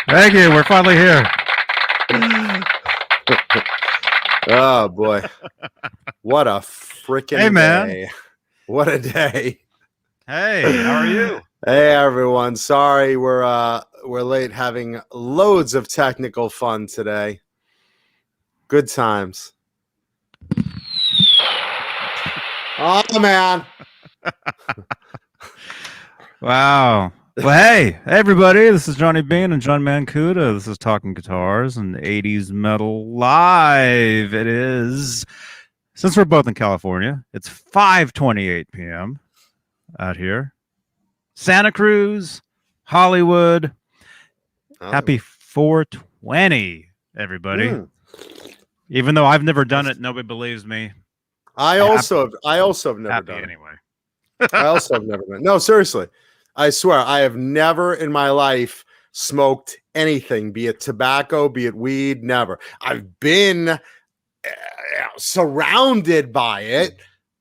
Thank you. We're finally here. Oh boy, what a freaking day! What a day! Hey, how are you? Hey everyone, sorry we're late. Having loads of technical fun today. Good times. Oh man! Wow. Well, hey, everybody, this is Johnny Beane and John Mancuda. This is Talking Guitars and 80s Metal Live. It is, since we're both in California, it's 5:28 p.m. out here. Santa Cruz, Hollywood. Happy 420, everybody. Even though I've never done it, nobody believes me. I also have never done it. Anyway. I also have never done it. No, seriously. I swear, I have never in my life smoked anything, be it tobacco, be it weed, never. I've been surrounded by it.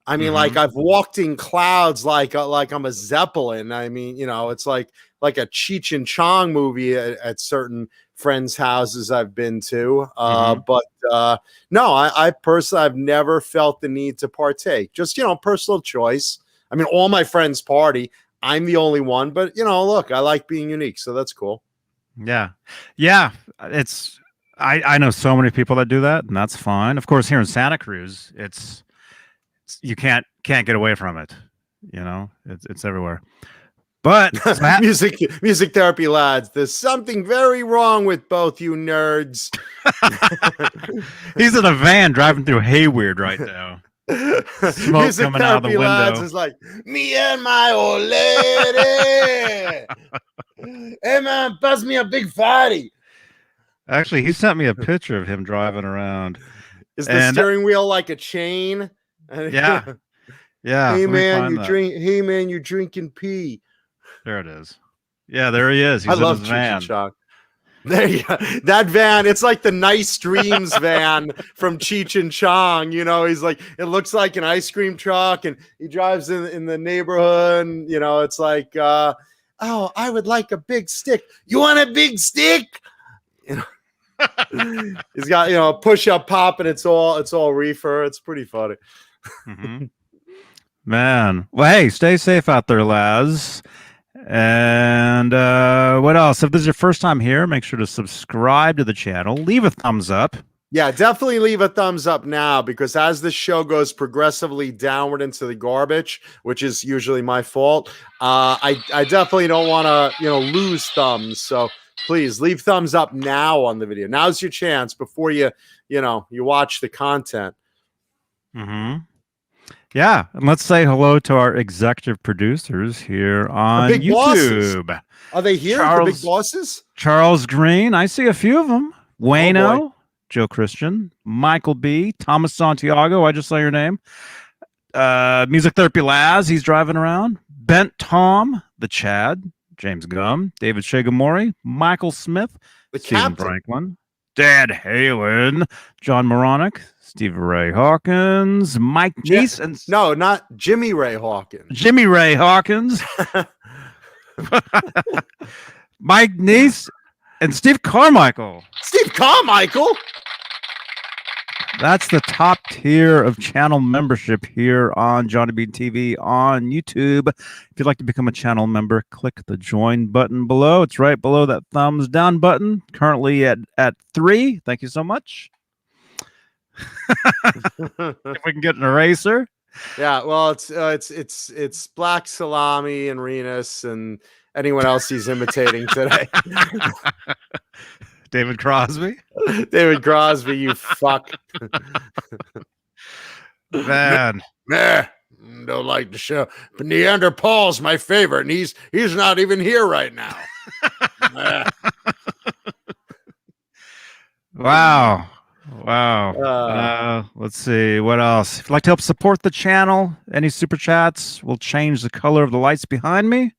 I mean, like I've walked in clouds like I'm a Zeppelin. I mean, you know, it's like a Cheech and Chong movie at certain friends' houses I've been to. But no, I personally, I've never felt the need to partake. Just, you know, personal choice. I mean, all my friends party. I'm the only one, but you know, look, I like being unique, so that's cool. Yeah. It's I know so many people that do that, and that's fine. Of course, here in Santa Cruz, it's you can't get away from it. You know, it's everywhere. But music therapy lads, there's something very wrong with both you nerds. He's in a van driving through Hayward right now. Smoke music coming out of the window. Lads is like me and my old lady. Hey man, pass me a big fatty. Actually, he sent me a picture of him driving around. Is the steering wheel like a chain? Yeah. Hey man, you're drinking pee. There it is. Yeah, there he is. He's I love his van. Chuck. There you go. That van, it's like the Nice Dreams van from Cheech and Chong. You know, he's like, it looks like an ice cream truck, and he drives in the neighborhood. And, you know, it's like, oh, I would like a big stick. You want a big stick? You know, he's got, you know, a push-up pop, and it's all reefer. It's pretty funny. Man, well, hey, stay safe out there, lads. And what else? If this is your first time here, make sure to subscribe to the channel. Leave a thumbs up. Yeah, definitely leave a thumbs up now, because as the show goes progressively downward into the garbage, which is usually my fault, I definitely don't want to, you know, lose thumbs. So please leave thumbs up now on the video. Now's your chance before you watch the content. Yeah, and let's say hello to our executive producers here on YouTube. Bosses. Are they here? The big bosses? Charles Green. I see a few of them. Wayno, Joe Christian, Michael B, Thomas Santiago. I just saw your name. Music Therapy Laz. He's driving around. Bent Tom, the Chad, James Gum, David Shigemori, Michael Smith, Stephen Franklin, Dad Halen, John Moronic, Steve Ray Hawkins, Mike Neese, and no, not Jimmy Ray Hawkins. Jimmy Ray Hawkins, Mike Neese, and Steve Carmichael. Steve Carmichael. That's the top tier of channel membership here on Johnny Beane TV on YouTube. If you'd like to become a channel member, click the join button below. It's right below that thumbs down button. Currently at 3. Thank you so much. If we can get an eraser. Yeah, well, it's Black Salami and Renus and anyone else he's imitating today. David Crosby. David Crosby, you fuck. Man. Nah, don't like the show. But Neanderthals my favorite, and he's not even here right now. Wow. Let's see what else. If you'd like to help support the channel, any super chats will change the color of the lights behind me.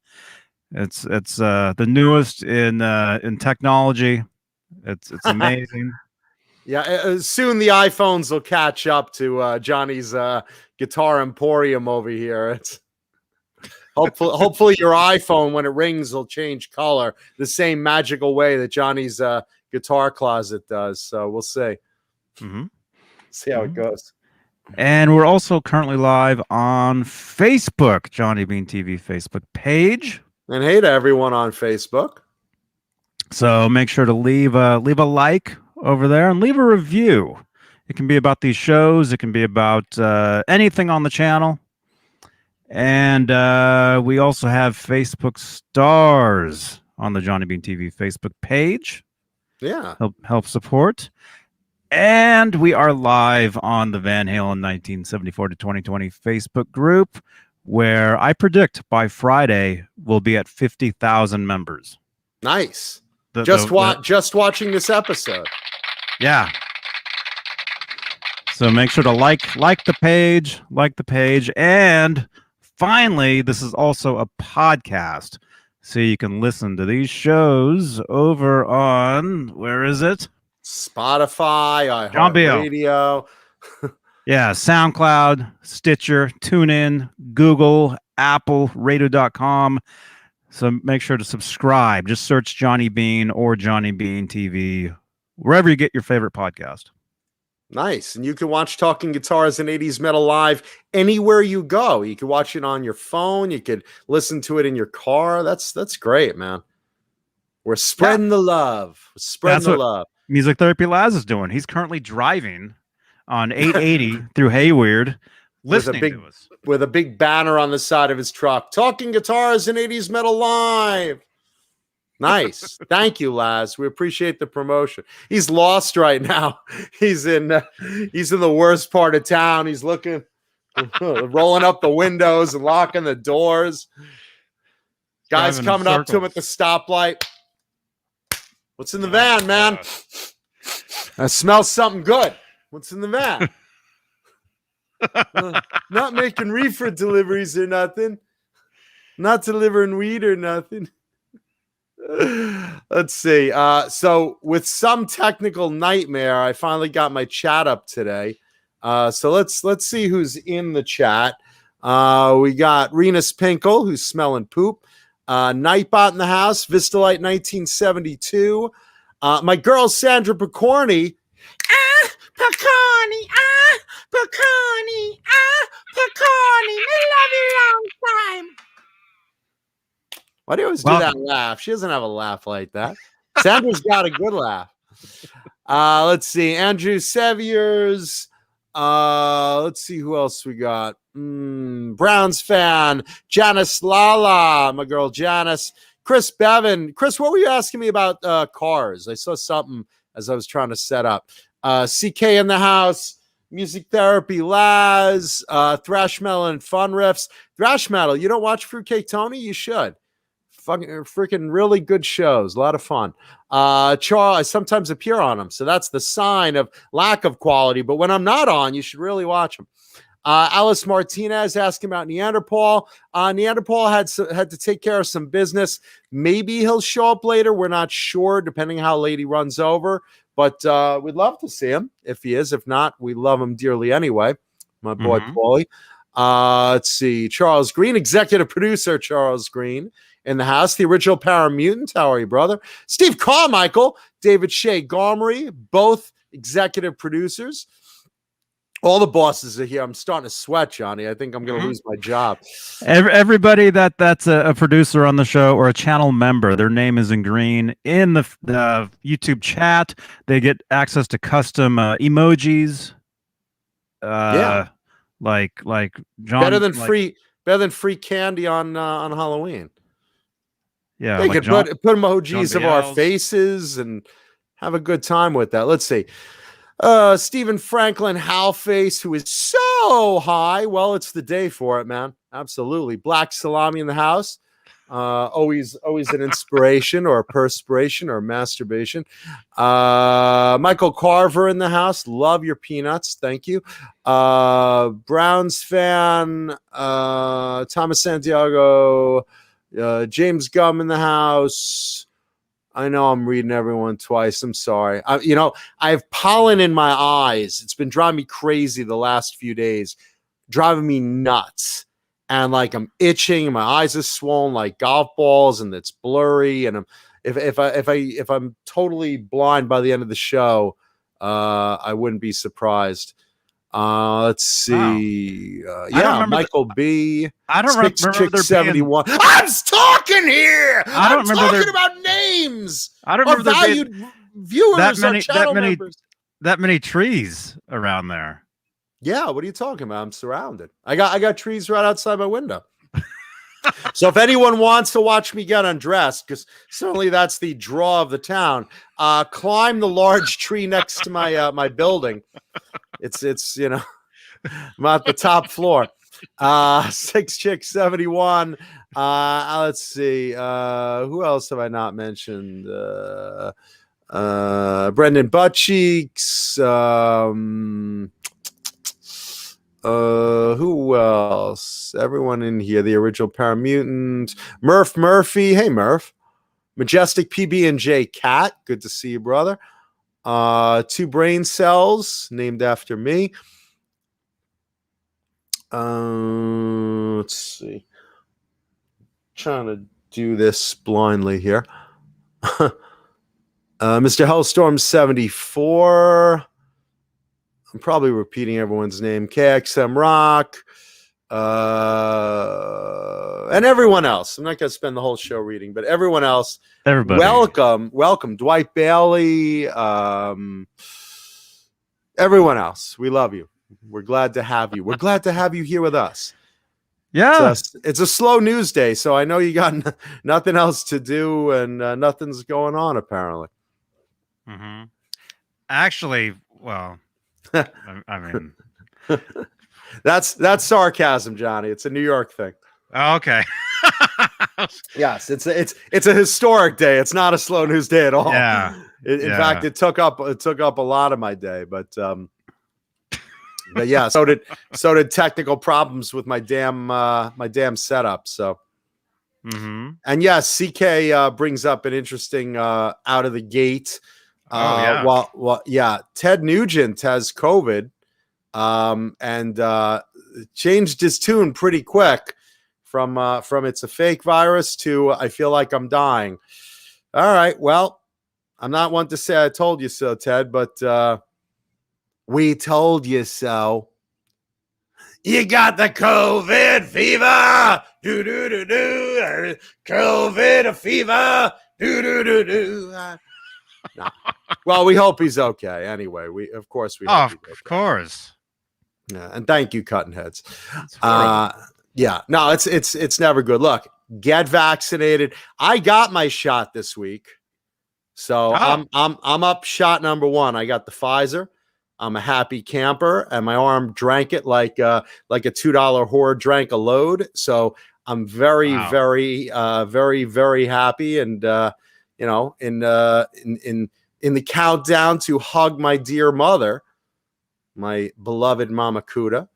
It's the newest in technology. It's amazing. Yeah, soon the iPhones will catch up to Johnny's Guitar Emporium over here. Hopefully your iPhone, when it rings, will change color the same magical way that Johnny's guitar closet does. So we'll see. Mm-hmm. See how it goes. And we're also currently live on Facebook, Johnny Beane TV Facebook page. And hey to everyone on Facebook. So make sure to leave a like over there and leave a review. It can be about these shows. It can be about anything on the channel. And we also have Facebook stars on the Johnny Beane TV Facebook page. Yeah. Help support. And we are live on the Van Halen 1974 to 2020 Facebook group, where I predict by Friday we'll be at 50,000 members. Nice. Just watching this episode. Yeah. So make sure to like the page, and finally, this is also a podcast, so you can listen to these shows over on, where is it? Spotify, iHeartRadio. Yeah, SoundCloud, Stitcher, TuneIn, Google, Apple, Radio.com. So make sure to subscribe. Just search Johnny Beane or Johnny Beane TV, wherever you get your favorite podcast. Nice. And you can watch Talking Guitars and 80s Metal live anywhere you go. You can watch it on your phone. You could listen to it in your car. That's great, man. We're spreading the love. We're spreading the love. Music Therapy Laz is doing. He's currently driving on 880 through Hayward, listening to us. With a big banner on the side of his truck. Talking Guitars and 80s Metal live. Nice. Thank you, Laz. We appreciate the promotion. He's lost right now. He's in the worst part of town. He's looking, rolling up the windows and locking the doors. Guys coming up to him at the stoplight. What's in the van, man? I smell something good. What's in the van? Not making reefer deliveries or nothing. Not delivering weed or nothing. Let's see. So with some technical nightmare, I finally got my chat up today. So let's see who's in the chat. We got Renus Pinkle, who's smelling poop. Nightbot in the house. Vistalite 1972. My girl Sandra Picorni. Picorni. Picorni. Picorni. I love you long time. Why do you always do that laugh? She doesn't have a laugh like that. Sandra's got a good laugh. Let's see. Andrew Seviers. Let's see who else we got. Browns fan. Janice Lala. My girl Janice. Chris Bevan. Chris, what were you asking me about cars? I saw something as I was trying to set up. CK in the house. Music Therapy Laz. Thrash Metal and Fun Riffs. Thrash Metal. You don't watch Fruitcake Tony? You should. Freaking really good shows. A lot of fun. Charles, I sometimes appear on them, so that's the sign of lack of quality. But when I'm not on, you should really watch them. Alice Martinez asking about Neanderthal. Neanderthal had to take care of some business. Maybe he'll show up later. We're not sure, depending how late he runs over. But we'd love to see him if he is. If not, we love him dearly anyway. My boy Paulie. Let's see. Charles Green, executive producer Charles Green in the house. The original Paramutant. How are you, brother? Steve Carmichael, David Shea Gomery, both executive producers. All the bosses are here. I'm starting to sweat, Johnny. I think I'm going to lose my job. Everybody that's a producer on the show or a channel member, their name is in green in the YouTube chat. They get access to custom emojis. Like John. Better than free candy on Halloween. Yeah, they like could put emojis of our faces and have a good time with that. Let's see. Stephen Franklin Halface, who is so high. Well, it's the day for it, man. Absolutely. Black Salami in the house. Always an inspiration or a perspiration or masturbation. Michael Carver in the house. Love your peanuts. Thank you. Browns fan. Thomas Santiago. James Gum in the house. I know I'm reading everyone twice. I'm sorry. I have pollen in my eyes. It's been driving me crazy the last few days, driving me nuts. and like I'm itching, and my eyes are swollen like golf balls, and it's blurry, and if I'm totally blind by the end of the show, I wouldn't be surprised. Let's see. Michael B. I don't Six remember Chick there 71. I'm talking here. I'm talking about names. I don't remember valued viewers or channel members. That many trees around there. Yeah, what are you talking about? I'm surrounded. I got trees right outside my window. So if anyone wants to watch me get undressed, because certainly that's the draw of the town, climb the large tree next to my my building. It's you know, I'm at the top floor. 6 Chick 71. Let's see. Who else have I not mentioned? Brendan Buttcheeks. Who else? Everyone in here. The original Paramutant. Murph Murphy. Hey, Murph. Majestic PB&J Cat. Good to see you, brother. 2 brain cells named after me. Let's see. Trying to do this blindly here. Mr. Hellstorm 74. I'm probably repeating everyone's name. KXM Rock. And everyone else. I'm not going to spend the whole show reading, but everyone else. Everybody. Welcome. Dwight Bailey. Everyone else. We love you. We're glad to have you. We're glad to have you here with us. Yeah. It's a slow news day, so I know you got nothing else to do and nothing's going on, apparently. Mm-hmm. Actually, well, I mean... That's sarcasm, Johnny. It's a New York thing. Oh, okay. Yes, it's a historic day. It's not a slow news day at all. Yeah. In fact, it took up a lot of my day, but yeah, so did technical problems with my damn setup. So, and yes, CK brings up an interesting out of the gate. Ted Nugent has COVID, and changed his tune pretty quick from it's a fake virus to I feel like I'm dying. All right, well, I'm not one to say I told you so, Ted, but we told you so. You got the COVID fever. Do do do do. COVID fever. Do do do do. No. Well, we hope he's okay. Anyway, of course. Of course. Yeah, and thank you, Cutting Heads. Yeah, no, it's never good. Look, get vaccinated. I got my shot this week, so I'm up shot number 1. I got the Pfizer. I'm a happy camper, and my arm drank it like a $2 whore drank a load. So I'm very, very, very happy, and you know, in the countdown to hug my dear mother, my beloved Mama Kuda.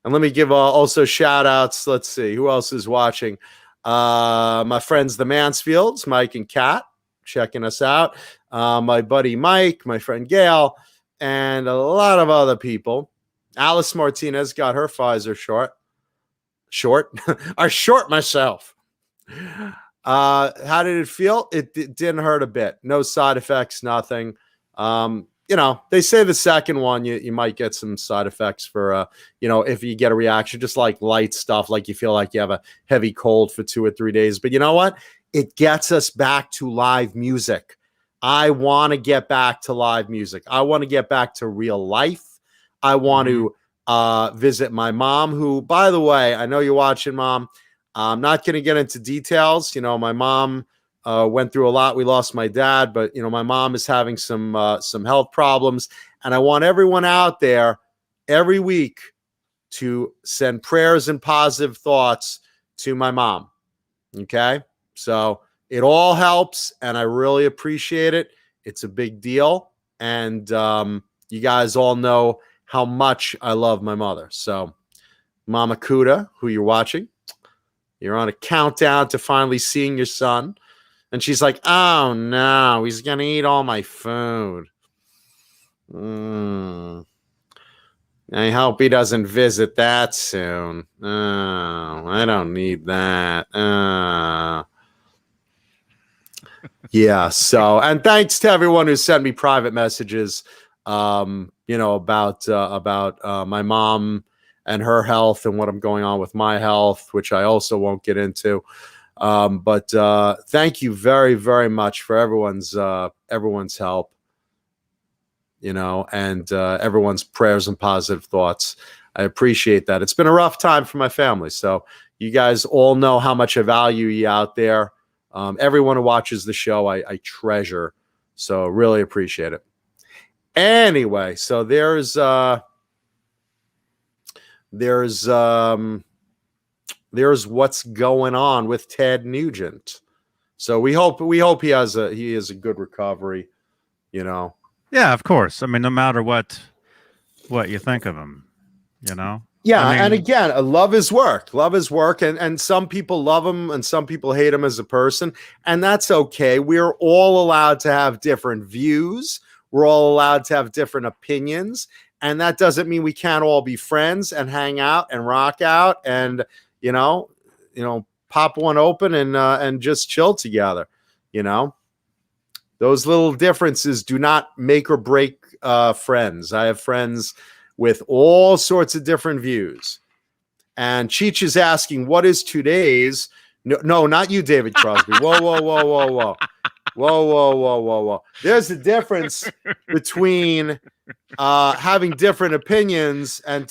And let me give also shout outs. Let's see who else is watching. My friends, the Mansfields, Mike and Kat, checking us out. My buddy Mike, my friend Gail, and a lot of other people. Alice Martinez got her Pfizer short. I short myself. How did it feel? It didn't hurt a bit. No side effects, nothing. You know, they say the second one, you might get some side effects for, you know, if you get a reaction, just like light stuff, like you feel like you have a heavy cold for 2 or 3 days. But you know what? It gets us back to live music. I want to get back to live music. I want to get back to real life. I want to visit my mom, who, by the way, I know you're watching, Mom. I'm not going to get into details. You know, my mom went through a lot. We lost my dad, but you know, my mom is having some health problems, and I want everyone out there every week to send prayers and positive thoughts to my mom. Okay, so it all helps, and I really appreciate it. It's a big deal, and you guys all know how much I love my mother. So, Mama Kuda, who you're watching, you're on a countdown to finally seeing your son. And she's like, oh, no, he's going to eat all my food. Yeah, I hope he doesn't visit that soon. Oh, I don't need that. Yeah. So, and thanks to everyone who sent me private messages, about my mom and her health and what I'm going on with my health, which I also won't get into. But thank you very, very much for everyone's help. And everyone's prayers and positive thoughts. I appreciate that. It's been a rough time for my family. So you guys all know how much I value you out there. Everyone who watches the show, I treasure. So really appreciate it. Anyway, so there's what's going on with Ted Nugent. So we hope he has a good recovery, Yeah, of course. I mean, no matter what you think of him, Yeah, I mean, and again, I love his work. And some people love him and some people hate him as a person, and that's okay. We're all allowed to have different views. We're all allowed to have different opinions, and that doesn't mean we can't all be friends and hang out and rock out and pop one open and just chill together. Those little differences do not make or break friends. I have friends with all sorts of different views. And Cheech is asking, what is today's? No, not you, David Crosby. Whoa. There's a difference between having different opinions and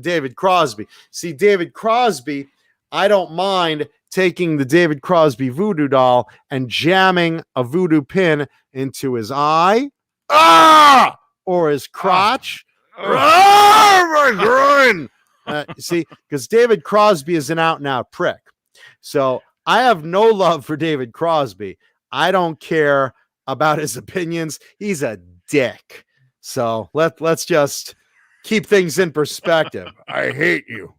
David Crosby. See, David Crosby, I don't mind taking the David Crosby voodoo doll and jamming a voodoo pin into his eye, or his crotch. My groin. See, because David Crosby is an out-and-out prick. So I have no love for David Crosby. I don't care about his opinions. He's a dick. So let's just keep things in perspective. I hate you.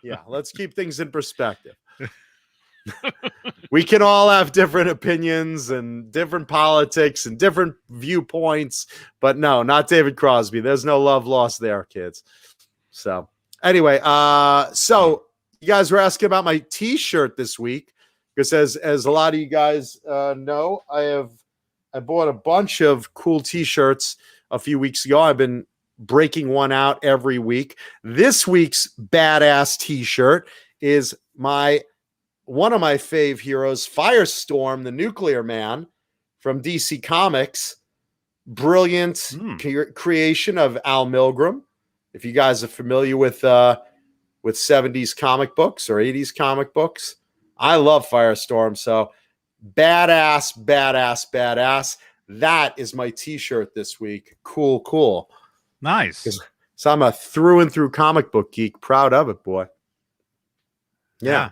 Yeah, let's keep things in perspective. We can all have different opinions and different politics and different viewpoints, but no, not David Crosby. There's no love lost there, kids. So anyway, so you guys were asking about my t-shirt this week, because as a lot of you guys know, I bought a bunch of cool t-shirts a few weeks ago. I've been breaking one out every week. This week's badass t-shirt is one of my fave heroes, Firestorm, the Nuclear Man from DC Comics. Brilliant creation of Al Milgrom. If you guys are familiar with 70s comic books or 80s comic books, I love Firestorm. So badass. That is my t-shirt this week. Cool. nice. So I'm a through and through comic book geek. Proud of it, boy. Yeah.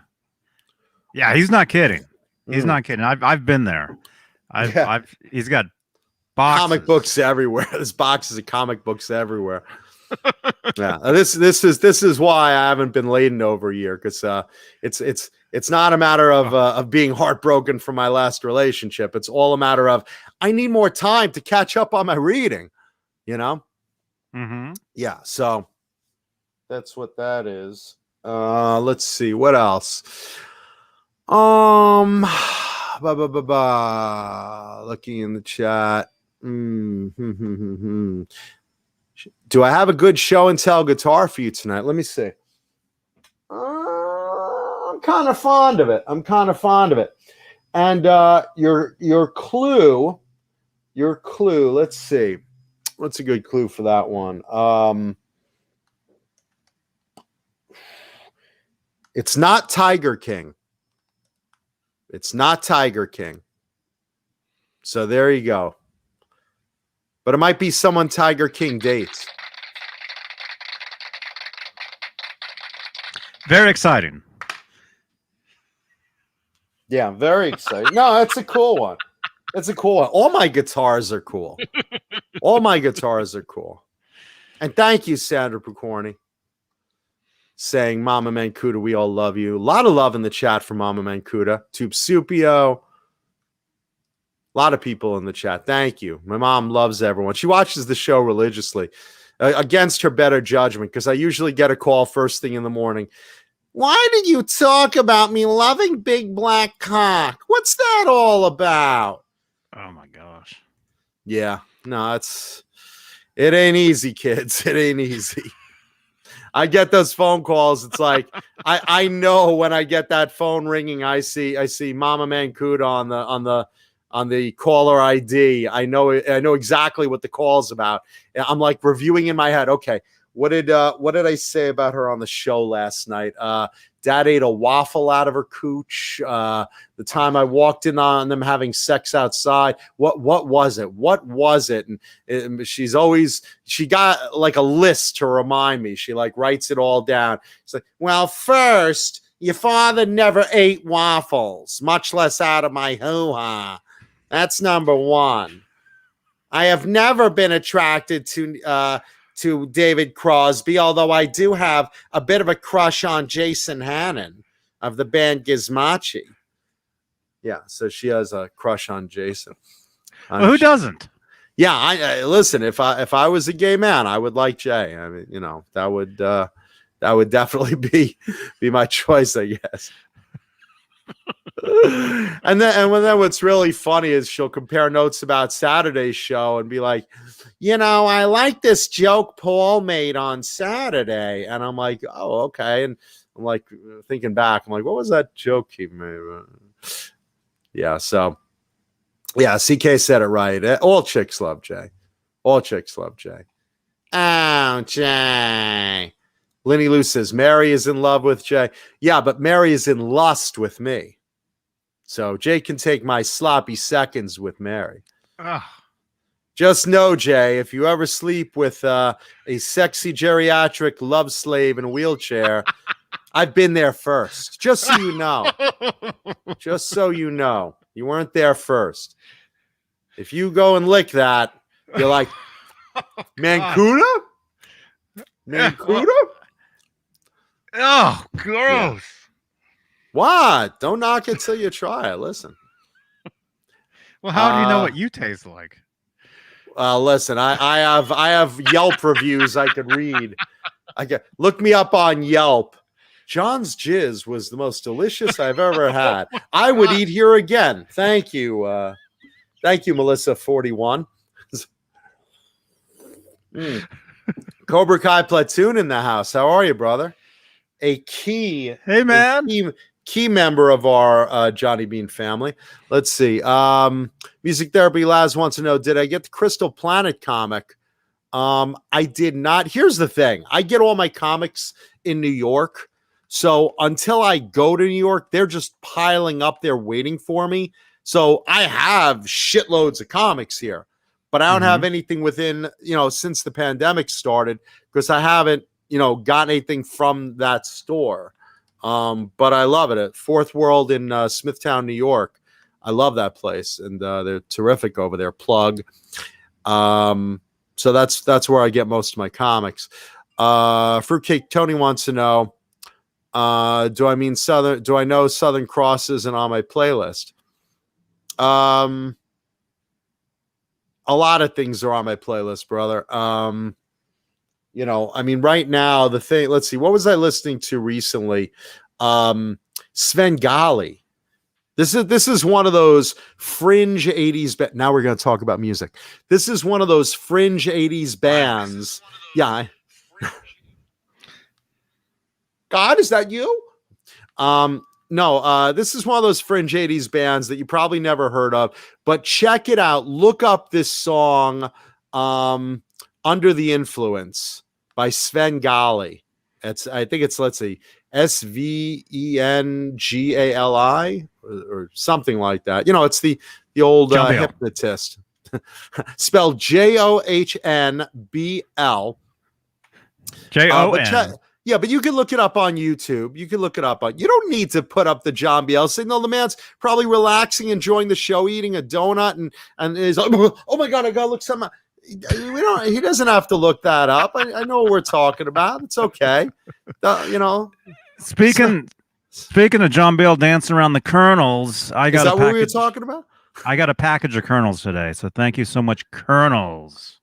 Yeah, he's not kidding. He's not kidding. I've been there. He's got boxes. Comic books everywhere. There's boxes of comic books everywhere. Yeah, this is why I haven't been laden over a year, because it's not a matter of being heartbroken from my last relationship. It's all a matter of I need more time to catch up on my reading. Mm-hmm. Yeah. So that's what that is. Let's see what else. Looking in the chat. Do I have a good show and tell guitar for you tonight? Let me see. I'm kind of fond of it. And your clue. Let's see. What's a good clue for that one? It's not Tiger King. So there you go. But it might be someone Tiger King dates. Very exciting. Yeah, very exciting. No, that's a cool one. All my guitars are cool. And thank you, Sandra Picorni, saying, Mama Mancuda, we all love you. A lot of love in the chat for Mama Mancuda. Tubesupio. A lot of people in the chat. Thank you. My mom loves everyone. She watches the show religiously. against her better judgment, because I usually get a call first thing in the morning. Why did you talk about me loving big black cock? What's that all about? Oh my gosh. Yeah, no, it ain't easy, kids. It ain't easy. I get those phone calls. It's like I know when I get that phone ringing, I see Mama Mancuda on the caller ID. I know exactly what the call's about. I'm like reviewing in my head. Okay, what did I say about her on the show last night? Dad ate a waffle out of her cooch. The time I walked in on them having sex outside. What was it? What was it? And she got like a list to remind me. She like writes it all down. It's like, well, first, your father never ate waffles, much less out of my hoo-ha. That's number one. I have never been attracted to David Crosby, although I do have a bit of a crush on Jason Hannon of the band Gizmachi. Yeah, so she has a crush on Jason. Well, who doesn't? Yeah, I listen. If I was a gay man, I would like Jay. I mean, that would definitely be my choice, I guess. and then what's really funny is she'll compare notes about Saturday's show and be like, I like this joke Paul made on Saturday. And I'm like, oh, okay. And I'm like thinking back, I'm like, what was that joke he made? Yeah. So yeah, CK said it right. All chicks love Jay. All chicks love Jay. Oh, Jay. Lenny Lou says Mary is in love with Jay. Yeah, but Mary is in lust with me. So Jay can take my sloppy seconds with Mary. Ugh. Just know, Jay, if you ever sleep with a sexy geriatric love slave in a wheelchair, I've been there first. Just so you know. Just so you know. You weren't there first. If you go and lick that, you're like, Mancuda? Mancuda? Oh, gross. Yeah. What? Don't knock it till you try it. Listen. Well, how do you know what you taste like? Listen, I have Yelp reviews I could read. Look me up on Yelp. John's jizz was the most delicious I've ever had. I would eat here again. Thank you. Thank you, Melissa 41. Cobra Kai Platoon in the house. How are you, brother? Hey, man. Key member of our Johnny Bean family. Let's see. Music Therapy Laz wants to know, did I get the Crystal Planet comic? I did not. Here's the thing. I get all my comics in New York. So until I go to New York, they're just piling up there waiting for me. So I have shitloads of comics here, but I don't have anything within, since the pandemic started, because I haven't, gotten anything from that store. But I love it at Fourth World in Smithtown, New York. I love that place, and they're terrific over there. Plug. So that's where I get most of my comics. Fruitcake Tony wants to know, do I know Southern Cross isn't on my playlist? A lot of things are on my playlist, brother. Right now the thing, let's see, what was I listening to recently? Svengali. This is one of those fringe 80s now we're going to talk about music. This is one of those fringe 80s bands. Yeah. God, is that you? No, this is one of those fringe 80s bands that you probably never heard of, but check it out. Look up this song, Under the Influence by Svengali. I think it's, let's see, Svengali or something like that. It's the old hypnotist. Spelled JOHNBL. JON. Yeah, but you can look it up on YouTube. You don't need to put up the John Biel signal. The man's probably relaxing, enjoying the show, eating a donut, and he's like, oh my God, I gotta look something. He doesn't have to look that up. I know what we're talking about. It's okay. Speaking of John Biel dancing around the kernels, is that what we were talking about? I got a package of kernels today, so thank you so much, kernels.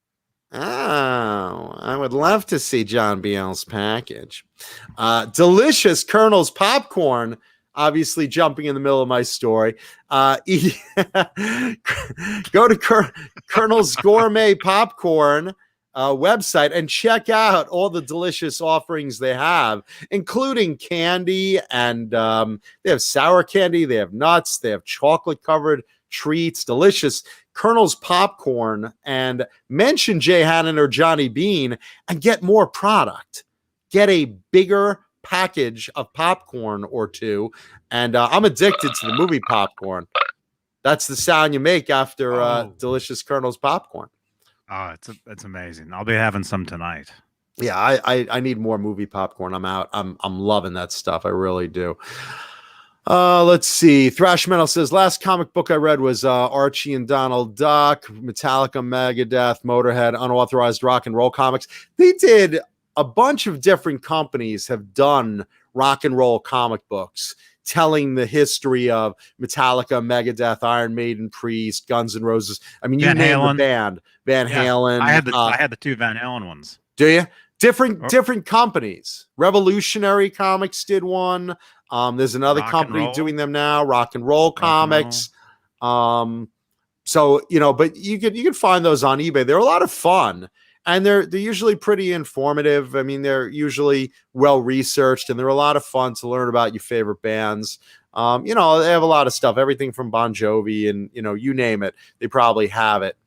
Oh, I would love to see John Biel's package. Delicious Colonel's popcorn. Obviously, jumping in the middle of my story. Go to Colonel's Gourmet Popcorn website and check out all the delicious offerings they have, including candy, and they have sour candy, they have nuts, they have chocolate covered treats, delicious Colonel's popcorn, and mention Jay Hannon or Johnny Beane and get more product. Get a bigger package of popcorn or two. And I'm addicted to the movie popcorn. That's the sound you make after delicious Colonel's popcorn. Oh, it's amazing. I'll be having some tonight. Yeah, I need more movie popcorn. I'm out. I'm loving that stuff. I really do. Let's see. Thrash Metal says, last comic book I read was Archie and Donald Duck, Metallica, Megadeth, Motorhead, unauthorized rock and roll comics. They did a bunch of different companies have done rock and roll comic books telling the history of Metallica, Megadeth, Iron Maiden, Priest, Guns N' Roses. I mean, you name the band. Van Halen. I had the two Van Halen ones. Do you? Different companies. Revolutionary Comics did one. There's another company doing them now, Rock and Roll Comics. So, but you could find those on eBay. They're a lot of fun, and they're usually pretty informative. I mean, they're usually well researched, and they're a lot of fun to learn about your favorite bands. They have a lot of stuff, everything from Bon Jovi and you name it, they probably have it.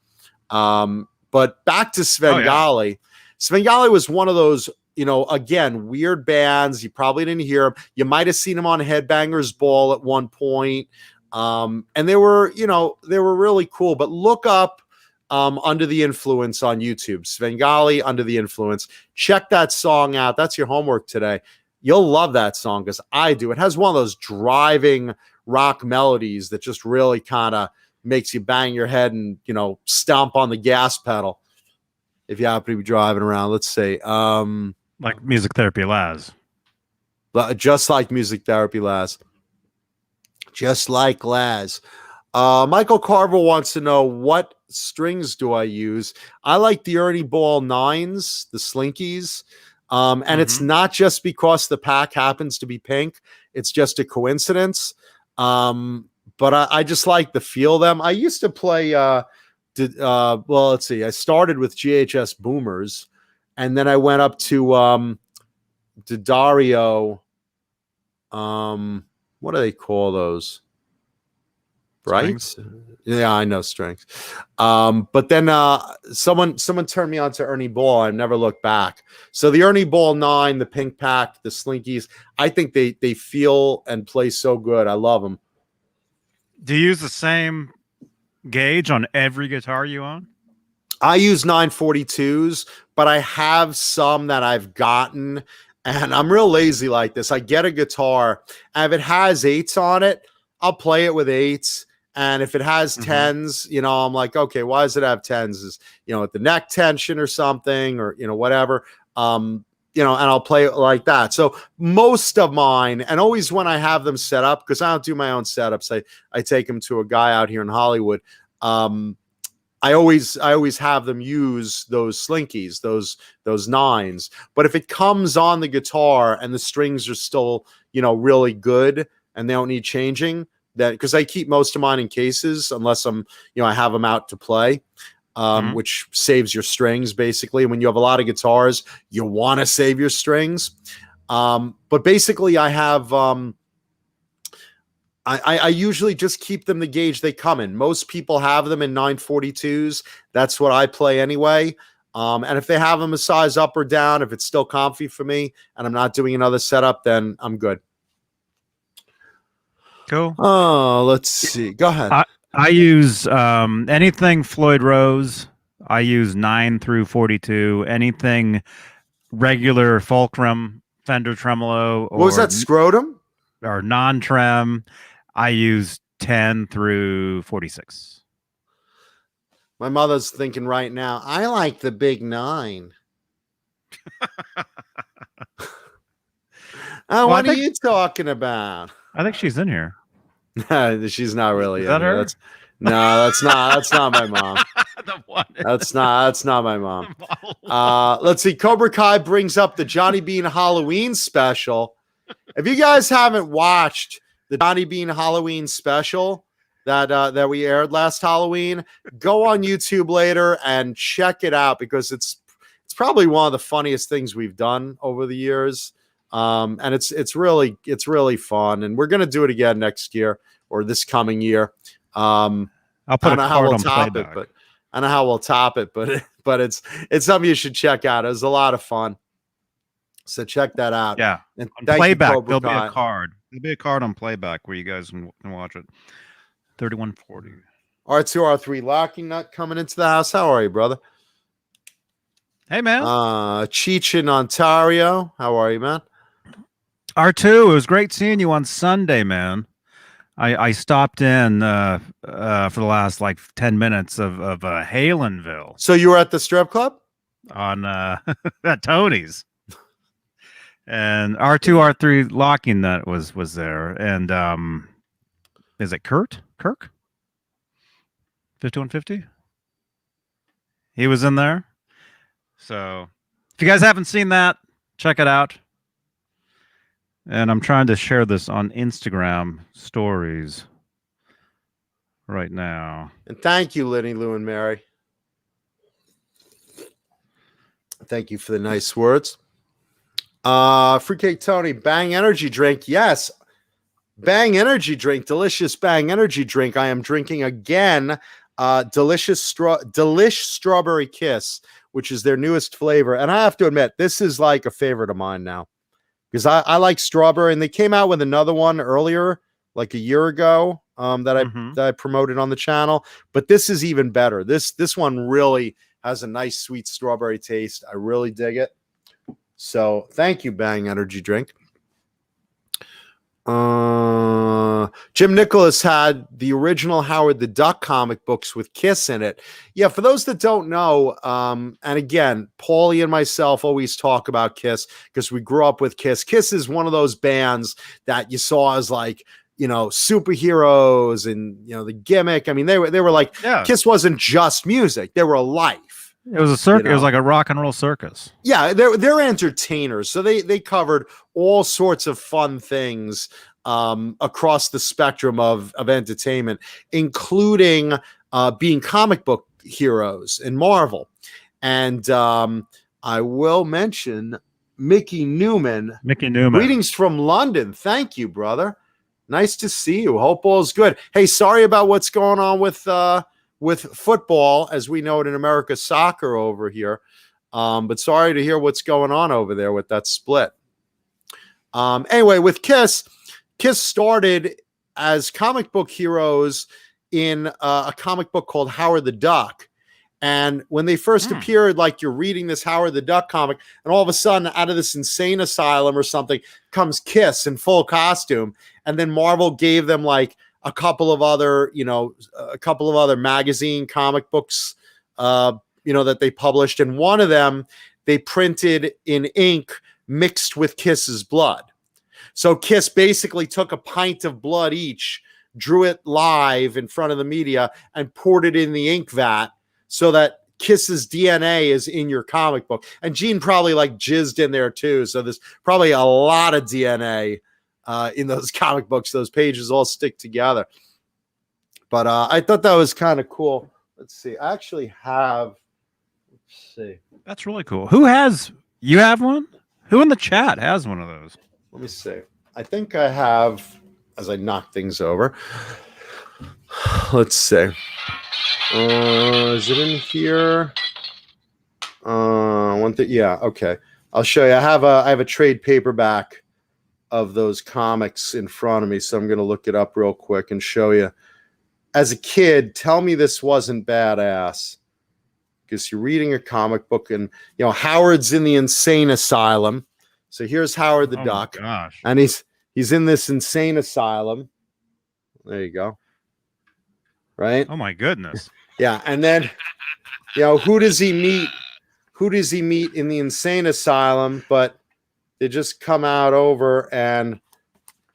But back to Svengali. Yeah. Svengali was one of those, again, weird bands. You probably didn't hear them. You might have seen them on Headbangers Ball at one point. And they were really cool. But look up Under the Influence on YouTube. Svengali, Under the Influence. Check that song out. That's your homework today. You'll love that song because I do. It has one of those driving rock melodies that just really kind of makes you bang your head and, stomp on the gas pedal. If you happen to be driving around, let's say, like Music Therapy Laz. Just like Music Therapy Laz. Just like Laz. Michael Carver wants to know, what strings do I use? I like the Ernie Ball 9s, the Slinkies. And it's not just because the pack happens to be pink. It's just a coincidence. But I just like the feel of them. I used to play... let's see. I started with GHS Boomers, and then I went up to Dario. What do they call those? Right? Yeah, I know strings. But then someone turned me on to Ernie Ball. I never looked back. So the Ernie Ball 9, the pink pack, the Slinkies, I think they feel and play so good. I love them. Do you use the same gauge on every guitar you own? I use 942s, but I have some that I've gotten, and I'm real lazy like this. I get a guitar, and if it has 8s on it, I'll play it with 8s. And if it has 10s, I'm like, okay, why does it have 10s? Is, at the neck tension or something, or, whatever. And I'll play it like that. So most of mine, and always when I have them set up, because I don't do my own setups, I take them to a guy out here in Hollywood. I always have them use those Slinkies, those 9s. But if it comes on the guitar and the strings are still, really good and they don't need changing, that, because I keep most of mine in cases unless I'm, I have them out to play. Which saves your strings, basically. When you have a lot of guitars, you want to save your strings. But basically, I have I usually just keep them the gauge they come in. Most people have them in 942s. That's what I play anyway. And if they have them a size up or down, if it's still comfy for me and I'm not doing another setup, then I'm good. Cool. Oh, let's see. Go ahead. I use anything Floyd Rose. I use 9 through 42. Anything regular Fulcrum, Fender Tremolo, or what was that, Scrotum? Or non-trem, I use 10 through 46. My mother's thinking right now, I like the big 9. What are you talking about? I think she's in here. She's not really. Is that her? That's not my mom. The one. That's not my mom. The model. Let's see. Cobra Kai brings up the Johnny Beane Halloween special. If you guys haven't watched the Johnny Beane Halloween special that we aired last Halloween, go on YouTube later and check it out, because it's probably one of the funniest things we've done over the years. And it's really fun, and we're gonna do it again next year or this coming year. I'll put a card on playback. but I don't know how we'll top it, but it's something you should check out. It was a lot of fun. So check that out. Yeah. And On thank you, playback, Cobra there'll be Kai. a card. There'll be a card on playback where you guys can watch it. 3140. R2, R3 Locking Nut coming into the house. How are you, brother? Hey, man. Cheech in Ontario. How are you, man? R2, it was great seeing you on Sunday, man. I stopped in for the last like 10 minutes of Halenville. So you were at the strip club? On at Tony's. And R2, R3 Locking Nut was there. And is it Kirk? 5150? He was in there. So if you guys haven't seen that, check it out. And I'm trying to share this on Instagram stories right now. And thank you, Lenny, Lou, and Mary. Thank you for the nice words. Fruitcake Tony, Bang Energy Drink. Yes, Bang Energy Drink. Delicious Bang Energy Drink. I am drinking again. Delish Strawberry Kiss, which is their newest flavor. And I have to admit, this is like a favorite of mine now, because I like strawberry, and they came out with another one earlier, like a year ago, that I promoted on the channel. But this is even better. This one really has a nice sweet strawberry taste. I really dig it. So thank you, Bang Energy Drink. Jim Nicholas had the original Howard the Duck comic books with Kiss in it. Yeah, for those that don't know, and again, Paulie and myself always talk about Kiss because we grew up with Kiss. Kiss is one of those bands that you saw as like, you know, superheroes and, you know, the gimmick. I mean, they were like, Kiss wasn't just music. They were a life. It was a circus. You know? It was like a rock and roll circus. Yeah, they're entertainers. So they covered all sorts of fun things across the spectrum of entertainment, including being comic book heroes in Marvel. And I will mention Mickey Newman. Greetings from London. Thank you, brother. Nice to see you. Hope all's good. Hey, sorry about what's going on with football, as we know it in America, soccer over here. But sorry to hear what's going on over there with that split. Anyway, with Kiss started as comic book heroes in a comic book called Howard the Duck. And when they first appeared, like you're reading this Howard the Duck comic, and all of a sudden out of this insane asylum or something comes Kiss in full costume. And then Marvel gave them like a couple of other magazine comic books, that they published. And one of them they printed in ink mixed with Kiss's blood. So Kiss basically took a pint of blood each, drew it live in front of the media, and poured it in the ink vat so that Kiss's DNA is in your comic book. And Gene probably like jizzed in there too. So there's probably a lot of DNA in those comic books. Those pages all stick together. But I thought that was kind of cool. Let's see. I actually have. Let's see. That's really cool. You have one? Who in the chat has one of those? Let me see. I think I have, as I knock things over. Let's see. Is it in here? One thing. Yeah. Okay. I'll show you. I have a trade paperback of those comics in front of me, so I'm going to look it up real quick and show you. As a kid, tell me this wasn't badass, because you're reading a comic book, and Howard's in the insane asylum. So here's Howard the Duck, and he's in this insane asylum. There you go. Right? Oh my goodness. Yeah, and then who does he meet? Who does he meet in the insane asylum? But they just come out over, and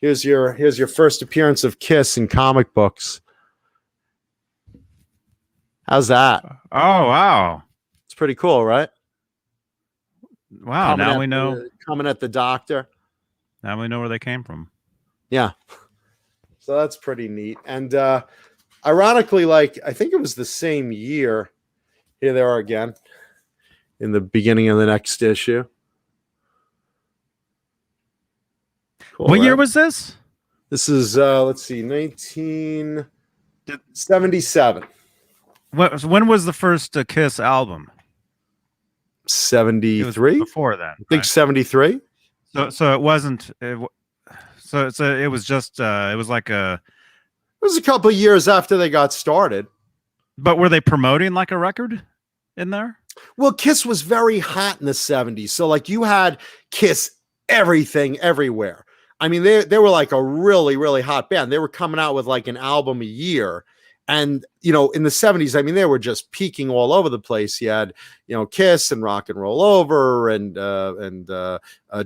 here's your first appearance of Kiss in comic books. How's that? Oh, wow. It's pretty cool, right? Wow. Now we know. Coming at the doctor. Now we know where they came from. Yeah. So that's pretty neat. And ironically, like, I think it was the same year. Here they are again in the beginning of the next issue. Cool, What year right? was this? This is, let's see, 1977. When was the first Kiss album? 73? Before then. I think 73. So it wasn't. It was just. It was like a. It was a couple of years after they got started. But were they promoting like a record in there? Well, Kiss was very hot in the 70s. So like you had Kiss everything everywhere. I mean, they were like a really, really hot band. They were coming out with like an album a year. And, you know, in the 70s, I mean, they were just peaking all over the place. You had, you know, Kiss and Rock and Roll Over and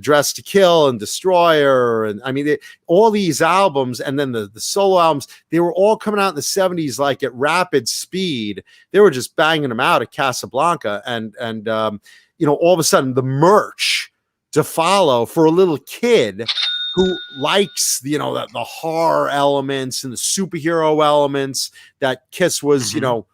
Dress to Kill and Destroyer. And I mean, all these albums and then the solo albums, they were all coming out in the 70s like at rapid speed. They were just banging them out at Casablanca. And you know, all of a sudden the merch to follow for a little kid who likes, you know, the horror elements and the superhero elements that Kiss was, you know,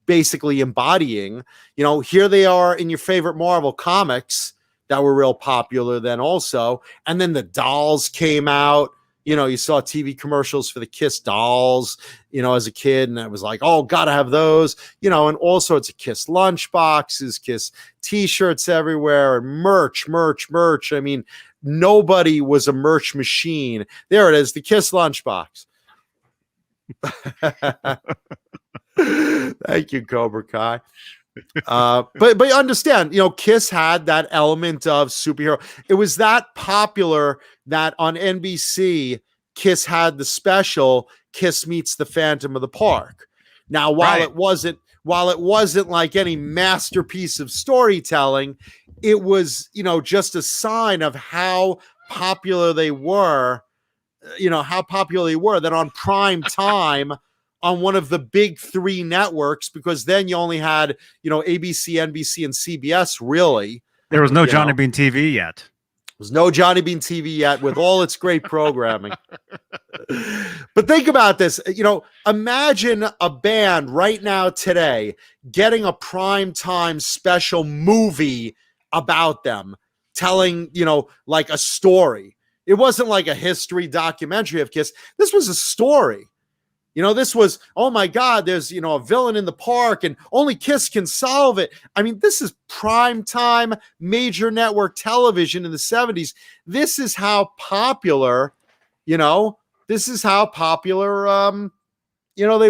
basically embodying. You know, here they are in your favorite Marvel comics that were real popular then also. And then the dolls came out. You know, you saw TV commercials for the Kiss dolls, you know, as a kid, and it was like, oh, gotta have those, you know, and all sorts of Kiss lunch boxes, Kiss t-shirts everywhere, and merch. I mean, nobody was a merch machine. There it is, the Kiss lunchbox. Thank you, Cobra Kai. But you understand, you know, Kiss had that element of superhero. It was that popular that on NBC, Kiss had the special Kiss Meets the Phantom of the Park. Now, while it wasn't like any masterpiece of storytelling, it was, you know, just a sign of how popular they were, that on prime time on one of the big three networks, because then you only had, you know, ABC, NBC, and CBS, really. There was no Johnny Bean TV yet. There was no Johnny Bean TV yet with all its great programming. But think about this, you know, imagine a band right now today getting a primetime special movie about them, telling, you know, like a story. It wasn't like a history documentary of Kiss. This was a story. You know, this was, oh my God, there's, you know, a villain in the park and only Kiss can solve it. I mean, this is primetime major network television in the 70s. This is how popular, you know, they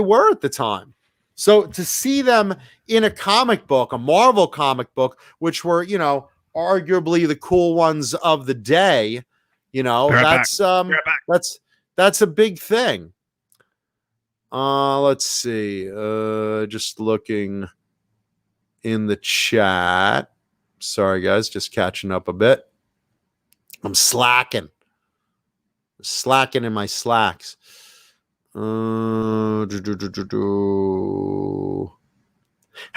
were at the time. So to see them in a comic book, a Marvel comic book, which were, you know, arguably the cool ones of the day, you know, that's a big thing. Let's see. Just looking in the chat. Sorry, guys, just catching up a bit. I'm slacking in my slacks. How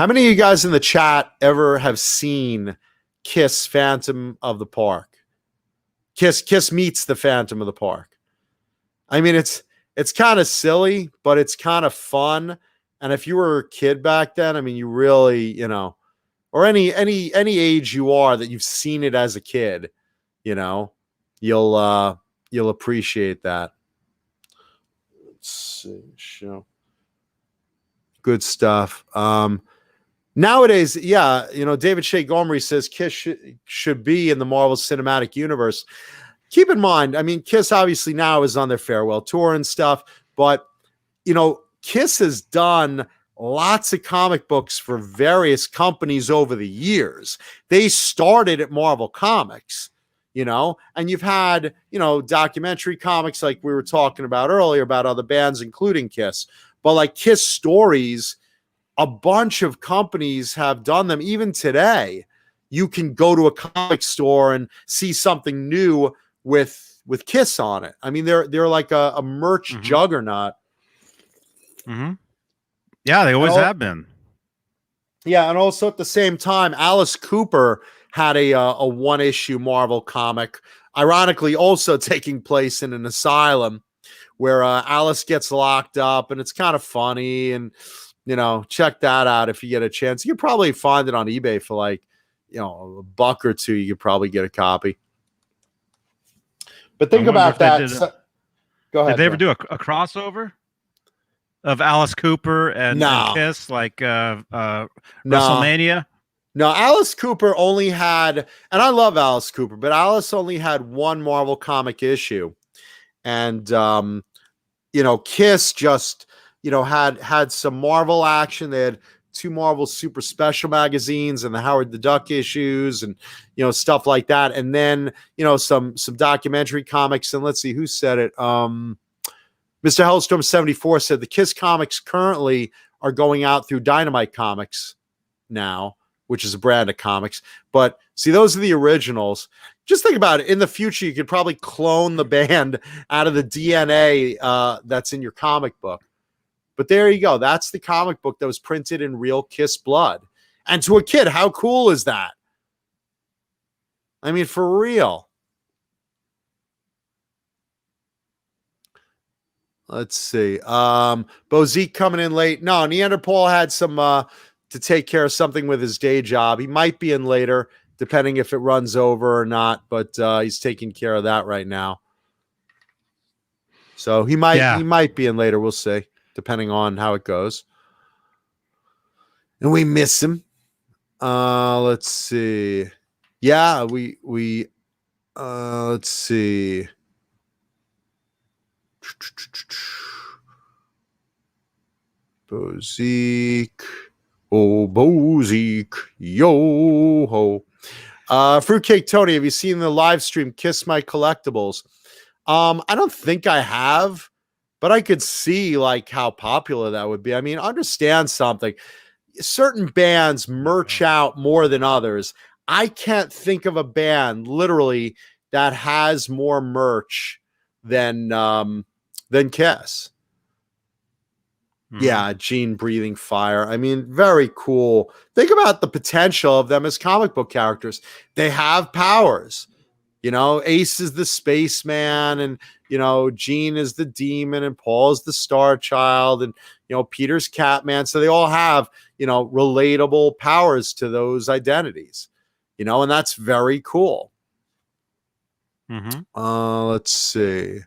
many of you guys in the chat ever have seen Kiss Phantom of the Park? Kiss Meets the Phantom of the Park. I mean, it's kind of silly, but it's kind of fun. And if you were a kid back then, I mean, you really, you know, or any age you are that you've seen it as a kid, you know, you'll appreciate that. Let's see, show. Good stuff. Nowadays, yeah, you know, David Shea Gomery says Kiss should be in the Marvel Cinematic Universe. Keep in mind, I mean, Kiss obviously now is on their farewell tour and stuff, but, you know, Kiss has done lots of comic books for various companies over the years. They started at Marvel Comics, you know, and you've had, you know, documentary comics like we were talking about earlier about other bands, including Kiss, but like Kiss Stories, a bunch of companies have done them. Even today, you can go to a comic store and see something new with Kiss on it. I mean, they're like a merch juggernaut. Yeah, they always And have been. yeah, and also at the same time, Alice Cooper had a one issue Marvel comic, ironically also taking place in an asylum where Alice gets locked up, and it's kind of funny. And check that out if you get a chance. You could probably find it on eBay for like a buck or two. You could probably get a copy. But think about that. Go ahead. Did they ever do a crossover of Alice Cooper and Kiss, like WrestleMania? No, Alice Cooper only had, and I love Alice Cooper, but Alice only had one Marvel comic issue. And Kiss just had some Marvel action. They had 2 Marvel Super Special magazines and the Howard the Duck issues, and stuff like that. And then some documentary comics. And let's see who said it. Mr. Hellstrom 74 said the Kiss comics currently are going out through Dynamite Comics now, which is a brand of comics. But see, those are the originals. Just think about it. In the future, you could probably clone the band out of the DNA that's in your comic book. But there you go. That's the comic book that was printed in real Kiss blood. And to a kid, how cool is that? I mean, for real. Let's see. Bozique coming in late. No, Neanderthal had some to take care of something with his day job. He might be in later, depending if it runs over or not. But he's taking care of that right now. So he might be in later. We'll see, depending on how it goes. And we miss him. Let's see. Yeah, we let's see. Bozique. Oh, Bozique. Yo ho. Fruitcake Tony, have you seen the live stream Kiss My Collectibles? I don't think I have, but I could see like how popular that would be. I mean, understand something. Certain bands merch out more than others. I can't think of a band literally that has more merch than Kiss. Mm-hmm. Yeah, Gene breathing fire. I mean, very cool. Think about the potential of them as comic book characters. They have powers. Ace is the spaceman, and Gene is the demon, and Paul is the Star Child, and Peter's Catman. So they all have relatable powers to those identities. And that's very cool. Mm-hmm. Let's see.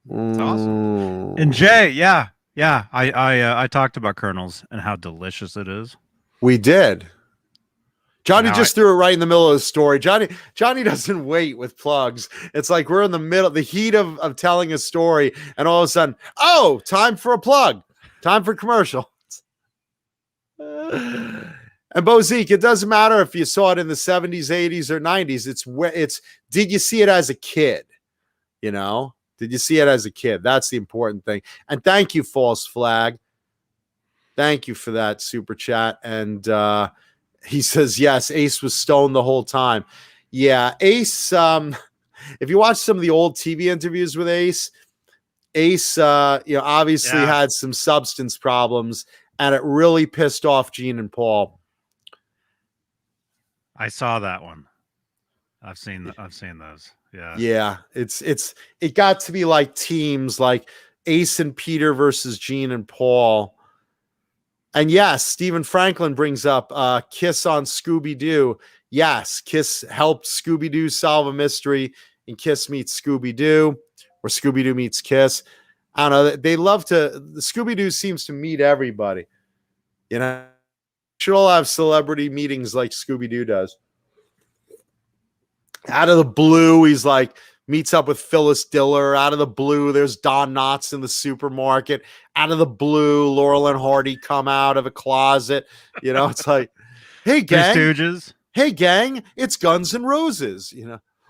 That's awesome. And Jay, yeah, I talked about kernels and how delicious it is. We did. Johnny just threw it right in the middle of the story. Johnny doesn't wait with plugs. It's like we're in the middle, the heat of telling a story, and all of a sudden, oh, time for a plug, time for commercial. And Bozique, it doesn't matter if you saw it in the 70s, 80s, or 90s. It's did you see it as a kid? Did you see it as a kid? That's the important thing. And thank you, False Flag. Thank you for that super chat. And he says, yes, Ace was stoned the whole time. Yeah, Ace, if you watch some of the old TV interviews with Ace, obviously had some substance problems, and it really pissed off Gene and Paul. I saw that one. I've seen those. Yeah. Yeah, it got to be like teams like Ace and Peter versus Gene and Paul. And yes, Stephen Franklin brings up Kiss on Scooby-Doo. Yes, Kiss helped Scooby-Doo solve a mystery in Kiss Meets Scooby-Doo, or Scooby-Doo meets Kiss. I don't know. They love to, the Scooby-Doo seems to meet everybody. Should all have celebrity meetings like Scooby-Doo does. Out of the blue, he's like, meets up with Phyllis Diller. Out of the blue, there's Don Knotts in the supermarket. Out of the blue, Laurel and Hardy come out of a closet. It's like, hey, gang. Stooges. Hey, gang, it's Guns N' Roses.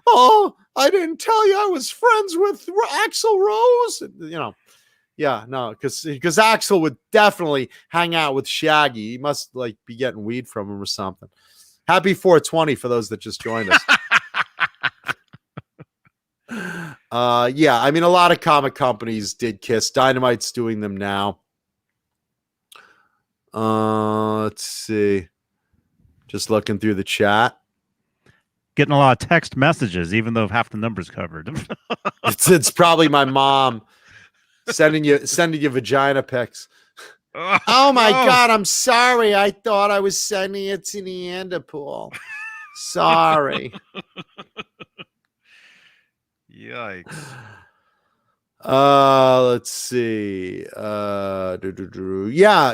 Oh, I didn't tell you I was friends with Axl Rose. Yeah, no, because Axl would definitely hang out with Shaggy. He must be getting weed from him or something. Happy 420 for those that just joined us. Yeah, I mean, a lot of comic companies did Kiss. Dynamite's doing them now. Let's see. Just looking through the chat. Getting a lot of text messages, even though half the number's covered. It's probably my mom sending you vagina pics. Oh my God, I'm sorry. I thought I was sending it to Neanderthal. Sorry. Yikes. Let's see. Yeah,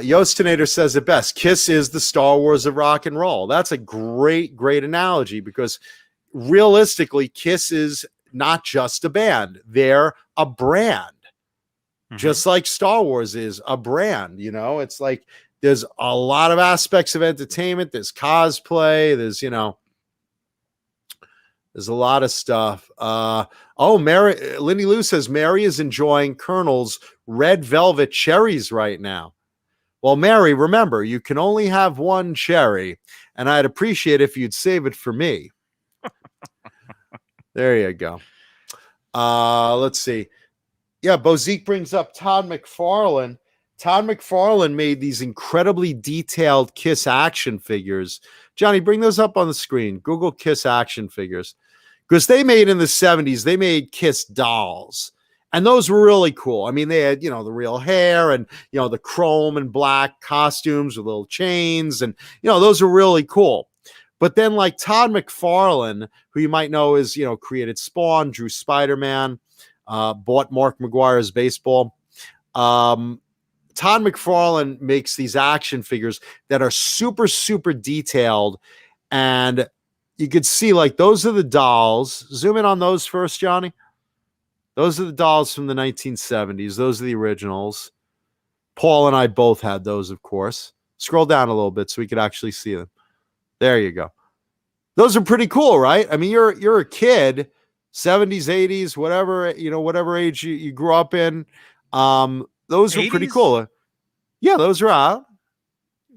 Yostinator says it best. Kiss is the Star Wars of rock and roll. That's a great analogy, because realistically, Kiss is not just a band. They're a brand. Just like Star Wars is a brand, you know. It's like there's a lot of aspects of entertainment. There's cosplay. There's, you know, there's a lot of stuff. Mary, Lindy Lou says Mary is enjoying Colonel's red velvet cherries right now. Well, Mary, remember, you can only have one cherry, and I'd appreciate if you'd save it for me. There you go. Let's see. Yeah, Bozique brings up Todd McFarlane. Todd McFarlane made these incredibly detailed Kiss action figures. Johnny, bring those up on the screen. Google Kiss action figures. Because they made in the 70s, they made Kiss dolls. And those were really cool. I mean, they had, you know, the real hair and, you know, the chrome and black costumes with little chains. And, you know, those were really cool. But then like Todd McFarlane, who you might know is, you know, created Spawn, drew Spider-Man, bought Mark McGuire's baseball. Todd McFarlane makes these action figures that are super, super detailed. And you could see, like, those are the dolls. Zoom in on those first, Johnny. Those are the dolls from the 1970s. Those are the originals. Paul and I both had those, of course. Scroll down a little bit so we could actually see them. There you go. Those are pretty cool, right? I mean, you're a kid, 70s, 80s, whatever, you know, whatever age you grew up in. Those were pretty cool. Yeah, those are out.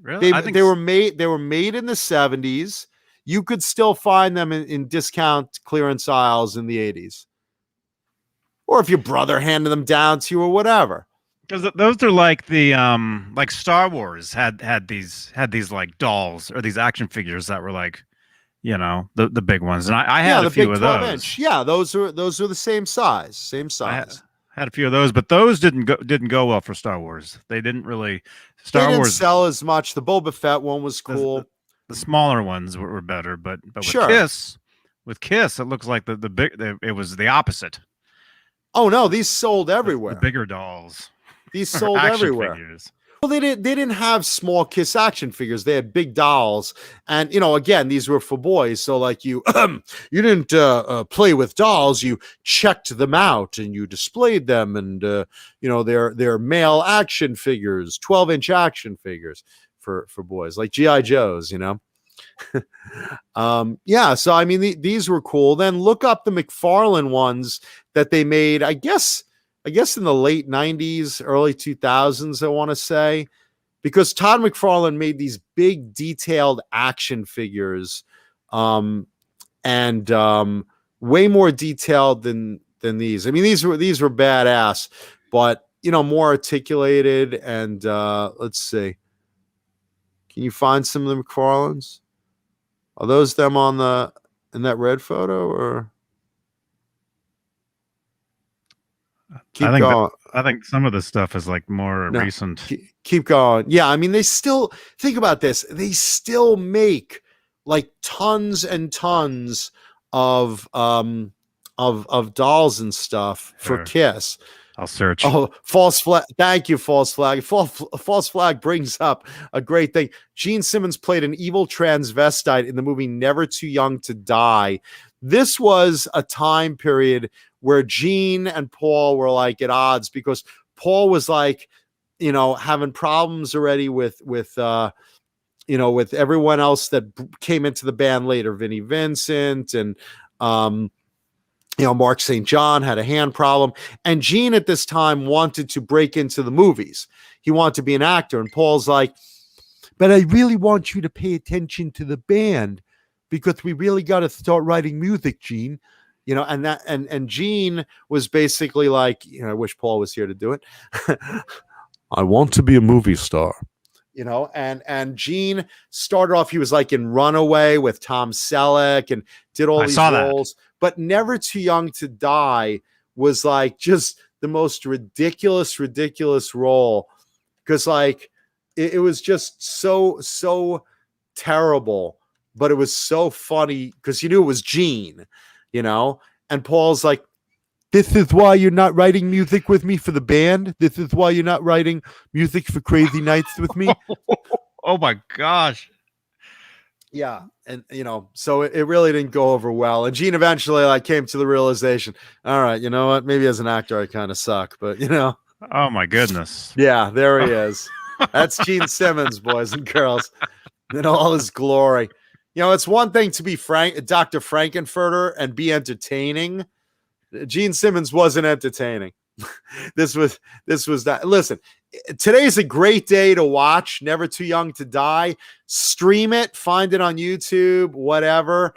Really? They were made in the 70s. You could still find them in discount clearance aisles in the 80s. Or if your brother handed them down to you or whatever. Because those are like the like Star Wars had these like dolls or these action figures that were like, you know, the big ones. And I had a few of those. Inch. Yeah, those are the same size. I had a few of those, but those didn't go well for Star Wars. They didn't really Wars sell as much. The Boba Fett one was cool. The smaller ones were better, but with sure. with Kiss, it looks like it was the opposite. Oh no, these sold everywhere. The bigger dolls. These sold everywhere. Figures. Well, they didn't have small Kiss action figures. They had big dolls, and you know, again, these were for boys. So, like you didn't play with dolls. You checked them out and you displayed them, and you know, they're male action figures, 12-inch action figures for boys, like GI Joes. You know, yeah. So I mean, these were cool. Then look up the McFarlane ones that they made. I guess in the late 90s, early 2000s, I want to say, because Todd McFarlane made these big detailed action figures, and way more detailed than these. I mean, these were badass, but you know, more articulated. And let's see, can you find some of the McFarlanes? Are those them in that red photo, or? I think some of the stuff is like more recent. Keep going. Yeah, I mean, they still think about this. They still make like tons and tons of dolls and stuff for Kiss. I'll search. Oh, false flag. Thank you, false flag. False flag brings up a great thing. Gene Simmons played an evil transvestite in the movie Never Too Young to Die. This was a time period where Gene and Paul were like at odds, because Paul was like, you know, having problems already with you know, with everyone else that came into the band later, Vinnie Vincent and you know, Mark St. John had a hand problem, and Gene at this time wanted to break into the movies. He wanted to be an actor, and Paul's like, but I really want you to pay attention to the band, because we really got to start writing music, Gene. You know, and Gene was basically like, you know, I wish Paul was here to do it. I want to be a movie star. you know, and Gene started off, he was like in Runaway with Tom Selleck and did all these roles, but Never Too Young to Die was like just the most ridiculous role, because like it was just so terrible, but it was so funny because you knew it was Gene, you know. And Paul's like, this is why you're not writing music with me for the band. This is why you're not writing music for Crazy Nights with me. Oh my gosh. Yeah. And, you know, so it really didn't go over well. And Gene eventually like came to the realization, all right, you know what? Maybe as an actor, I kind of suck, but you know. Oh my goodness. Yeah, there he is. That's Gene Simmons, boys and girls, in all his glory. You know, it's one thing to be Dr. Frankenfurter and be entertaining. Gene Simmons wasn't entertaining. This was that. Listen, today's a great day to watch Never Too Young to Die. Stream it, find it on YouTube, whatever.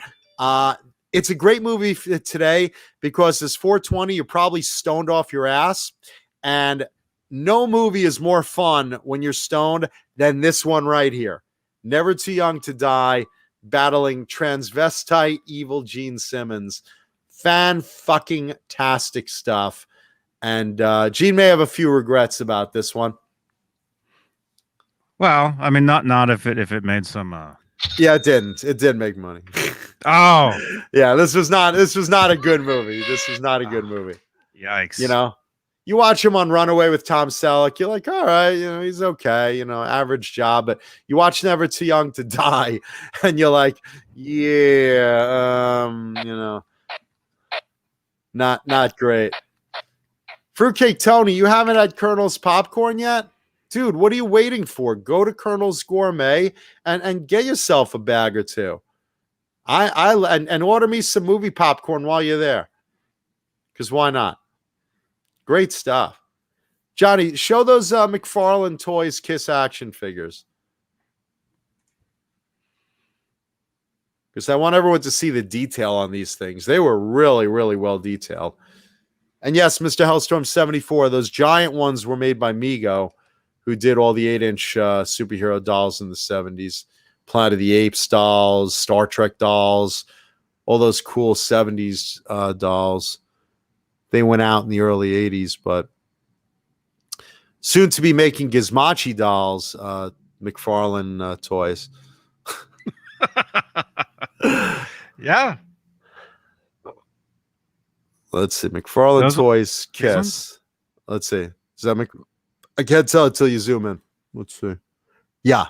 It's a great movie today because it's 420. You're probably stoned off your ass, and no movie is more fun when you're stoned than this one right here. Never Too Young to Die, battling transvestite evil Gene Simmons. Fan-fucking-tastic stuff. And Gene may have a few regrets about this one. Well, I mean, not if it made some. Yeah, it didn't. It did make money. Oh, yeah. This was not a good movie. This was not a good movie. Yikes! You know, you watch him on Runaway with Tom Selleck, you're like, all right, you know, he's okay. You know, average job. But you watch Never Too Young to Die, and you're like, yeah, you know. Not great. Fruitcake Tony, you haven't had Colonel's popcorn yet? Dude, what are you waiting for? Go to Colonel's Gourmet and get yourself a bag or two. And order me some movie popcorn while you're there. Because why not? Great stuff. Johnny, show those McFarlane Toys Kiss action figures. Because I want everyone to see the detail on these things. They were really, really well detailed. And yes, Mr. Hellstorm 74, those giant ones were made by Mego, who did all the 8-inch superhero dolls in the 70s. Planet of the Apes dolls, Star Trek dolls, all those cool 70s dolls. They went out in the early 80s, but soon to be making Gizmochi dolls, McFarlane Toys. Yeah. Let's see. McFarlane Toys Kiss. Let's see. Is that I can't tell until you zoom in. Let's see. Yeah.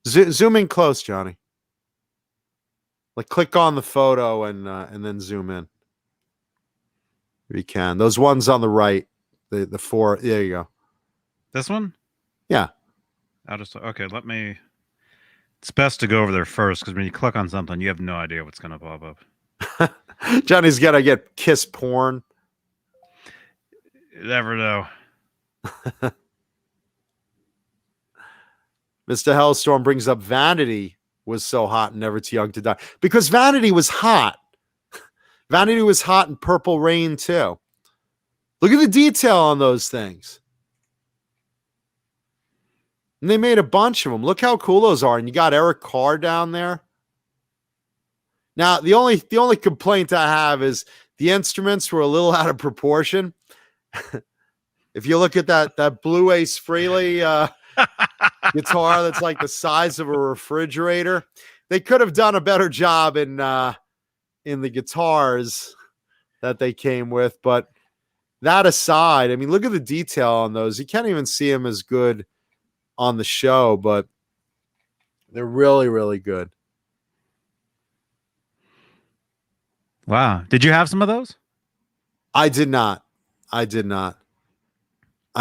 Zoom in close, Johnny. Like click on the photo and then zoom in. If you can. Those ones on the right. The four. There you go. This one? Yeah. Okay, let me. It's best to go over there first because when you click on something, you have no idea what's going to pop up. Johnny's got to get kiss porn. You never know. Mr. Hellstorm brings up Vanity was so hot and Never Too Young to Die. Because Vanity was hot. Vanity was hot in Purple Rain too. Look at the detail on those things. And they made a bunch of them. Look how cool those are. And you got Eric Carr down there. Now, the only complaint I have is the instruments were a little out of proportion. If you look at that Blue Ace Frehley guitar that's like the size of a refrigerator, they could have done a better job in the guitars that they came with. But that aside, I mean, look at the detail on those. You can't even see them as good on the show, but they're really, really good. Wow. Did you have some of those? I did not. I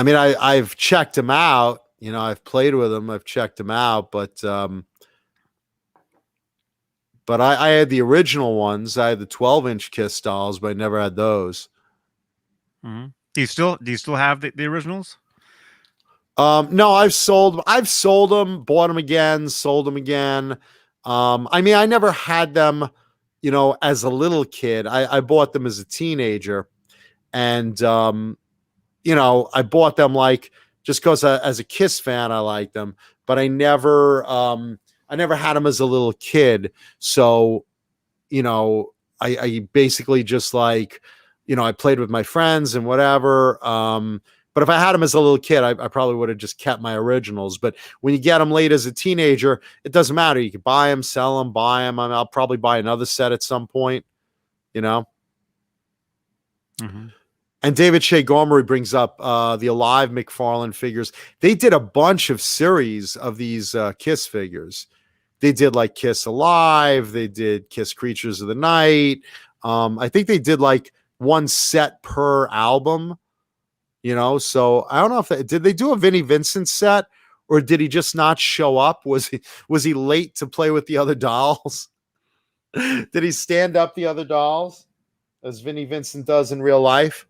mean, I've checked them out. You know, I've played with them. I've checked them out, but I had the original ones. I had the 12-inch Kiss dolls, but I never had those. Mm-hmm. Do you still have the originals? No, I've sold them, bought them again, sold them again. I mean, I never had them, you know, as a little kid. I bought them as a teenager, and you know, I bought them like just because as a Kiss fan I liked them, but I never had them as a little kid. So, you know, I basically just like, you know, I played with my friends and whatever. But if I had them as a little kid, I probably would have just kept my originals. But when you get them late as a teenager, it doesn't matter. You can buy them, sell them, buy them. I'll probably buy another set at some point, you know. Mm-hmm. And David Shea Gomery brings up the Alive McFarlane figures. They did a bunch of series of these Kiss figures. They did like Kiss Alive. They did Kiss Creatures of the Night. I think they did like one set per album, you know. So I don't know if did they do a Vinnie Vincent set, or did he just not show up? Was he late to play with the other dolls? Did he stand up the other dolls as Vinnie Vincent does in real life?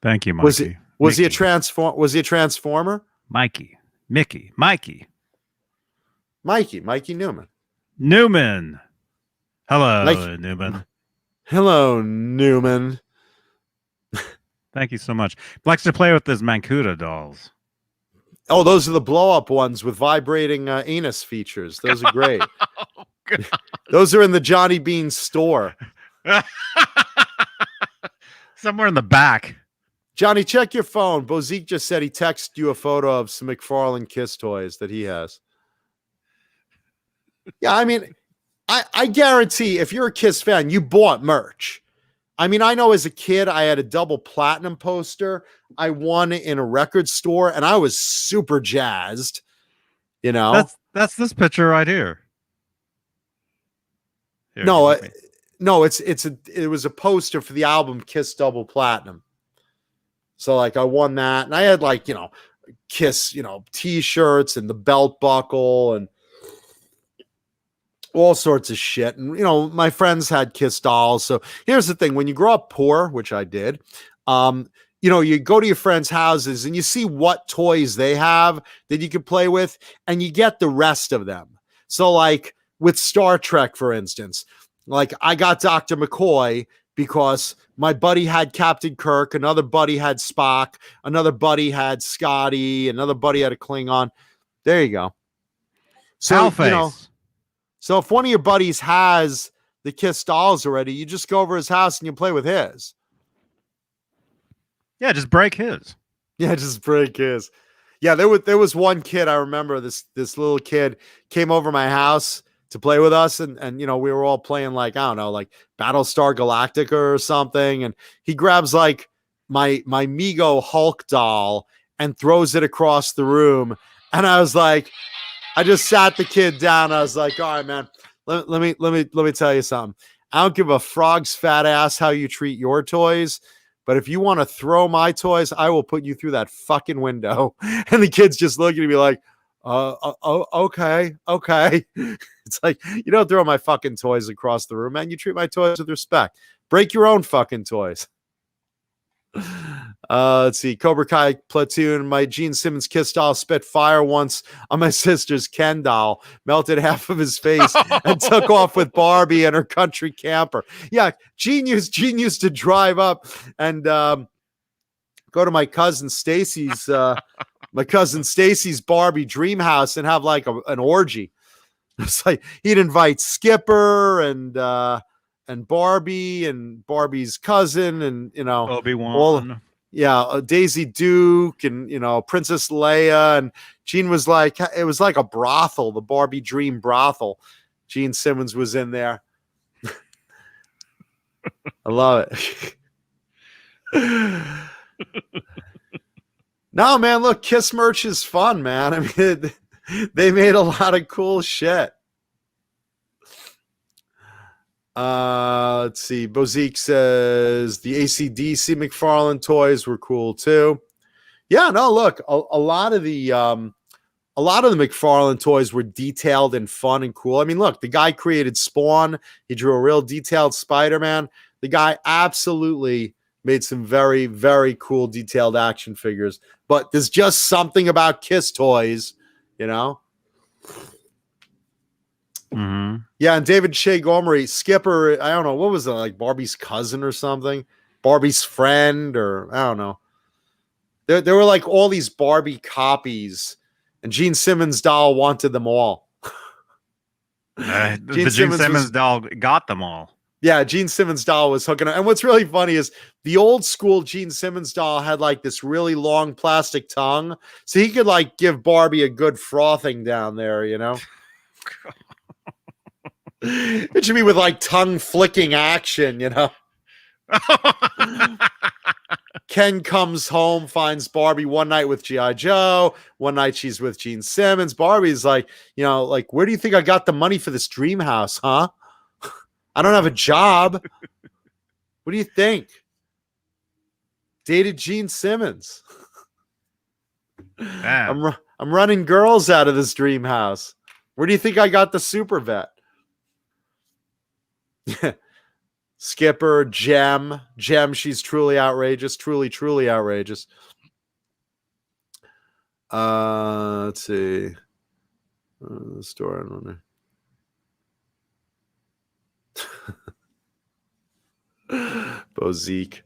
Thank you, Mikey. Was he a transformer? Mikey Newman. Hello, Newman. Hello, Newman. Thank you so much. Likes to play with his Mancuda dolls. Oh, those are the blow-up ones with vibrating anus features. Those are great. Those are in the Johnny Bean store. Somewhere in the back. Johnny, check your phone. Bozique just said he texted you a photo of some McFarlane Kiss toys that he has. Yeah, I mean, I guarantee if you're a Kiss fan, you bought merch. I mean, I know as a kid, I had a double platinum poster. I won in a record store, and I was super jazzed. You know, that's this picture right here. No, it was a poster for the album Kiss Double Platinum. So like I won that, and I had like, you know, Kiss, you know, t-shirts and the belt buckle and all sorts of shit. And, you know, my friends had Kiss dolls. So here's the thing. When you grow up poor, which I did, you know, you go to your friends' houses and you see what toys they have that you can play with, and you get the rest of them. So like with Star Trek, for instance, like I got Dr. McCoy because my buddy had Captain Kirk, another buddy had Spock, another buddy had Scotty, another buddy had a Klingon. There you go. So, you know, so if one of your buddies has the Kiss dolls already, you just go over his house and you play with his. Yeah, just break his. Yeah, just break his. Yeah, there was one kid, I remember this little kid came over my house to play with us, and you know, we were all playing like, I don't know, like Battlestar Galactica or something, and he grabs like my Mego Hulk doll and throws it across the room, and I was like, I just sat the kid down. I was like, all right, man, let me tell you something. I don't give a frog's fat ass how you treat your toys, but if you want to throw my toys, I will put you through that fucking window. And the kid's just looking at me like, okay. It's like, you don't throw my fucking toys across the room, man. You treat my toys with respect. Break your own fucking toys. Let's see. Cobra Kai Platoon. My Gene Simmons Kiss doll spit fire once on my sister's Ken doll, melted half of his face, and took off with Barbie and her country camper. Yeah, Gene used to drive up and go to my cousin Stacy's Barbie dream house and have like an orgy. It's like he'd invite Skipper and Barbie and Barbie's cousin and, you know, Obi-Wan. Daisy Duke and, you know, Princess Leia. And Gene was like, it was like a brothel, the Barbie dream brothel. Gene Simmons was in there. I love it. No, man, look, Kiss merch is fun, man. I mean, they made a lot of cool shit. Let's see. Bozique says the AC/DC McFarlane toys were cool too. Yeah, no, look, a lot of the McFarlane toys were detailed and fun and cool. I mean, look, the guy created Spawn. He drew a real detailed Spider-Man. The guy absolutely made some very, very cool detailed action figures. But there's just something about Kiss toys, you know? Mm-hmm. Yeah, and David Shea Gomery, Skipper, I don't know, what was it, like Barbie's cousin or something? Barbie's friend, or I don't know. There were like all these Barbie copies, and Gene Simmons' doll wanted them all. The Gene Simmons doll got them all. Yeah, Gene Simmons' doll was hooking up. And what's really funny is the old school Gene Simmons doll had like this really long plastic tongue, so he could like give Barbie a good frothing down there, you know. It should be with like tongue flicking action, you know. Ken comes home, finds Barbie one night with G.I. Joe. One night she's with Gene Simmons. Barbie's like, you know, like, where do you think I got the money for this dream house, huh? I don't have a job. What do you think? Dated Gene Simmons. I'm running girls out of this dream house. Where do you think I got the super vet? Skipper, Gem, she's truly outrageous, truly outrageous. Let's see. The story, I don't know. Bozique.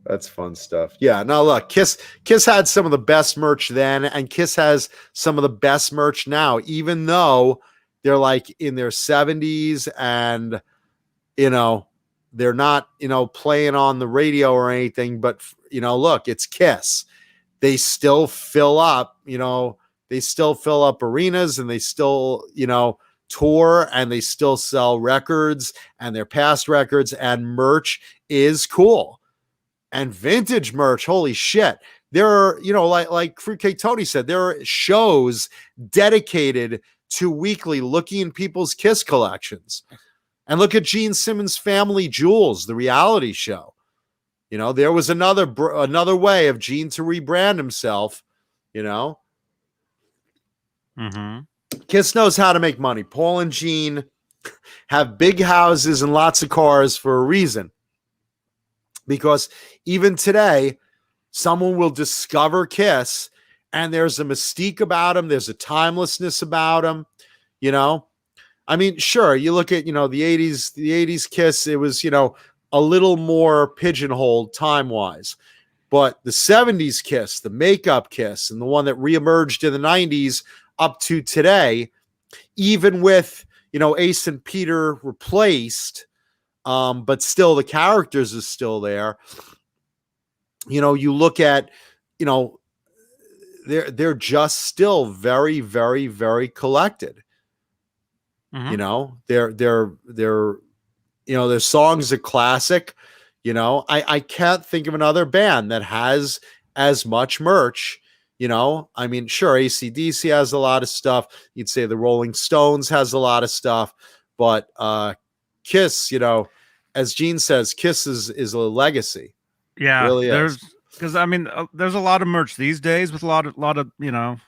That's fun stuff. Yeah, no, look, Kiss had some of the best merch then, and Kiss has some of the best merch now, even though they're like in their 70s and, you know, they're not, you know, playing on the radio or anything, but, you know, look, it's Kiss. They still fill up, you know, arenas, and they still, you know, tour, and they still sell records and their past records, and merch is cool. And vintage merch, holy shit. There are, you know, like Fruitcake Tony said, there are shows dedicated to weekly looking in people's Kiss collections. And look at Gene Simmons' Family Jewels, the reality show. You know, there was another way of Gene to rebrand himself, you know. Mm-hmm. Kiss knows how to make money. Paul and Gene have big houses and lots of cars for a reason. Because even today, someone will discover Kiss, and there's a mystique about them. There's a timelessness about them, you know. I mean, sure, you look at, you know, the 80s Kiss, it was, you know, a little more pigeonholed time-wise. But the 70s Kiss, the makeup Kiss, and the one that reemerged in the 90s up to today, even with, you know, Ace and Peter replaced, but still the characters are still there. You know, you look at, you know, they're just still very, very, very collected. Mm-hmm. You know, they're you know, their songs are classic. You know, I can't think of another band that has as much merch. You know, I mean, sure, AC/DC has a lot of stuff. You'd say the Rolling Stones has a lot of stuff, but Kiss, you know, as Gene says, Kiss is a legacy. Yeah, it really there's is. because I mean, there's a lot of merch these days with a lot of you know,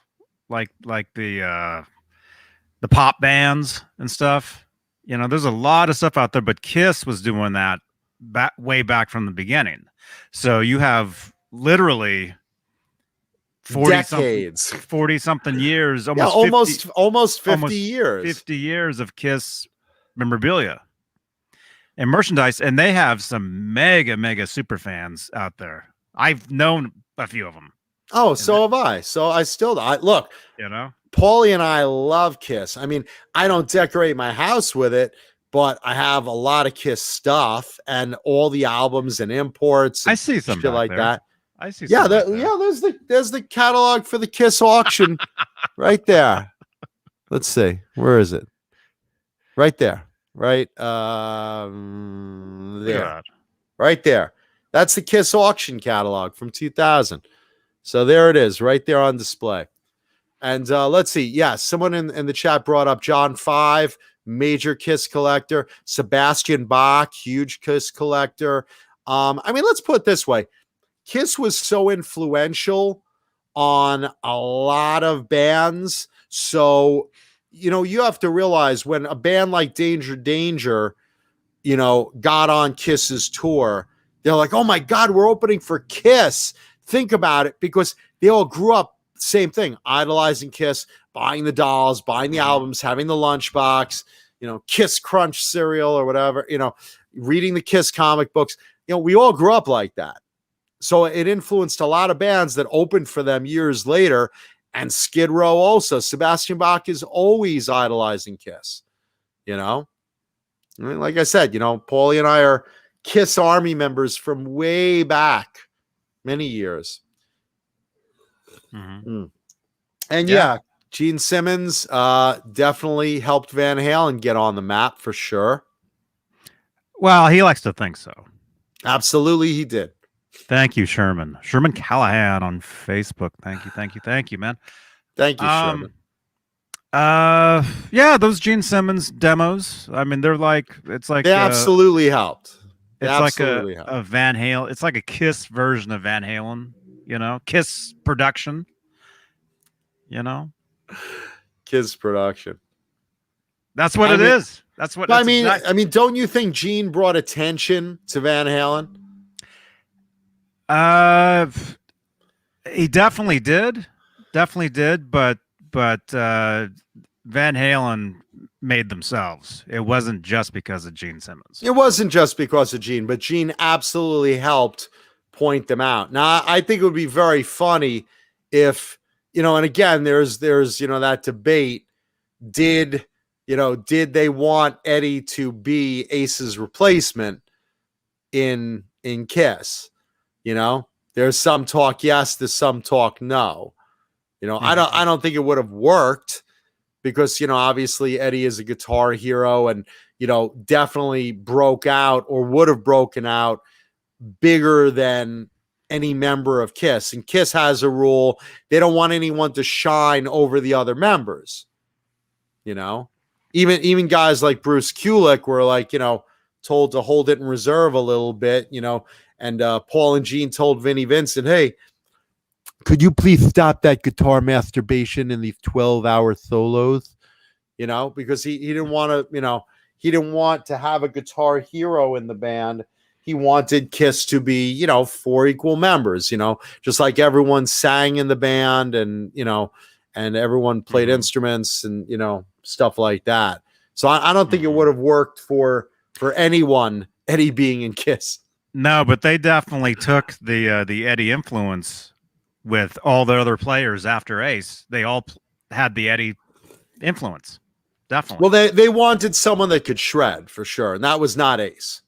like the pop bands and stuff. You know, there's a lot of stuff out there, but Kiss was doing that way back from the beginning. So you have literally 40 something years, almost 50 years. 50 years of Kiss memorabilia and merchandise, and they have some mega super fans out there. I've known a few of them. Oh, so have I. So I still look, you know, Paulie and I love Kiss. I mean, I don't decorate my house with it, but I have a lot of Kiss stuff and all the albums and imports. And I see some shit like there. that. I see. Yeah, there's the catalog for the Kiss auction right there. Let's see, where is it? Right there, right there, right there. That's the Kiss auction catalog from 2000. So there it is, right there on display. And let's see. Yeah, someone in the chat brought up John 5, major Kiss collector. Sebastian Bach, huge Kiss collector. I mean, let's put it this way. Kiss was so influential on a lot of bands. So, you know, you have to realize when a band like Danger, you know, got on Kiss's tour, they're like, oh my God, we're opening for Kiss. Think about it, because they all grew up same thing, idolizing Kiss, buying the dolls, buying the albums, having the lunchbox, you know, Kiss Crunch cereal or whatever, you know, reading the Kiss comic books. You know, we all grew up like that. so it influenced a lot of bands that opened for them years later, and Skid Row also. Sebastian Bach is always idolizing Kiss, you know? I mean, like I said, you know, Paulie and I are Kiss Army members from way back, many years. Mm-hmm. And yeah, Gene Simmons definitely helped Van Halen get on the map for sure. Well, he likes to think so. Absolutely, he did. Thank you, Sherman. Sherman Callahan on Facebook. Thank you, man. Thank you, Sherman. Yeah, those Gene Simmons demos. I mean, they're like, it's like they absolutely helped. It's absolutely like a Van Halen. It's like a Kiss version of Van Halen. You know, Kiss production. You know, Kiss production. That's what it is. That's what I mean. I mean, don't you think Gene brought attention to Van Halen? He definitely did. Definitely did, but Van Halen made themselves. It wasn't just because of Gene Simmons. It wasn't just because of Gene, but Gene absolutely helped point them out. Now, I think it would be very funny if, you know, and again, there's, you know, that debate. Did they want Eddie to be Ace's replacement in Kiss? You know, there's some talk yes, there's some talk no. You know, I don't think it would have worked because, you know, obviously Eddie is a guitar hero and, you know, definitely broke out or would have broken out bigger than any member of Kiss. And Kiss has a rule. They don't want anyone to shine over the other members. You know, even guys like Bruce Kulick were like, you know, told to hold it in reserve a little bit, you know, and Paul and Gene told Vinnie Vincent, hey, could you please stop that guitar masturbation in these 12-hour solos? You know, because he didn't want to, you know, he didn't want to have a guitar hero in the band. He wanted Kiss to be, you know, 4 equal members, you know, just like everyone sang in the band and, you know, and everyone played instruments and, you know, stuff like that. So I don't think it would have worked for anyone, Eddie being in Kiss. No, but they definitely took the Eddie influence with all the other players after Ace. They all had the Eddie influence. Definitely. Well, they wanted someone that could shred for sure. And that was not Ace,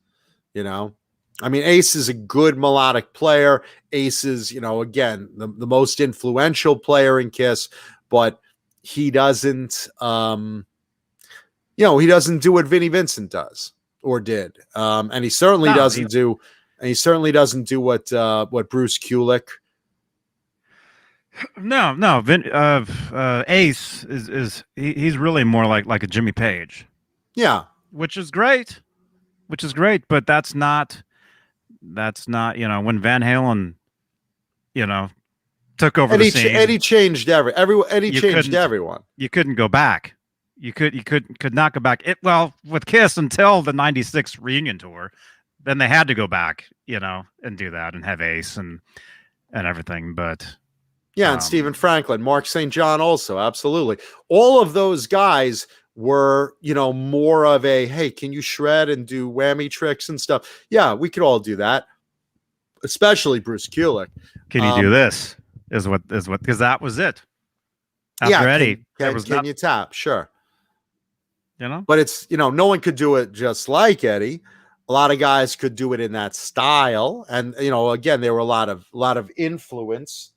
you know. I mean, Ace is a good melodic player. Ace is, you know, again, the most influential player in Kiss, but he doesn't, you know, he doesn't do what Vinnie Vincent does or did. And he certainly doesn't do what Bruce Kulick. No. Ace he's really more like a Jimmy Page. Yeah. Which is great. But that's not, you know, when Van Halen, you know, took over the scene. Eddie changed everyone. You couldn't go back. You could not go back. Well, with Kiss until the 96 reunion tour, then they had to go back, you know, and do that and have Ace and everything. But yeah, and Stephen Franklin, Mark St. John also, absolutely. All of those guys were, you know, more of a, hey, can you shred and do whammy tricks and stuff? Yeah, we could all do that. Especially Bruce Kulick. Can you do this? Is what because that was it. After Eddie, can you tap? Sure. You know? But it's, you know, no one could do it just like Eddie. A lot of guys could do it in that style. And, you know, again, there were a lot of influence.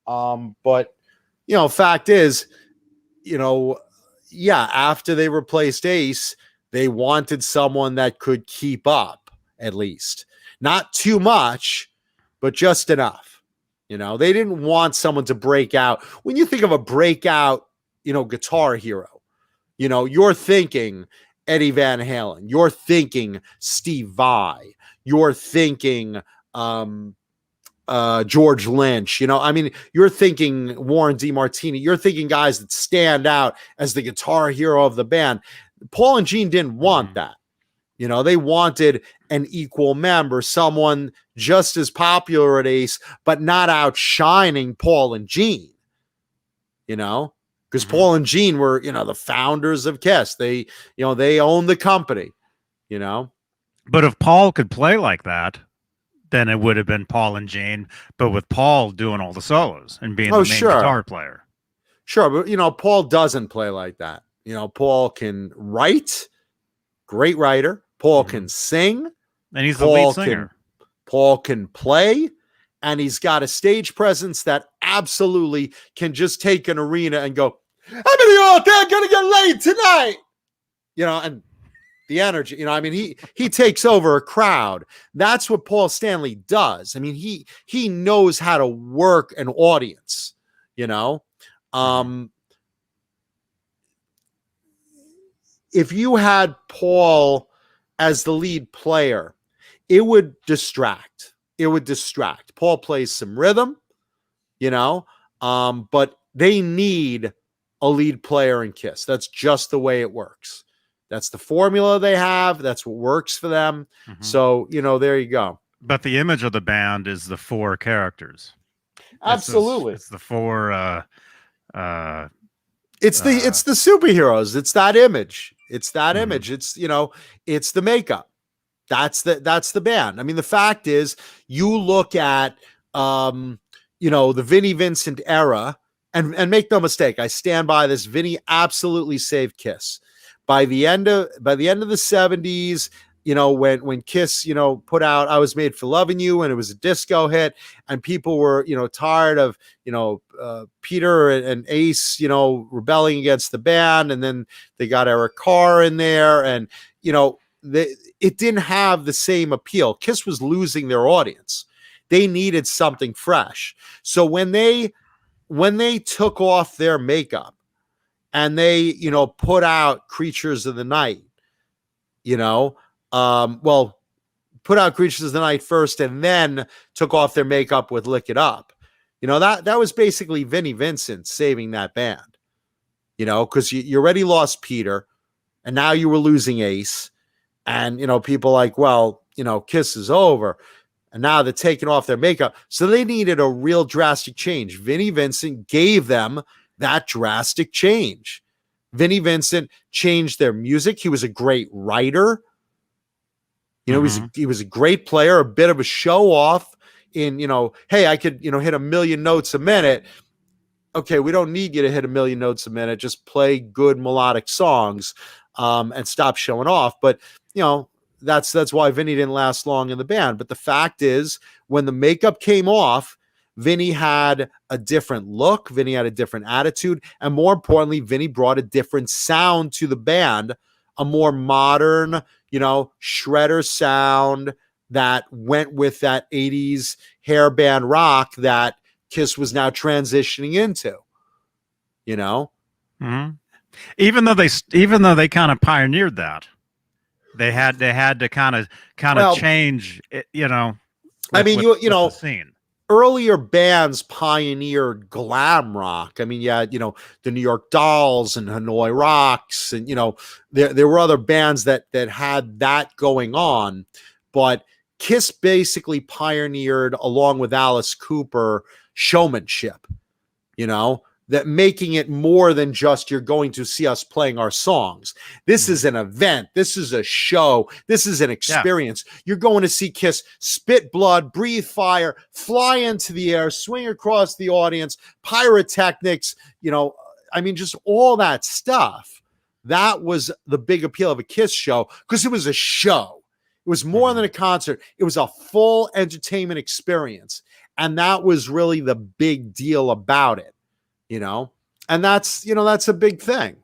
But, you know, fact is, you know, yeah, after they replaced Ace, they wanted someone that could keep up, at least. Not too much, but just enough. You know, they didn't want someone to break out. When you think of a breakout, you know, guitar hero, you know, you're thinking Eddie Van Halen. You're thinking Steve Vai. You're thinking George Lynch. You know, I mean, you're thinking Warren DeMartini. You're thinking guys that stand out as the guitar hero of the band. Paul and Gene didn't want that. You know, they wanted an equal member, someone just as popular at Ace, but not outshining Paul and Gene. You know, because Paul and Gene were, you know, the founders of Kiss. They, you know, they owned the company, you know. But if Paul could play like that, than it would have been Paul and Gene, but with Paul doing all the solos and being Oh, the main sure. guitar player. Sure, but Paul doesn't play like that. Paul can write, great writer. Paul can sing, and he's the lead singer. Paul can play, and he's got a stage presence that absolutely can just take an arena and go, how many of you out there gonna get laid tonight? And the energy, I mean, he takes over a crowd. That's what Paul Stanley does. I mean, he knows how to work an audience, If you had Paul as the lead player, it would distract. Paul plays some rhythm, but they need a lead player in Kiss. That's just the way it works. That's the formula they have. That's what works for them. So, there you go. But the image of the band is the 4 characters. Absolutely. It's the 4 it's the superheroes. It's that image. It's it's the makeup. That's the band. I mean, the fact is, you look at the Vinnie Vincent era, and make no mistake, I stand by this. Vinnie absolutely saved Kiss. By the end of the 70s, when Kiss, put out I Was Made for Loving You, and it was a disco hit, and people were, tired of, Peter and Ace, rebelling against the band, and then they got Eric Carr in there, and, it didn't have the same appeal. Kiss was losing their audience. They needed something fresh. So when they took off their makeup and they, put out Creatures of the Night, put out Creatures of the Night first and then took off their makeup with Lick It Up. That was basically Vinnie Vincent saving that band, because you already lost Peter and now you were losing Ace, and, people like, well, Kiss is over. And now they're taking off their makeup. So they needed a real drastic change. Vinnie Vincent gave them that drastic change. Vinnie Vincent changed their music. He was a great writer. He was a great player, a bit of a show off in, hey, I could, hit 1 million notes a minute. Okay, we don't need you to hit 1 million notes a minute. Just play good melodic songs and stop showing off. But, that's why Vinnie didn't last long in the band. But the fact is, when the makeup came off, Vinnie had a different look. Vinnie had a different attitude. And more importantly, Vinnie brought a different sound to the band, a more modern, shredder sound that went with that 80s hair band rock that Kiss was now transitioning into, Even though they kind of pioneered that. They had to kind of change it, the scene. Earlier bands pioneered glam rock. I mean, the New York Dolls and Hanoi Rocks, and there were other bands that had that going on, but Kiss basically pioneered, along with Alice Cooper, showmanship. That making it more than just you're going to see us playing our songs. This is an event. This is a show. This is an experience. Yeah. You're going to see Kiss spit blood, breathe fire, fly into the air, swing across the audience, pyrotechnics, just all that stuff. That was the big appeal of a Kiss show, because it was a show. It was more than a concert. It was a full entertainment experience. And that was really the big deal about it. And that's a big thing,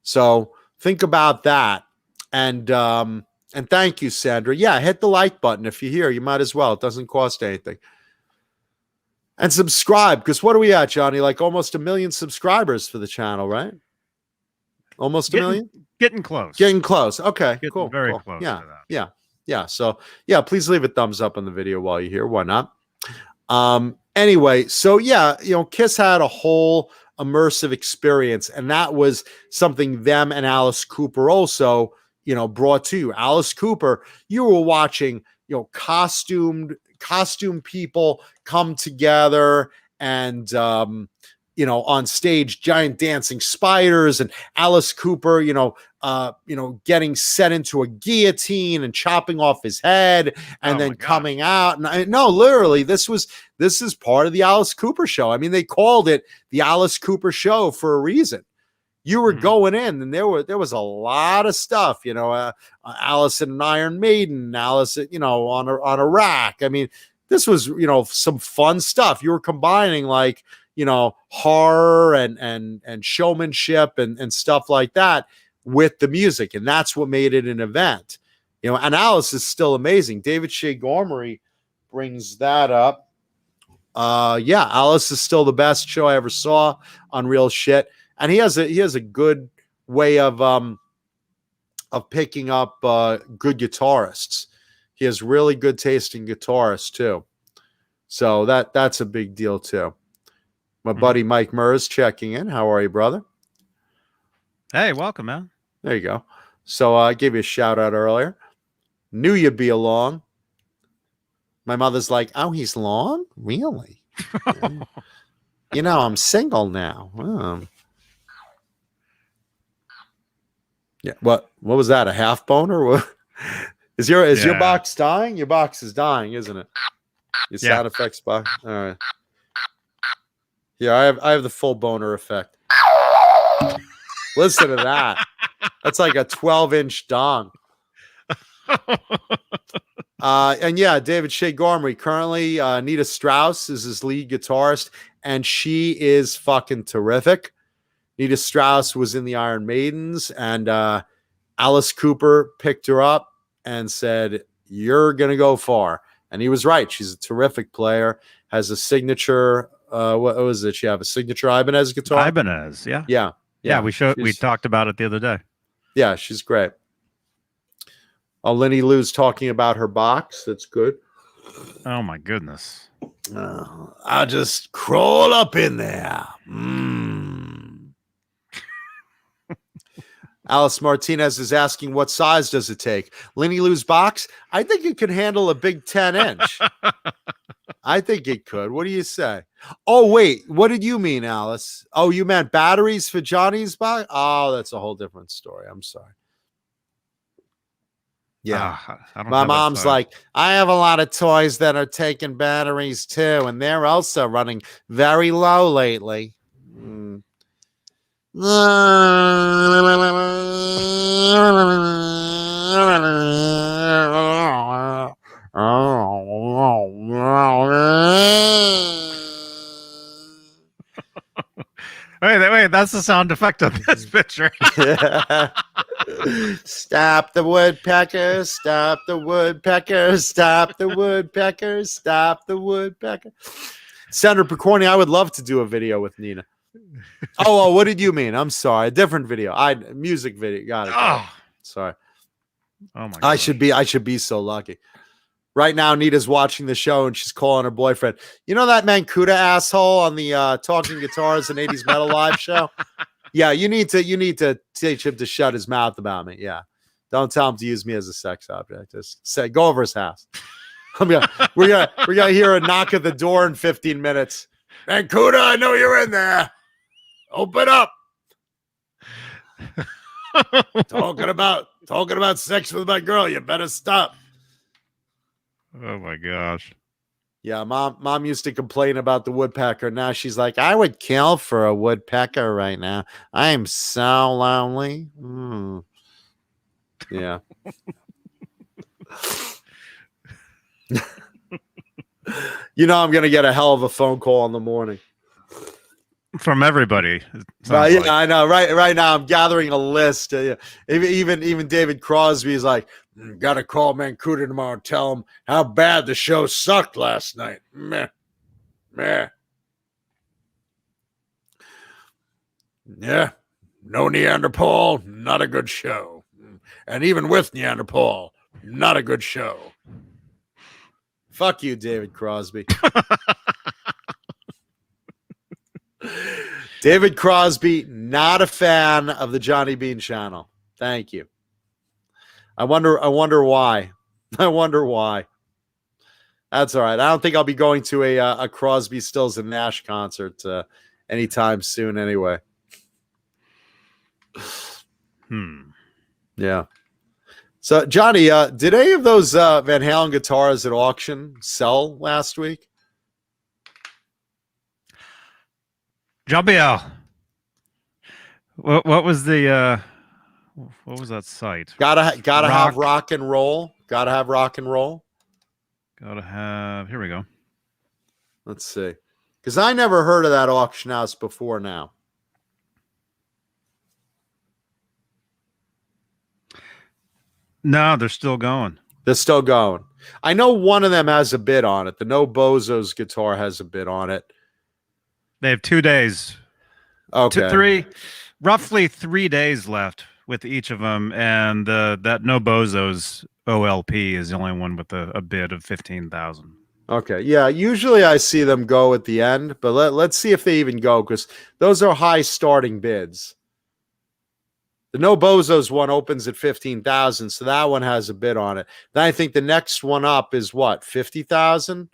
so think about that. And thank you, Sandra. Yeah. Hit the like button. If you're here, you might as well. It doesn't cost anything. And subscribe, because what are we at, Johnny? Like almost 1 million subscribers for the channel, right? Almost 1 million? Getting close. Okay, cool. Very cool. close Yeah. to that. Yeah. So please leave a thumbs up on the video while you're here. Why not? Anyway, so Kiss had a whole immersive experience, and that was something them and Alice Cooper also, brought to you. Alice Cooper, you were watching, costume people come together and, on stage, giant dancing spiders, and Alice Cooper, getting set into a guillotine and chopping off his head and then coming out. And no, literally, this is part of the Alice Cooper show. I mean, they called it the Alice Cooper show for a reason. You were going in, and there was a lot of stuff, Alice in an Iron Maiden, Alice, on a rack. I mean, this was, some fun stuff. You were combining like, horror and showmanship and stuff like that with the music. And that's what made it an event, and Alice is still amazing. David Shea Gormley brings that up. Alice is still the best show I ever saw on Real Shit. And he has a good way of picking up good guitarists. He has really good taste in guitarists too. So that's a big deal too. My buddy Mike Murs checking in. How are you, brother? Hey, welcome, man. There you go. So I gave you a shout out earlier. Knew you'd be along. My mother's like, "Oh, he's long? Really?" I'm single now. Yeah. What was that? A half boner? What is your box dying? Your box is dying, isn't it? Your sound effects box. All right. Yeah, I have the full boner effect. Listen to that. That's like a 12-inch dong. And yeah, David Shea Gormley. Currently, Nita Strauss is his lead guitarist, and she is fucking terrific. Nita Strauss was in the Iron Maidens, and Alice Cooper picked her up and said, "You're going to go far." And he was right. She's a terrific player, has a signature. What was it? She have a signature Ibanez guitar? Ibanez, yeah. Yeah. We talked about it the other day. Yeah, she's great. Lenny Lou's talking about her box. That's good. Oh, my goodness. I'll just crawl up in there. Alice Martinez is asking, what size does it take? Lenny Lou's box? I think it could handle a big 10-inch. I think it could. What do you say? Oh, wait. What did you mean, Alice? Oh, you meant batteries for Johnny's box? Oh, that's a whole different story. I'm sorry. Yeah. My mom's like, I have a lot of toys that are taking batteries too, and they're also running very low lately. Wait, that's the sound effect of this picture. Stop the woodpeckers, stop the woodpeckers, stop the woodpeckers, stop the woodpecker. Senator Picorni, I would love to do a video with Nina. Oh, what did you mean? I'm sorry. A different video. Music video. Got it. Oh. Sorry. Oh my God. I should be so lucky. Right now, Nita's watching the show and she's calling her boyfriend. You know that Mancuda asshole on the Talking Guitars and 80s Metal Live show? Yeah, you need to teach him to shut his mouth about me. Yeah. Don't tell him to use me as a sex object. Just say, go over his house. We're gonna hear a knock at the door in 15 minutes. Mancuda, I know you're in there. Open up. Talking about sex with my girl. You better stop. Oh my gosh. Yeah, mom used to complain about the woodpecker. Now she's like, I would kill for a woodpecker right now. I am so lonely. Yeah. I'm going to get a hell of a phone call in the morning. From everybody. Yeah, I know. Right now, I'm gathering a list. Even David Crosby is like, got to call Mancuda tomorrow and tell him how bad the show sucked last night. Meh. Yeah. No Neanderthal, not a good show. And even with Neanderthal, not a good show. Fuck you, David Crosby. David Crosby, not a fan of the Johnny Beane channel. Thank you. I wonder why. I wonder why. That's all right. I don't think I'll be going to a Crosby, Stills, and Nash concert anytime soon anyway. Yeah. So, Johnny, did any of those Van Halen guitars at auction sell last week? Jabiel. What was the what was that site? Gotta have rock and roll. Gotta have rock and roll. Gotta have. Here we go. Let's see, because I never heard of that auction house before now. No, they're still going. They're still going. I know one of them has a bid on it. The No Bozos guitar has a bid on it. They have 2 days. Okay. Roughly 3 days left with each of them, and that No Bozos OLP is the only one with a bid of 15,000. Okay, yeah. Usually I see them go at the end, but let's see if they even go, because those are high starting bids. The No Bozos one opens at 15,000, so that one has a bid on it. Then I think the next one up is what, 50,000,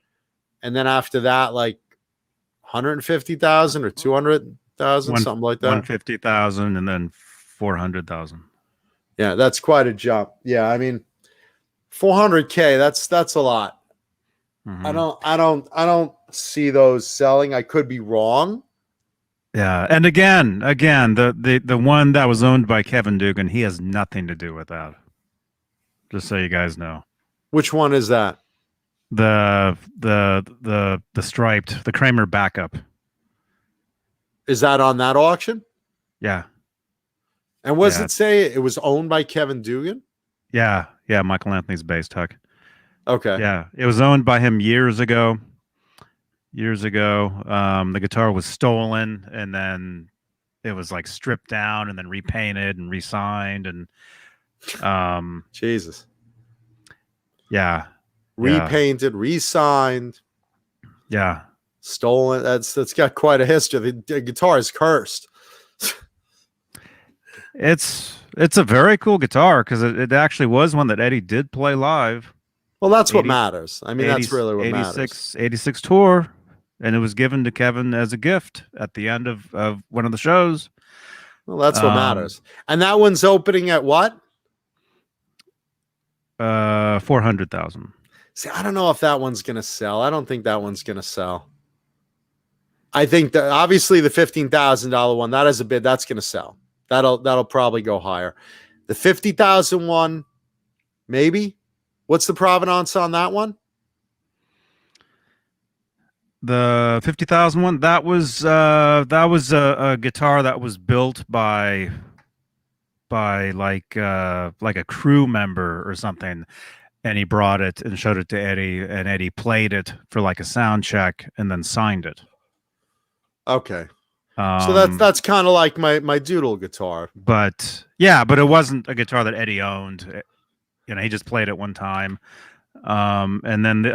and then after that, like 150,000 or 200,000, something like that. 150,000 and then 400,000. Yeah, that's quite a jump. Yeah, I mean, 400K. That's a lot. Mm-hmm. I don't see those selling. I could be wrong. Yeah, and again, the one that was owned by Kevin Dugan, he has nothing to do with that. Just so you guys know. Which one is that? The striped, the Kramer backup. Is that on that auction? Yeah. And what does it say? It was owned by Kevin Dugan? Yeah, Michael Anthony's bass, Tuck. Okay. Yeah, it was owned by him years ago. The guitar was stolen, and then it was like stripped down and then repainted and re-signed, and Jesus. Yeah. Repainted, re-signed. Yeah. Stolen. That's got quite a history. The guitar is cursed. It's a very cool guitar, because it actually was one that Eddie did play live. Well, that's what matters. I mean, that's really what matters. 86 tour, and it was given to Kevin as a gift at the end of one of the shows. Well, that's what matters. And that one's opening at what? 400,000. See, I don't know if that one's going to sell. I don't think that one's going to sell. I think that obviously the $15,000 one, that is a bid, that's going to sell. That'll probably go higher. The 50,000 one, maybe. What's the provenance on that one? The 50,000 one, that was a guitar that was built by like a crew member or something, and he brought it and showed it to Eddie, and Eddie played it for like a sound check and then signed it. Okay. So that's kind of like my Doodle guitar. But yeah, but it wasn't a guitar that Eddie owned. You know, he just played it one time. And then the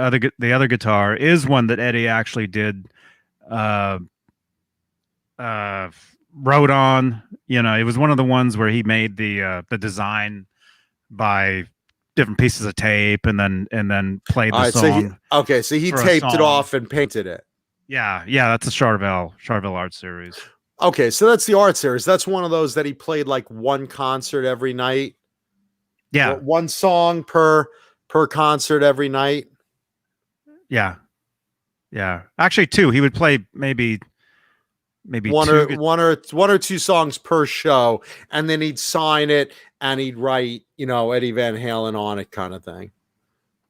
other guitar is one that Eddie actually did wrote on. You know, it was one of the ones where he made the design by different pieces of tape and then played the song. So he taped it off and painted it. Yeah, that's a Charvel Art Series. Okay, so that's the Art Series. That's one of those that he played like one concert every night. Yeah, one song per concert every night. Yeah. Actually, two. He would play maybe one or two songs per show, and then he'd sign it and he'd write, Eddie Van Halen on it, kind of thing.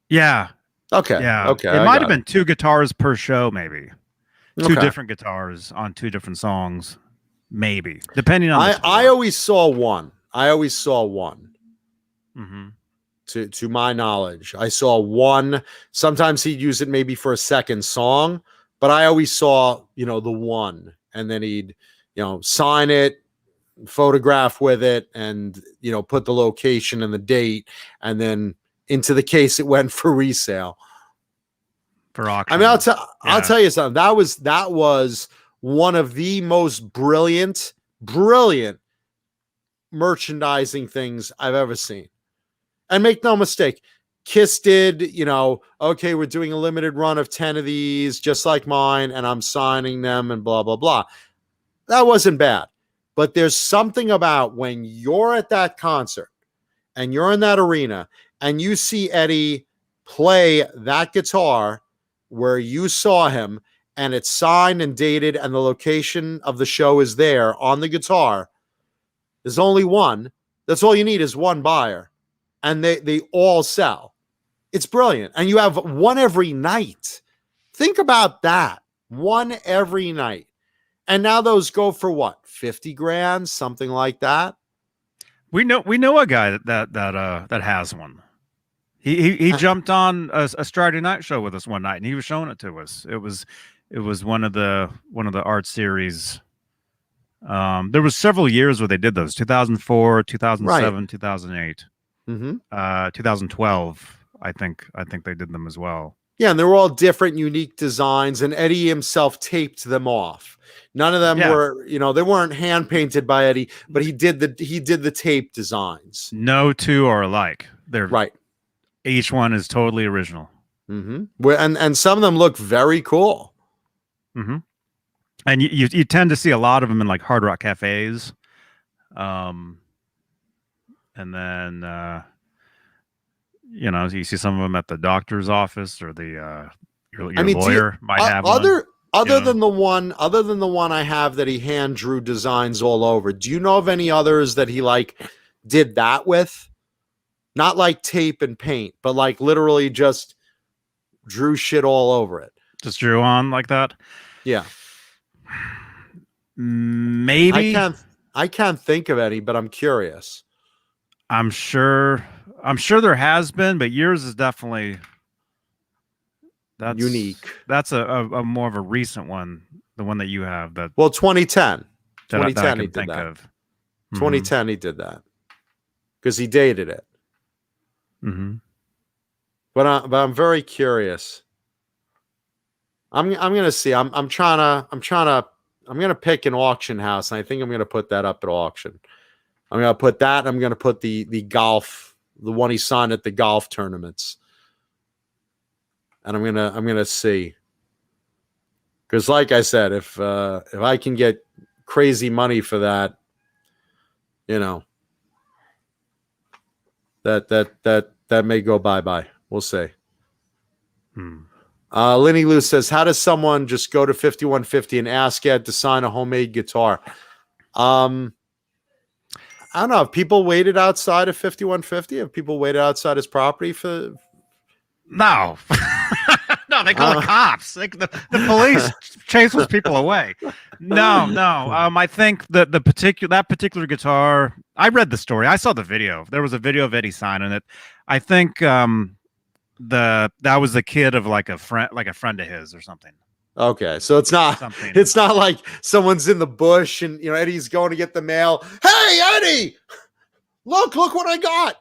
Yeah. Okay. Yeah. Okay. It might have been two guitars per show, maybe. Two different guitars on two different songs, maybe, depending on. I always saw one. Mm-hmm. To my knowledge, I saw one. Sometimes he'd use it maybe for a second song, but I always saw, the one, and then he'd, sign it, photograph with it, and, put the location and the date, and then into the case it went for resale. For auction. I mean, I'll tell you something. That was one of the most brilliant merchandising things I've ever seen. And make no mistake, Kiss did, okay, we're doing a limited run of 10 of these, just like mine, and I'm signing them and blah, blah, blah. that wasn't bad. But there's something about when you're at that concert and you're in that arena and you see Eddie play that guitar where you saw him and it's signed and dated and the location of the show is there on the guitar. There's only one. That's all you need is one buyer. And they all sell. It's brilliant. And you have one every night. Think about that. One every night. And now those go for what? 50 grand, something like that. We know a guy that has one. He jumped on a Saturday night show with us one night, and he was showing it to us. It was one of the art series. There was several years where they did those: 2004, 2007, Right. 2008, Mm-hmm. 2012. I think they did them as well. Yeah, and they were all different, unique designs, and Eddie himself taped them off. None of them were, they weren't hand painted by Eddie, but he did the tape designs. No two are alike. They're right. Each one is totally original. Mm-hmm. And some of them look very cool. Mm-hmm. And you tend to see a lot of them in like Hard Rock cafes, and then you see some of them at the doctor's office or the your lawyer might have one. Other than the one I have that he hand drew designs all over. Do you know of any others that he like did that with? Not like tape and paint, but like literally just drew shit all over it. Just drew on like that? Yeah. Maybe. I can't think of any, but I'm curious. I'm sure there has been, but yours is definitely unique. That's a more of a recent one, the one that you have. 2010. That 2010 I he did think that. Of. 2010 he did that because he dated it. Mm-hmm. But I'm very curious. I'm gonna see. I'm gonna pick an auction house, and I think I'm gonna put that up at auction. I'm gonna put that. I'm gonna put the golf, the one he signed at the golf tournaments, and I'm gonna see. Because, like I said, if I can get crazy money for that, that may go bye-bye. We'll see. Lenny Lou says, how does someone just go to 5150 and ask Ed to sign a homemade guitar? I don't know. Have people waited outside of 5150? Have people waited outside his property for? No. No, they call the cops. The police chase those people away. No. I think that that particular guitar. I read the story. I saw the video. There was a video of Eddie signing it. I think that was the kid of like a friend of his or something. Okay, so it's not like someone's in the bush and Eddie's going to get the mail. Hey, Eddie, look what I got.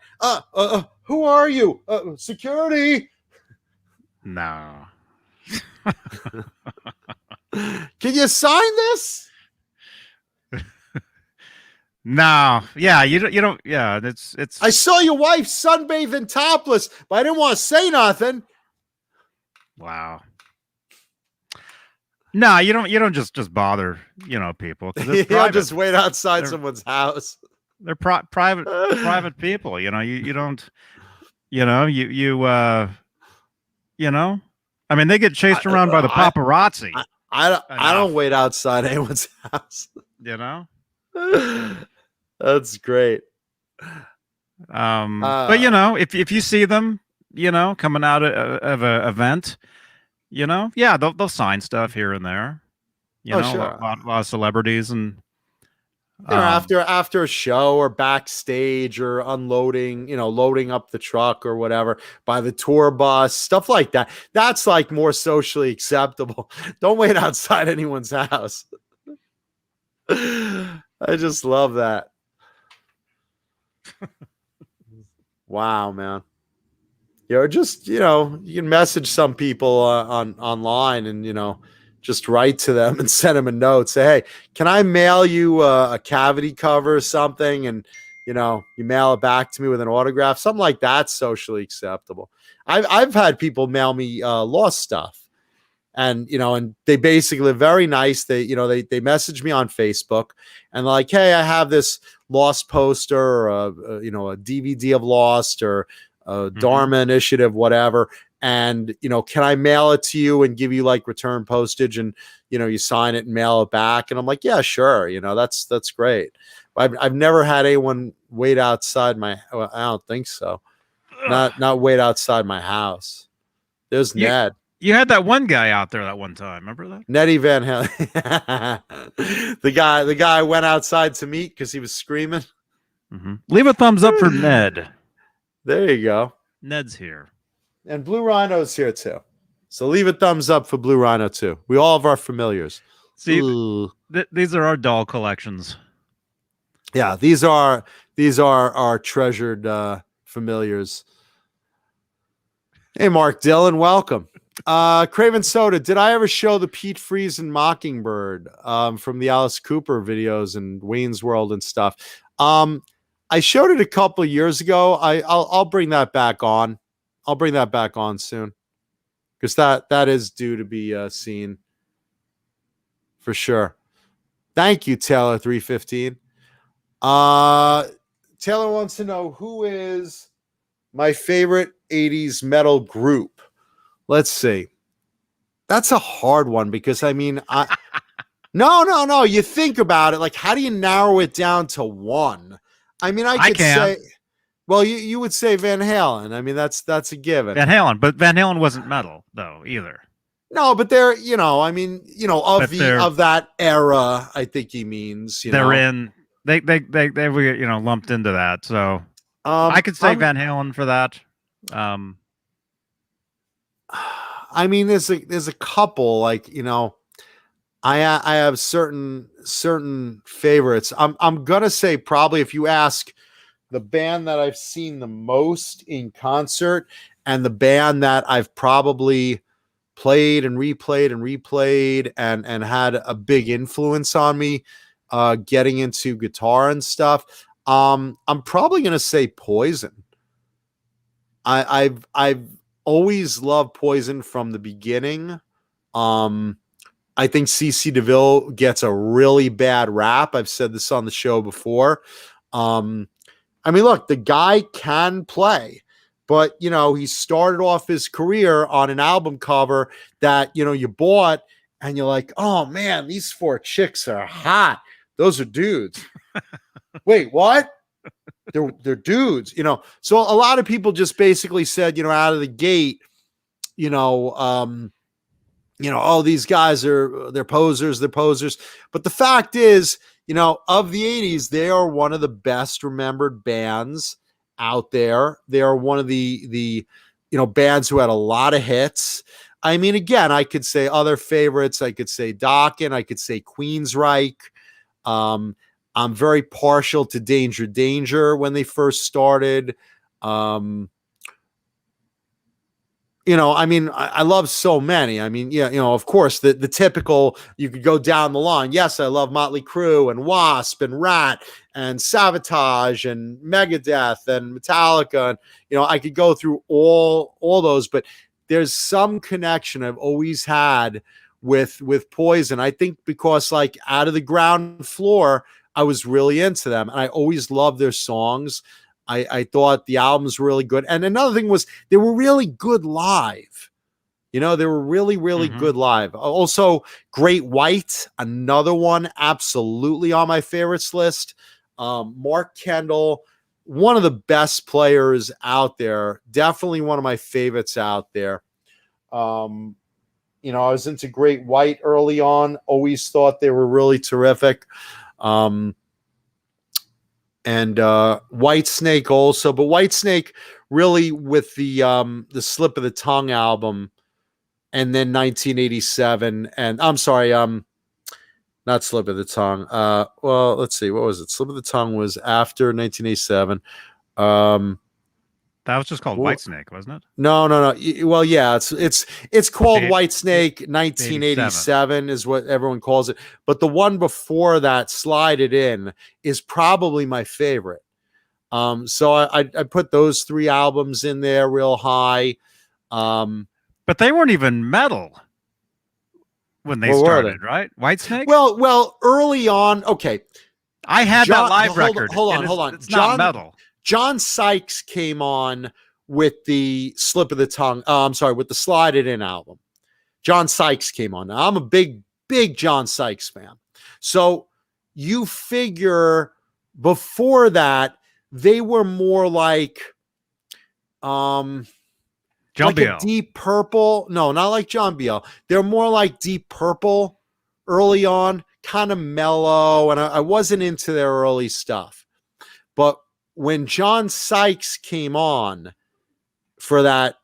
Who are you? Security. No. Can you sign this? No. Yeah, you don't. Yeah, it's. I saw your wife sunbathing topless, but I didn't want to say nothing. Wow. No, you don't just bother people. You don't just wait outside someone's house. They're private people. You don't. I mean, they get chased around by the paparazzi. I don't wait outside anyone's house. That's great. But if you see them, coming out of an event, they'll sign stuff here and there. Sure. A lot of celebrities and after a show or backstage or unloading, loading up the truck or whatever by the tour bus, stuff like that. That's like more socially acceptable. Don't wait outside anyone's house. I just love that. Wow, man. Just, you can message some people online and, just write to them and send them a note. Say, hey, can I mail you a cavity cover or something? And, you mail it back to me with an autograph. Something like that's socially acceptable. I've had people mail me lost stuff. and and they basically very nice. They they messaged me on Facebook and like, hey, I have this Lost poster, or a DVD of Lost, or a Dharma Initiative, whatever. And can I mail it to you and give you like return postage, and you sign it and mail it back? And I'm like, yeah, sure. That's great. I've never had anyone wait outside my. Well, I don't think so. Not wait outside my house. There's Ned. You had that one guy out there that one time. Remember that? Nettie Van Halen. the guy went outside to meet because he was screaming. Leave a thumbs up for Ned. There you go. Ned's here. And Blue Rhino's here too. So leave a thumbs up for Blue Rhino too. We all have our familiars. See, these are our doll collections. Yeah, these are our treasured familiars. Hey, Mark Dillon, welcome. Craven Soda, did I ever show the Pete Freeze and Mockingbird from the Alice Cooper videos and Wayne's World and stuff? I showed it a couple of years ago. I'll bring that back on. I'll bring that back on soon, because that is due to be seen for sure. Thank you, Taylor315. Taylor wants to know who is my favorite 80s metal group. Let's see. That's a hard one, because I mean, no. You think about it, like, how do you narrow it down to one? I mean, I could say, well, you would say Van Halen. I mean, that's a given. Van Halen, but Van Halen wasn't metal though either. No, but they're, I mean, of that era, I think he means, they were, lumped into that. So I could say Van Halen for that. I mean, there's a couple, like, I have certain favorites. I'm gonna say probably, if you ask the band that I've seen the most in concert, and the band that I've probably played and replayed and had a big influence on me getting into guitar and stuff, I'm probably gonna say Poison. I've always loved Poison from the beginning. I think CC DeVille gets a really bad rap. I've said this on the show before. I mean, look, the guy can play, but he started off his career on an album cover that you bought, and you're like, oh man, these 4 chicks are hot. Those are dudes. Wait, what? They're dudes, So a lot of people just basically said, out of the gate, oh, these guys they're posers. But the fact is, of the 80s, they are one of the best remembered bands out there. They are one of the bands who had a lot of hits. I mean, again, I could say other favorites. I could say Dokken. I could say Queensryche. I'm very partial to Danger when they first started. I mean, I love so many. I mean, of course, the typical, you could go down the line. Yes, I love Motley Crue and Wasp and Rat and Savatage and Megadeth and Metallica. And, I could go through all those, but there's some connection I've always had with Poison. I think because, like, Out of the Ground Floor, I was really into them, and I always loved their songs. I thought the albums were really good. And another thing was, they were really good live. They were really, really good live. Also, Great White, another one absolutely on my favorites list. Mark Kendall, one of the best players out there. Definitely one of my favorites out there. I was into Great White early on. Always thought they were really terrific. And Whitesnake also, but Whitesnake really with the Slip of the Tongue album, and then 1987, and I'm sorry, not Slip of the Tongue. Well, let's see, what was it? Slip of the Tongue was after 1987. That was just called Whitesnake, wasn't it? No. Well, yeah, it's called Whitesnake 1987 is what everyone calls it. But the one before that, Slide It In, is probably my favorite. So I put those 3 albums in there real high. But they weren't even metal. when they What were started, right? Whitesnake. Well, early on, okay. I had that live record. Hold on. It's not metal. John Sykes came on with the Slip of the Tongue. I'm sorry, with the Slide It In album. John Sykes came on. Now, I'm a big John Sykes fan. So you figure before that, they were more like John a Deep Purple. No, not like John Biel. They're more like Deep Purple early on, kind of mellow, and I wasn't into their early stuff. But when John Sykes came on for that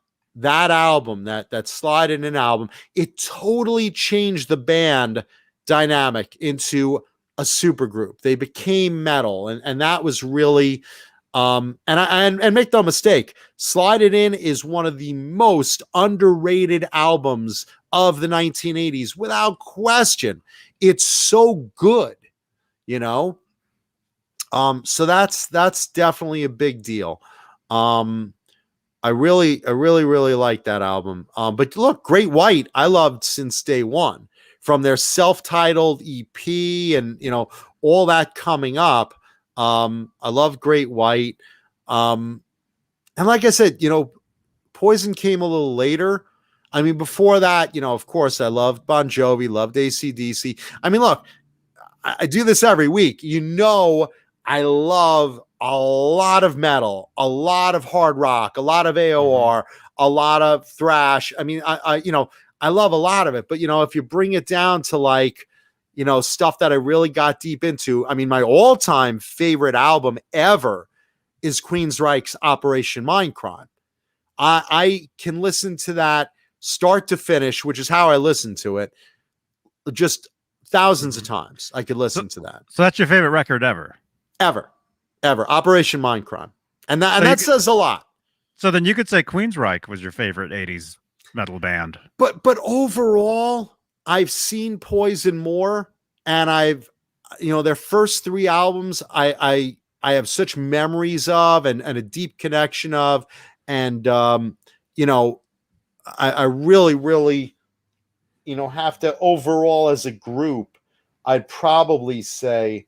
album, that Slide It In album, it totally changed the band dynamic into a supergroup. They became metal, and that was really and make no mistake, Slide It In is one of the most underrated albums of the 1980s, without question. It's so good, you know. So that's definitely a big deal. I really like that album. But look, Great White, I loved since day one, from their self-titled EP and, you know, all that coming up. I love Great White. And like I said, you know, Poison came a little later. I mean, before that, you know, of course, I loved Bon Jovi, loved AC/DC. I mean, look, I do this every week. You know, I love a lot of metal, a lot of hard rock, a lot of AOR, a lot of thrash. I mean, I you know, I love a lot of it. But, you know, if you bring it down to like, you know, stuff that I really got deep into, I mean, my all-time favorite album ever is Queensryche's Operation Mindcrime. I can listen to that start to finish, which is how I listen to it, just thousands of times. I could listen to that. So that's your favorite record ever? Ever. Operation Mindcrime. And that says a lot. So then you could say Queensryche was your favorite 80s metal band. But overall, I've seen Poison more, and I've, you know, their first three albums I have such memories of and a deep connection of. And you know, I really, you know, have to, overall as a group, I'd probably say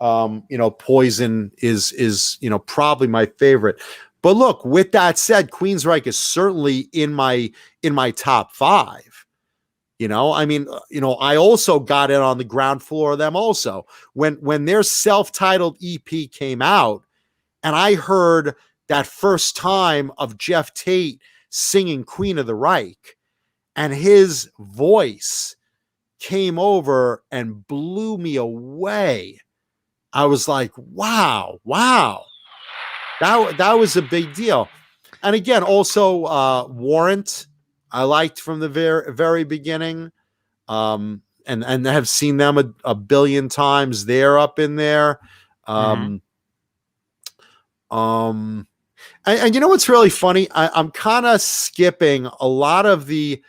you know, Poison is, you know, probably my favorite. But look, with that said, Queensryche is certainly in my top five. You know, I mean, you know, I also got in on the ground floor of them also. When their self-titled EP came out, and I heard that first time of Jeff Tate singing Queen of the Reich, and his voice came over and blew me away. I was like, wow. That was a big deal. And again, also Warrant, I liked from the very beginning. And have seen them a billion times. They're up in there. And you know what's really funny? I'm kind of skipping a lot of the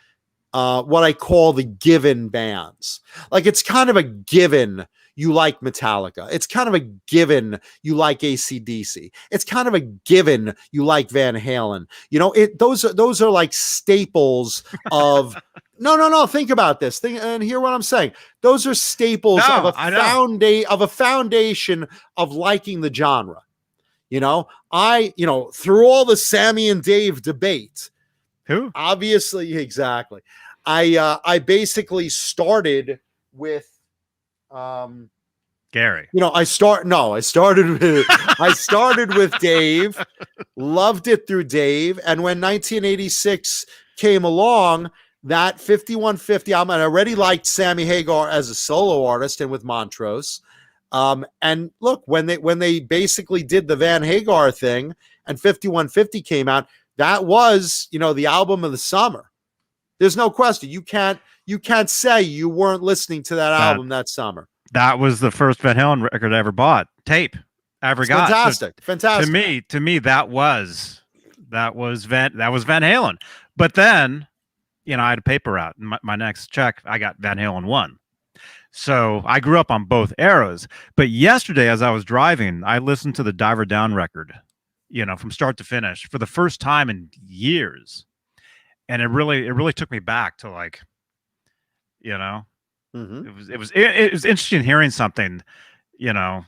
what I call the given bands. Like, it's kind of a given you like Metallica. It's kind of a given you like AC/DC. It's kind of a given you like Van Halen. You know, those are like staples of no. Think about this. And hear what I'm saying. Those are staples of a foundation of liking the genre. You know, through all the Sammy and Dave debate, who obviously exactly, I basically started with Gary. You know, I started with Dave, loved it through Dave, and when 1986 came along, that 5150 album, and I already liked Sammy Hagar as a solo artist and with Montrose. And look, when they basically did the Van Hagar thing and 5150 came out, that was, you know, the album of the summer. There's no question. You can't say you weren't listening to that album that summer. That was the first Van Halen record I ever bought. Tape. I ever got. Fantastic. Fantastic. To me, that was Van Halen. But then, you know, I had a paper route. My next check, I got Van Halen 1. So I grew up on both eras. But yesterday, as I was driving, I listened to the Diver Down record, you know, from start to finish for the first time in years. And it really took me back to, like, You know, Mm-hmm. it was interesting hearing something,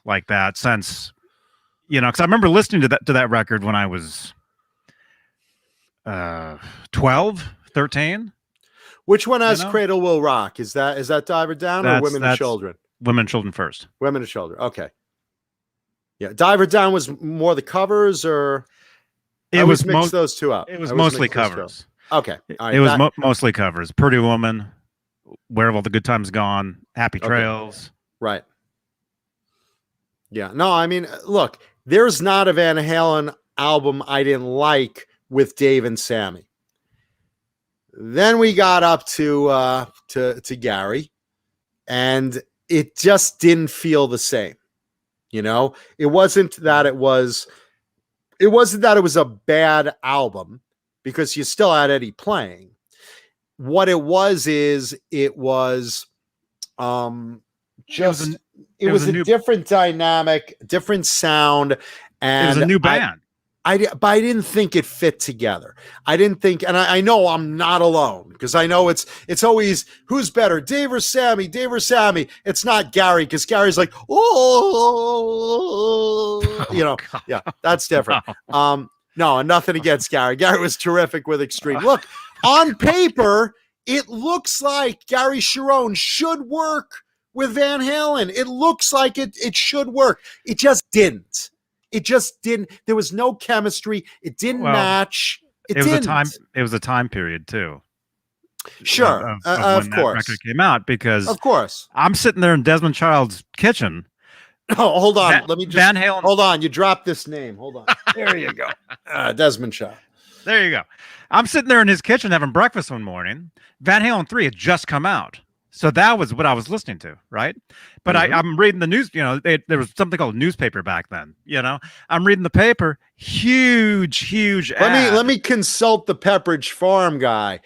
like that since, because I remember listening to that record when I was 12, 13. Which one You has know, Cradle Will Rock? Is that Diver Down or Women and that's Children? Women and Children first. Women and Children. Okay. Yeah, Diver Down was more the covers, or I always mix those two up. It was mostly covers. Okay, all right. It was mostly covers. Pretty Woman, Where Have All the Good Times Gone, Happy Trails. Right. Yeah. No, I mean, look, there's not a Van Halen album I didn't like with Dave and Sammy. Then we got up to Gary, and it just didn't feel the same. It wasn't that it was a bad album, because you still had Eddie playing. What it was is it was just it was a different dynamic, different sound, and it was a new band. But I didn't think it fit together. I didn't think, and I know I'm not alone, because I know it's always who's better, Dave or Sammy, Dave or Sammy. It's not Gary, because Gary's like, yeah, that's different. No, nothing against Gary. Gary was terrific with Extreme. Look, on paper, it looks like Gary Cherone should work with Van Halen. It looks like it should work. It just didn't. It just didn't. There was no chemistry. It didn't match. It was a time period too. Sure, of when course. That record came out, because of course I'm sitting there in Desmond Child's kitchen. Oh, hold on. Let me just Van Halen. Hold on. You dropped this name. Hold on. There you go. Desmond Child. There you go. I'm sitting there in his kitchen having breakfast one morning. Van Halen 3 had just come out. So that was what I was listening to, right? But I'm reading the news. There was something called newspaper back then. I'm reading the paper. Huge ad. Let me consult the Pepperidge Farm guy.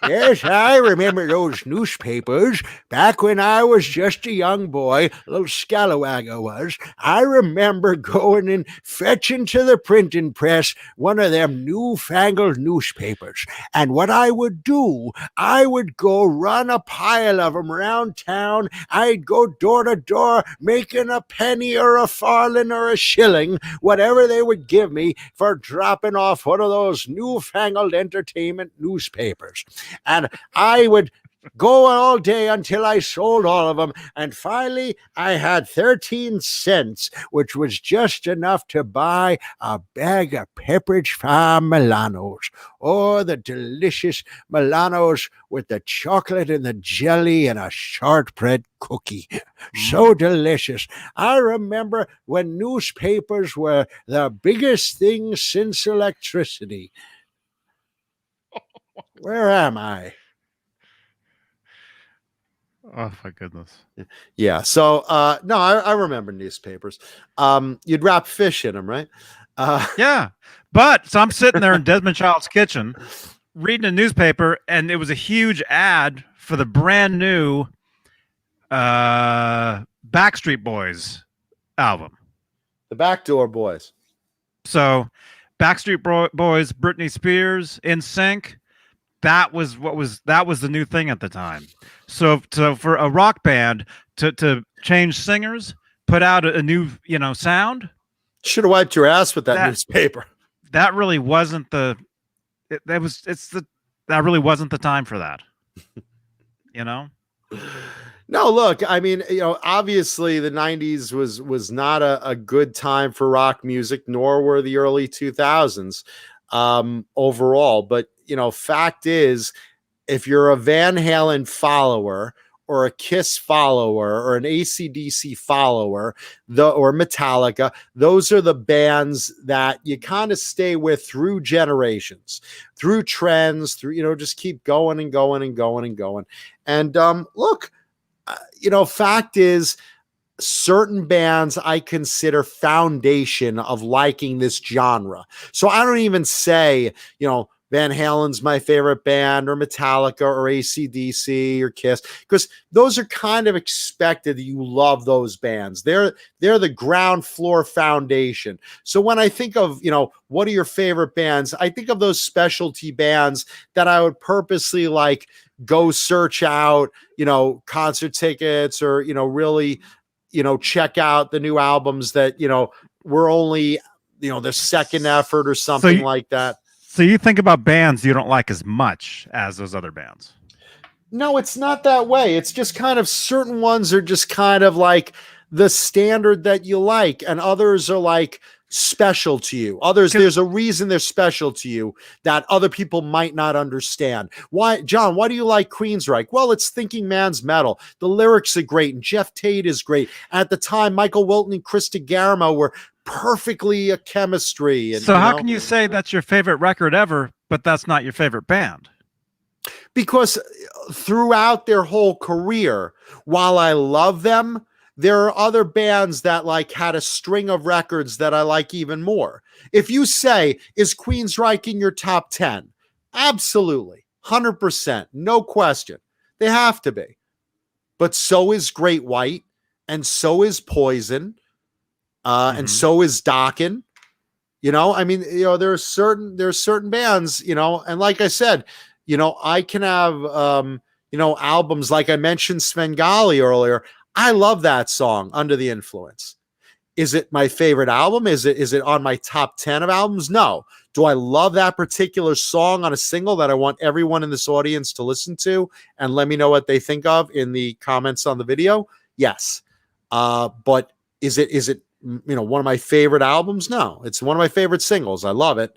Yes, I remember those newspapers back when I was just a young boy, a little scalawag I was. I remember going and fetching to the printing press one of them newfangled newspapers. And what I would do, I would go run a pile of them around town. I'd go door to door, making a penny or a farthing or a shilling, whatever they would give me for dropping off one of those newfangled entertainment newspapers. And I would go all day until I sold all of them. And finally, I had 13 cents, which was just enough to buy a bag of Pepperidge Farm Milanos. Oh, the delicious Milanos with the chocolate and the jelly and a shortbread cookie. So delicious. I remember when newspapers were the biggest thing since electricity. Where am I? Oh my goodness. Yeah. So no, I remember newspapers. You'd wrap fish in them, right? Yeah. But so I'm sitting there in Desmond Child's kitchen reading a newspaper, and it was a huge ad for the brand new Backstreet Boys album. The Backdoor Boys. So Backstreet Boys, Britney Spears, NSYNC. That was the new thing at the time. So for a rock band to change singers, put out a new sound, should have wiped your ass with that newspaper. That really wasn't that really wasn't the time for that. No, look, I mean, obviously the 90s was not a good time for rock music, nor were the early 2000s overall. But fact is, if you're a Van Halen follower or a Kiss follower or an AC/DC follower, or Metallica, those are the bands that you kind of stay with through generations, through trends, through, just keep going and going and going and going. And look, fact is, certain bands I consider foundation of liking this genre. So I don't even say, Van Halen's my favorite band, or Metallica, or AC/DC, or Kiss, because those are kind of expected that you love those bands. They're the ground floor foundation. So when I think of, what are your favorite bands, I think of those specialty bands that I would purposely go search out, concert tickets or, really, check out the new albums that, were only, their second effort or something like that. So you think about bands you don't like as much as those other bands? No, it's not that way. It's just kind of certain ones are just kind of like the standard that you like, and others are like special to you. Others, there's a reason they're special to you that other people might not understand. Why, John, why do you like Queensryche? Well, it's thinking man's metal. The lyrics are great, and Jeff Tate is great. At the time, Michael Wilton and Chris DeGarmo were perfectly a chemistry. And, so how can you say that's your favorite record ever, but that's not your favorite band? Because throughout their whole career, while I love them, there are other bands that like had a string of records that I like even more. If you say, is Queensryche in your top 10? Absolutely. 100%. No question. They have to be. But so is Great White, and so is Poison, and so is Dokken. I mean, there are certain bands, and like I said, I can have, albums like I mentioned Svengali earlier. I love that song, Under the Influence. Is it my favorite album? Is it on my top 10 of albums? No. Do I love that particular song on a single that I want everyone in this audience to listen to and let me know what they think of in the comments on the video? Yes. But is it one of my favorite albums? No. It's one of my favorite singles. I love it.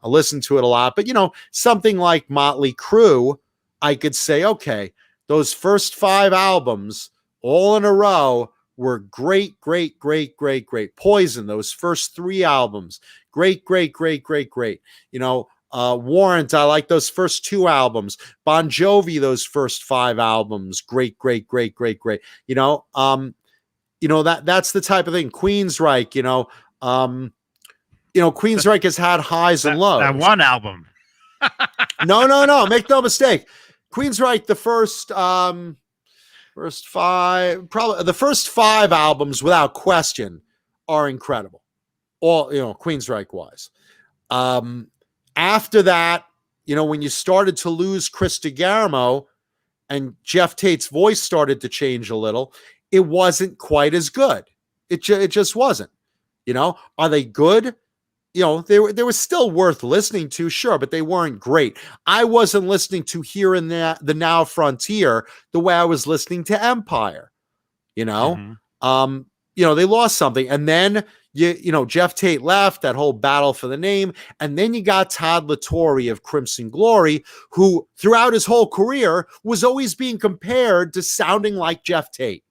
I listen to it a lot. But, something like Motley Crue, I could say, okay, those first 5 albums all in a row were great. Poison, those first 3 albums, great. Warrant, I like those first 2 albums. Bon Jovi, those first 5 albums, great. That's the type of thing. Queensryche, Queensryche has had highs and lows. That one album. No. Make no mistake. Queensryche, the first 5 albums, without question, are incredible. All, Queensryche wise. After that, when you started to lose Chris DeGarmo and Jeff Tate's voice started to change a little, it wasn't quite as good. It just wasn't. Are they good? They were still worth listening to, sure, but they weren't great. I wasn't listening to Here and the Now Frontier the way I was listening to Empire. They lost something. And then Jeff Tate left, that whole battle for the name, and then you got Todd La Torre of Crimson Glory, who throughout his whole career was always being compared to sounding like Jeff Tate.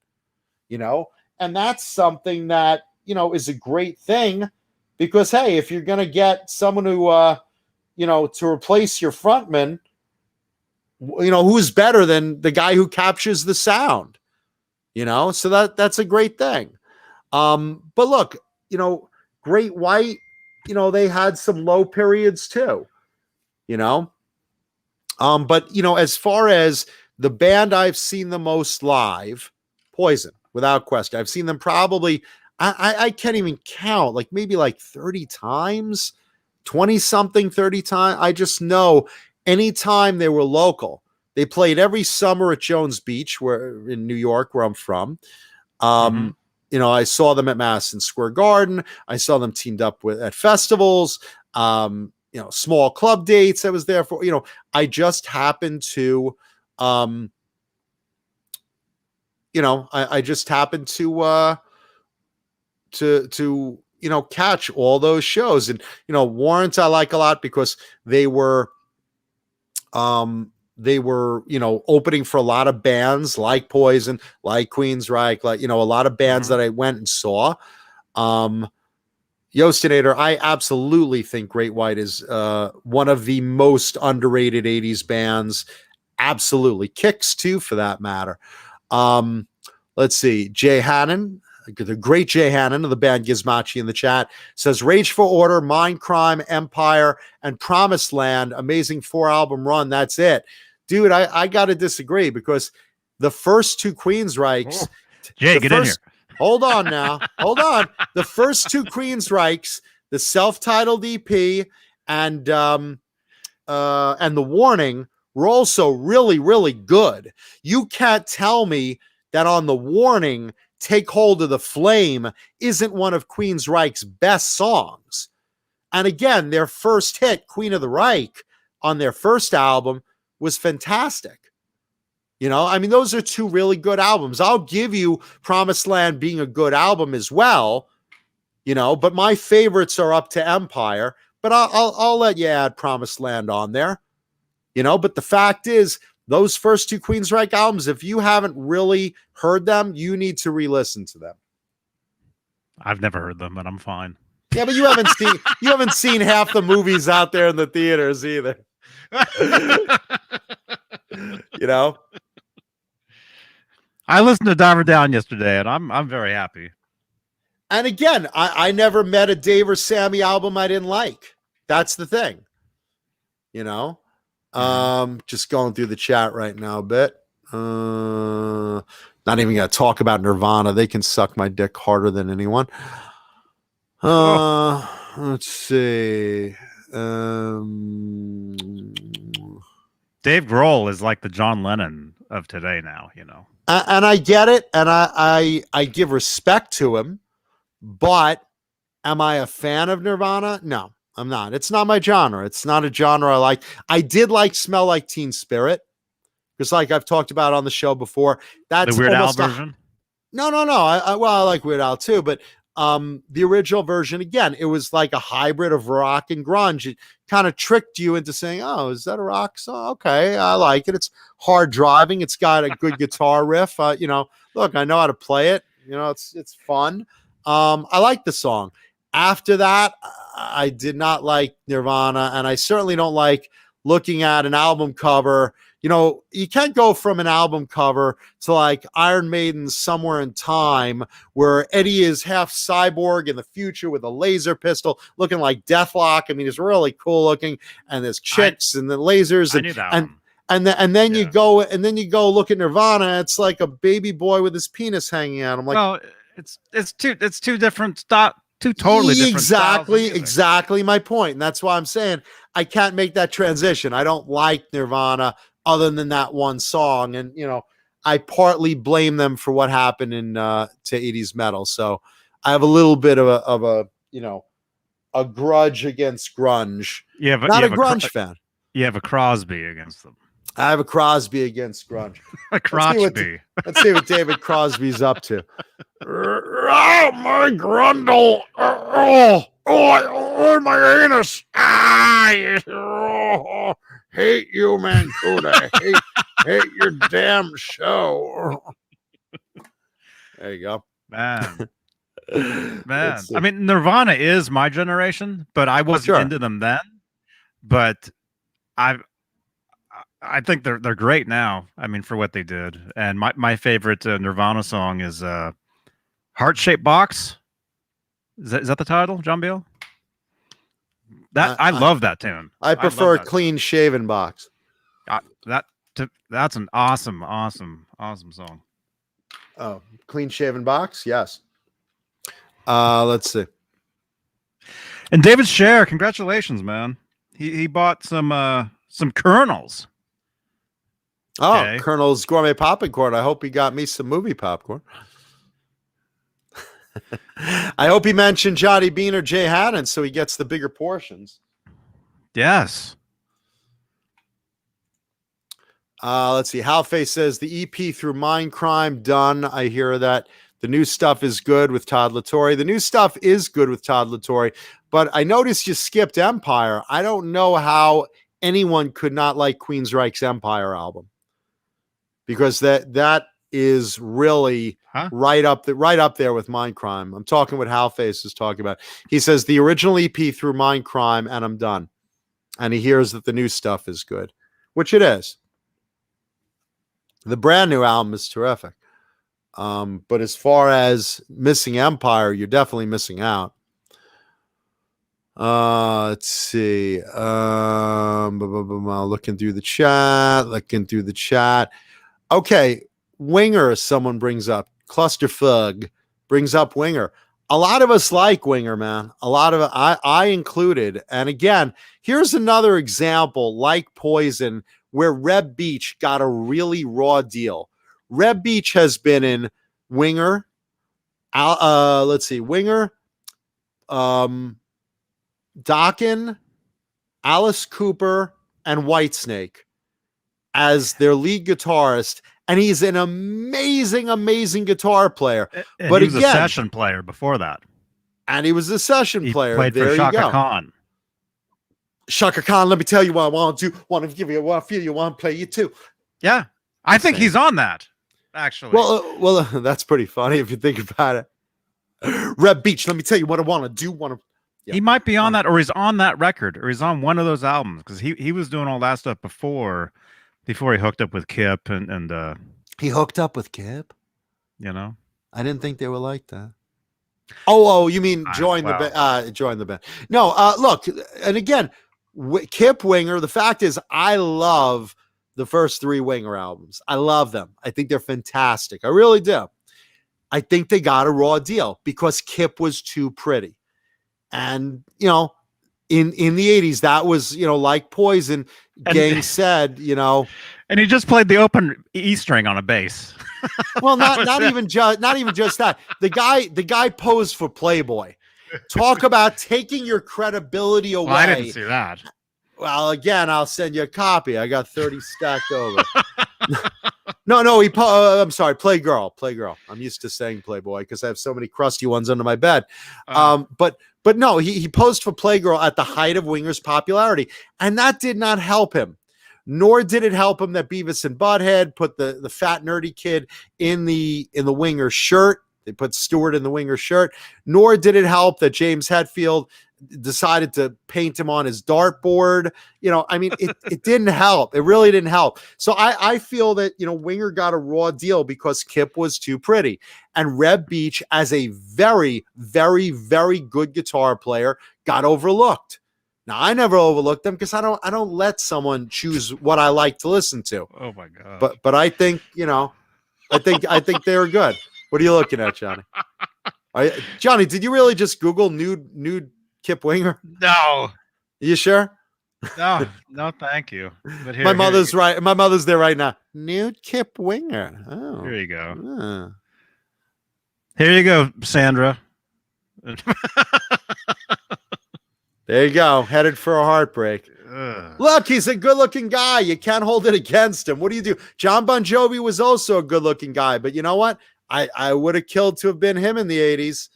And that's something that is a great thing. Because, hey, if you're going to get someone who, to replace your frontman, who's better than the guy who captures the sound, so that's a great thing. But look, Great White, they had some low periods too, but, as far as the band I've seen the most live, Poison, without question. I've seen them probably, I can't even count, maybe 30 times, 20-something, 30 times. I just know anytime they were local, they played every summer at Jones Beach, where in New York, where I'm from. I saw them at Madison Square Garden. I saw them teamed up at festivals, small club dates I was there for. I just happened to, I just happened to catch all those shows. And Warrant I like a lot because they were opening for a lot of bands like Poison, like Queensryche, a lot of bands that I went and saw. Yostinator, I absolutely think Great White is one of the most underrated 80s bands. Absolutely. Kicks too, for that matter. Let's see. Jay Hannon, the great Jay Hannon of the band Gizmachi in the chat, says Rage for Order, Mind Crime, Empire, and Promised Land. Amazing 4-album run. That's it. Dude, I got to disagree, because the first 2 Queensryches... Jay, get in here. Hold on now. Hold on. The first 2 Queensryches, the self-titled EP and The Warning, were also really, really good. You can't tell me that On the Warning, Take Hold of the Flame isn't one of Queensryche's best songs. And again, their first hit, Queen of the Reich, on their first album was fantastic. I mean, those are two really good albums. I'll give you Promised Land being a good album as well, but my favorites are Up to Empire. But I'll let you add Promised Land on there, But the fact is, those first two Queensryche albums, if you haven't really heard them, you need to re-listen to them. I've never heard them, but I'm fine. Yeah, but you haven't seen half the movies out there in the theaters either. I listened to Diver Down yesterday, and I'm very happy. And again, I never met a Dave or Sammy album I didn't like. That's the thing. Just going through the chat right now a bit. Not even gonna talk about Nirvana. They can suck my dick harder than anyone. Let's see. Dave Grohl is like the John Lennon of today now, And I get it, and I give respect to him, but am I a fan of Nirvana? No, I'm not. It's not my genre. It's not a genre I like. I did like Smell Like Teen Spirit, because like I've talked about on the show before, that's the Weird Al version. No. I like Weird Al too, but the original version, again, it was like a hybrid of rock and grunge. It kind of tricked you into saying, oh, is that a rock song? Okay, I like it. It's hard driving. It's got a good guitar riff. Look, I know how to play it. It's fun. I like the song. After that, I did not like Nirvana, and I certainly don't like looking at an album cover. You can't go from an album cover to like Iron Maiden's Somewhere in Time, where Eddie is half cyborg in the future with a laser pistol, looking like Deathlock. I mean, he's really cool looking, and there's chicks and the lasers. I knew that one. And then you go look at Nirvana. It's like a baby boy with his penis hanging out. I'm like, well, it's two different two totally different exactly my point. And that's why I'm saying I can't make that transition. I don't like Nirvana other than that one song. And, I partly blame them for what happened to 80s metal. So I have a little bit of a grudge against grunge. Yeah, but not a grunge fan. You have a Crosby against them. I have a Crosby against grunge. A Crosby. Let's see what David Crosby's up to. Oh, my grundle. Oh, my anus. Hate you, Mancuda. Hate your damn show. There you go. Man. I mean, Nirvana is my generation, but I wasn't into them then. But I think they're great now. I mean, for what they did. And my favorite Nirvana song is Heart-Shaped Box. Is that the title, John Beale? I love that tune. I prefer Clean Shaven Box. That's an awesome song. Oh, Clean Shaven Box? Yes. Let's see. And David Scher, congratulations, man. He bought some Kernels. Oh, okay. Colonel's Gourmet Popcorn. I hope he got me some movie popcorn. I hope he mentioned Johnny Beane or Jay Haddon so he gets the bigger portions. Yes. Let's see. Halface says the EP through Mindcrime done. I hear that. The new stuff is good with Todd LaTorre. The new stuff is good with Todd LaTorre, but I noticed you skipped Empire. I don't know how anyone could not like Queensryche's Empire album, because that is really right up there with Mindcrime. I'm talking what Halface is talking about. He says the original EP through Mindcrime and I'm done. And he hears that the new stuff is good, which it is. The brand new album is terrific. But as far as missing Empire, you're definitely missing out. Let's see. Looking through the chat. Okay. Winger, someone brings up. Clusterfug brings up Winger. A lot of us like Winger, man. A lot of I included. And again, here's another example, like Poison, where Reb Beach got a really raw deal. Reb Beach has been in Winger, Winger, Dokken, Alice Cooper, and Whitesnake as their lead guitarist, and he's an amazing guitar player. And but he was again, a session player before that. And he was a session player. Played there for Shaka you go. Khan. Shaka Khan, let me tell you what I want to do. Want to give you what I feel you want to play you too. Yeah. I think he's on that, actually. Well, that's pretty funny if you think about it. Reb Beach, let me tell you what I want to do. He might be on that, or he's on that record, or he's on one of those albums, because he was doing all that stuff before he hooked up with Kip and he hooked up with Kip. You know, I didn't think they were like that. Oh, you mean join the band? Join the band. No, look, and again, Kip Winger. The fact is, I love the first 3 Winger albums. I love them. I think they're fantastic. I really do. I think they got a raw deal because Kip was too pretty. And, you know, in the 80s, that was, you know, like Poison. Gang said, you know. And he just played the open E string on a bass. Well, not even just that. The guy posed for Playboy. Talk about taking your credibility away. Well, I didn't see that. Well, again, I'll send you a copy. I got 30 stacked over. No, I'm sorry, Playgirl. I'm used to saying Playboy because I have so many crusty ones under my bed. But no, he posed for Playgirl at the height of Winger's popularity, and that did not help him. Nor did it help him that Beavis and Butthead put the fat nerdy kid in the Winger shirt. They put Stewart in the Winger shirt. Nor did it help that James Hetfield decided to paint him on his dartboard. You know, I mean, it didn't help. It really didn't help. So I feel that, you know, Winger got a raw deal because Kip was too pretty. And Reb Beach, as a very, very, very good guitar player, got overlooked. Now, I never overlooked them because I don't let someone choose what I like to listen to. Oh my God. But I think, you know, I think they were good. What are you looking at, Johnny? Johnny, did you really just Google nude Kip Winger? No. You sure? No, thank you. But my mother's right. My mother's there right now. Nude Kip Winger. Oh, here you go. Here you go, Sandra. There you go. Headed for a heartbreak. Look, he's a good-looking guy. You can't hold it against him. What do you do? John Bon Jovi was also a good-looking guy, but you know what? I would have killed to have been him in the 80s.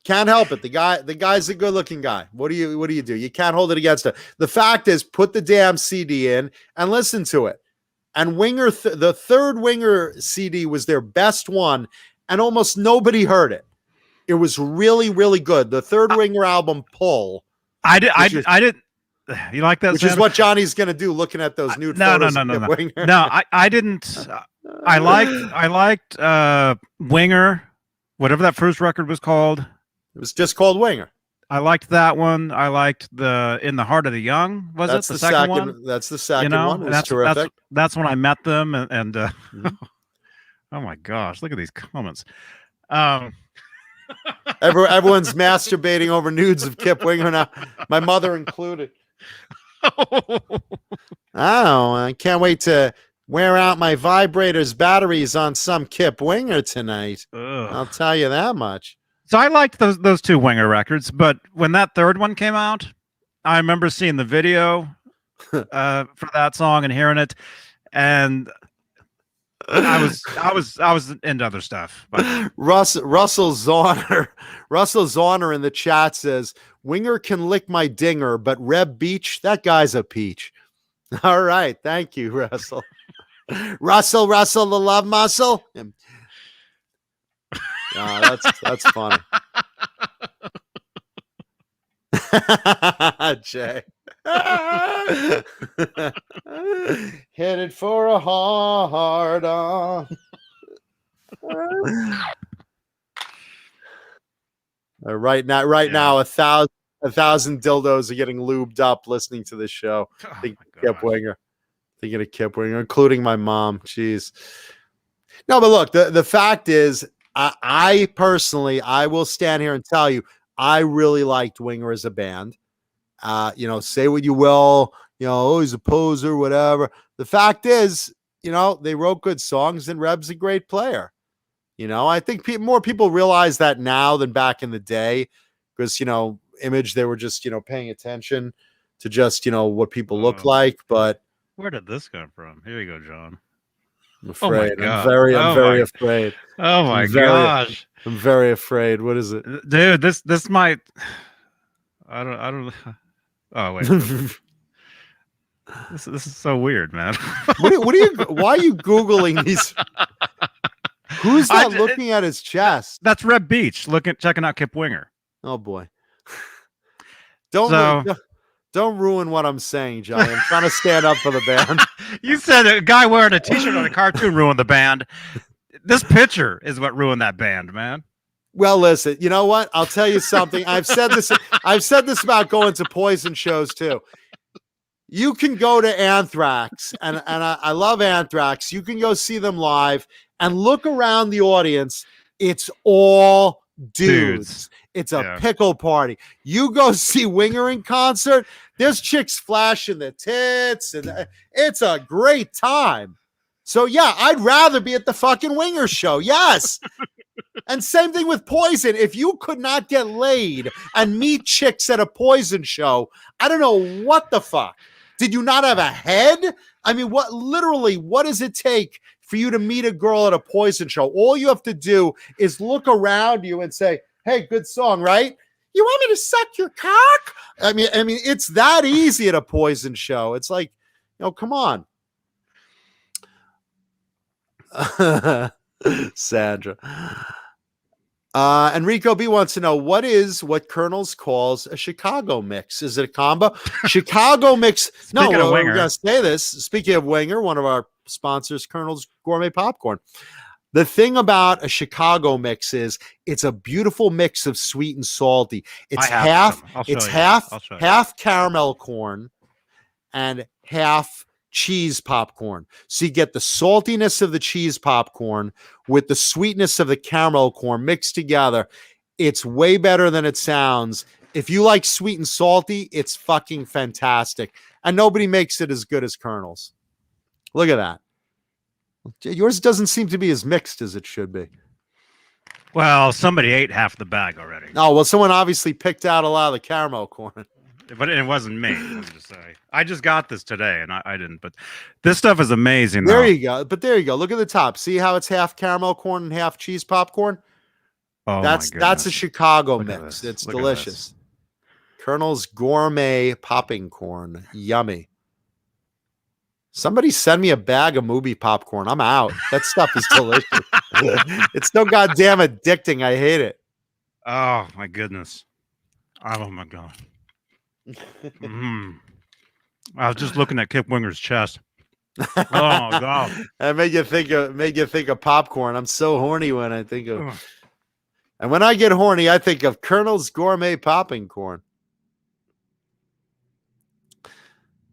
Can't help it. The guy's a good-looking guy. What do you do? You can't hold it against him. The fact is, put the damn CD in and listen to it. And Winger, the third Winger CD was their best one, and almost nobody heard it. It was really, really good. The third Winger album, Pull. I did. You like that? Which is what Johnny's going to do, looking at those nude photos. No. No, I didn't. I liked Winger, whatever that first record was called. It was just called Winger. I liked that one. I liked the In the Heart of the Young. That's the second one? That's the second one. That's terrific. That's when I met them, and oh my gosh, look at these comments. Everyone's masturbating over nudes of Kip Winger now, my mother included. I can't wait to wear out my vibrator's batteries on some Kip Winger tonight. I'll tell you that much. So I liked those 2 Winger records, but when that third one came out, I remember seeing the video for that song and hearing it, and I was into other stuff. But Russell Zauner in the chat says, Winger can lick my dinger, but Reb Beach, that guy's a peach. All right. Thank you, Russell. Russell, the love muscle. That's funny. Jay. Headed for a hard on. Right now, 1,000 dildos are getting lubed up listening to this show. Thinking of Kip Winger, including my mom. Jeez. No, but look, the fact is, I personally, I will stand here and tell you, I really liked Winger as a band. Say what you will, oh, he's a poser, whatever. The fact is, they wrote good songs and Reb's a great player. I think more people realize that now than back in the day because, Image, they were just, paying attention to just, what people look like. But where did this come from? Here you go, John. I'm afraid. Oh my God. I'm very afraid. Oh my gosh. I'm very afraid. What is it? Dude, this might, I don't, oh wait. This is so weird, man. Why are you Googling these? Who's that looking at his chest? That's Reb Beach checking out Kip Winger. Oh boy. Don't ruin what I'm saying, Johnny. I'm trying to stand up for the band. You said a guy wearing a t-shirt on a cartoon ruined the band. This picture is what ruined that band, man. Well, listen, you know what? I'll tell you something. I've said this about going to Poison shows too. You can go to Anthrax, and I love Anthrax. You can go see them live and look around the audience. It's all dudes. It's a pickle party. You go see Winger in concert, there's chicks flashing their tits, and it's a great time. So, yeah, I'd rather be at the fucking Winger show. Yes. And same thing with Poison. If you could not get laid and meet chicks at a Poison show, I don't know what the fuck. Did you not have a head? I mean, what does it take for you to meet a girl at a Poison show? All you have to do is look around you and say, hey, good song, right? You want me to suck your cock? I mean, it's that easy at a Poison show. It's like, come on. Sandra. Enrico B wants to know what Colonels calls a Chicago mix. Is it a combo? Chicago mix. No, we're going to say this. Speaking of Winger, one of our sponsors, Colonel's Gourmet Popcorn. The thing about a Chicago mix is it's a beautiful mix of sweet and salty. It's half caramel corn and half cheese popcorn. So you get the saltiness of the cheese popcorn with the sweetness of the caramel corn mixed together. It's way better than it sounds. If you like sweet and salty, it's fucking fantastic. And nobody makes it as good as Colonel's. Look at that. Yours doesn't seem to be as mixed as it should be. Well, somebody ate half the bag already. Oh, well, someone obviously picked out a lot of the caramel corn. But it wasn't me, let me just say. I just got this today, and I didn't. But this stuff is amazing. There you go. But there you go. Look at the top. See how it's half caramel corn and half cheese popcorn? Oh, that's a Chicago mix. It's delicious. Colonel's Gourmet Popping Corn. Yummy. Somebody send me a bag of movie popcorn. I'm out. That stuff is delicious. It's so goddamn addicting. I hate it. Oh, my goodness. Oh, my God. I was just looking at Kip Winger's chest. Oh my God! That made you think of popcorn. I'm so horny when I think of, and when I get horny, I think of Colonel's Gourmet Popping Corn.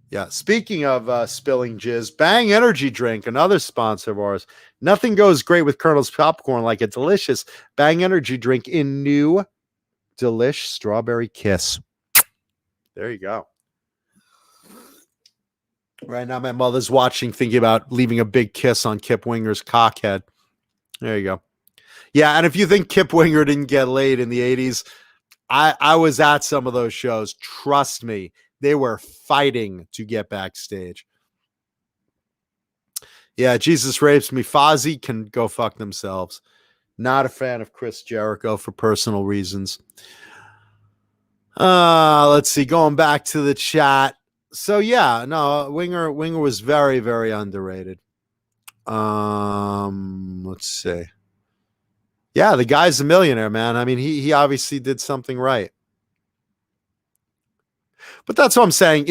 Yeah. Speaking of spilling jizz, Bang Energy Drink, another sponsor of ours. Nothing goes great with Colonel's popcorn like a delicious Bang Energy Drink in new Delish Strawberry Kiss. There you go. Right now, my mother's watching, thinking about leaving a big kiss on Kip Winger's cockhead. There you go. Yeah, and if you think Kip Winger didn't get laid in the 80s, I was at some of those shows. Trust me, they were fighting to get backstage. Yeah, Jesus Rapes Me. Fozzy can go fuck themselves. Not a fan of Chris Jericho for personal reasons. Let's see. Going back to the chat. So yeah, no, Winger was very, very underrated. Let's see. Yeah, the guy's a millionaire, man. I mean, he obviously did something right. But that's what I'm saying.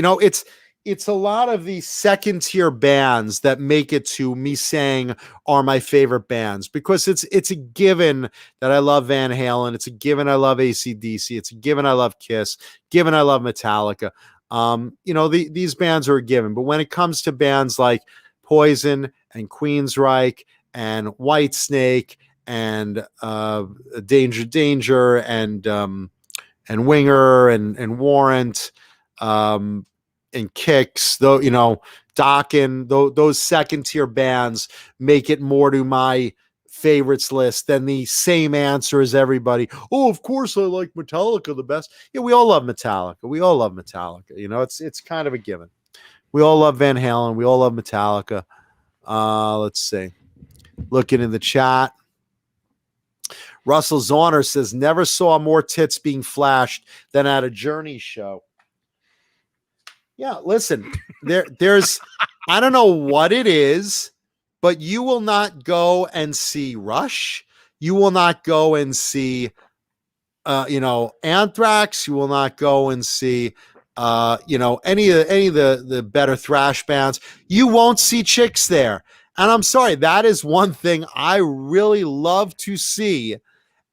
It's a lot of these second tier bands that make it to me saying are my favorite bands, because it's a given that I love Van Halen. It's a given I love AC/DC. It's a given I love Kiss. Given I love Metallica. These bands are a given. But when it comes to bands like Poison and Queensryche and Whitesnake and Danger and Winger and Warrant, and Kicks, though, you know, Dokken, those second tier bands make it more to my favorites list than the same answer as everybody. Oh, of course I like Metallica the best. Yeah, we all love Metallica. We all love Metallica. You know, it's kind of a given. We all love Van Halen. We all love Metallica. Let's see. Looking in the chat. Russell Zorner says, never saw more tits being flashed than at a Journey show. Yeah, listen, there's, I don't know what it is, but you will not go and see Rush. You will not go and see, you know, Anthrax. You will not go and see, you know, any of the better thrash bands. You won't see chicks there. And I'm sorry, that is one thing I really love to see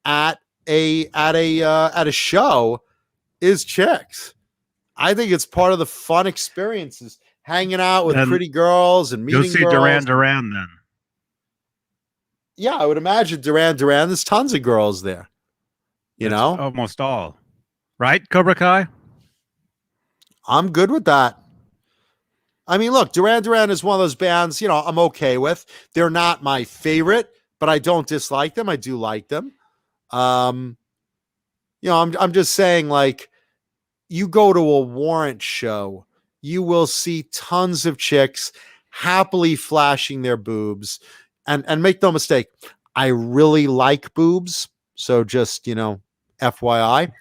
at a show is chicks. I think it's part of the fun experiences, hanging out with pretty girls and meeting girls. You'll see Duran Duran then. Yeah, I would imagine Duran Duran. There's tons of girls there. You know? Almost all. Right, Cobra Kai? I'm good with that. I mean, look, Duran Duran is one of those bands, you know, I'm okay with. They're not my favorite, but I don't dislike them. I do like them. You know, I'm just saying, like, you go to a Warrant show, you will see tons of chicks happily flashing their boobs. And make no mistake, I really like boobs. So just, you know, FYI.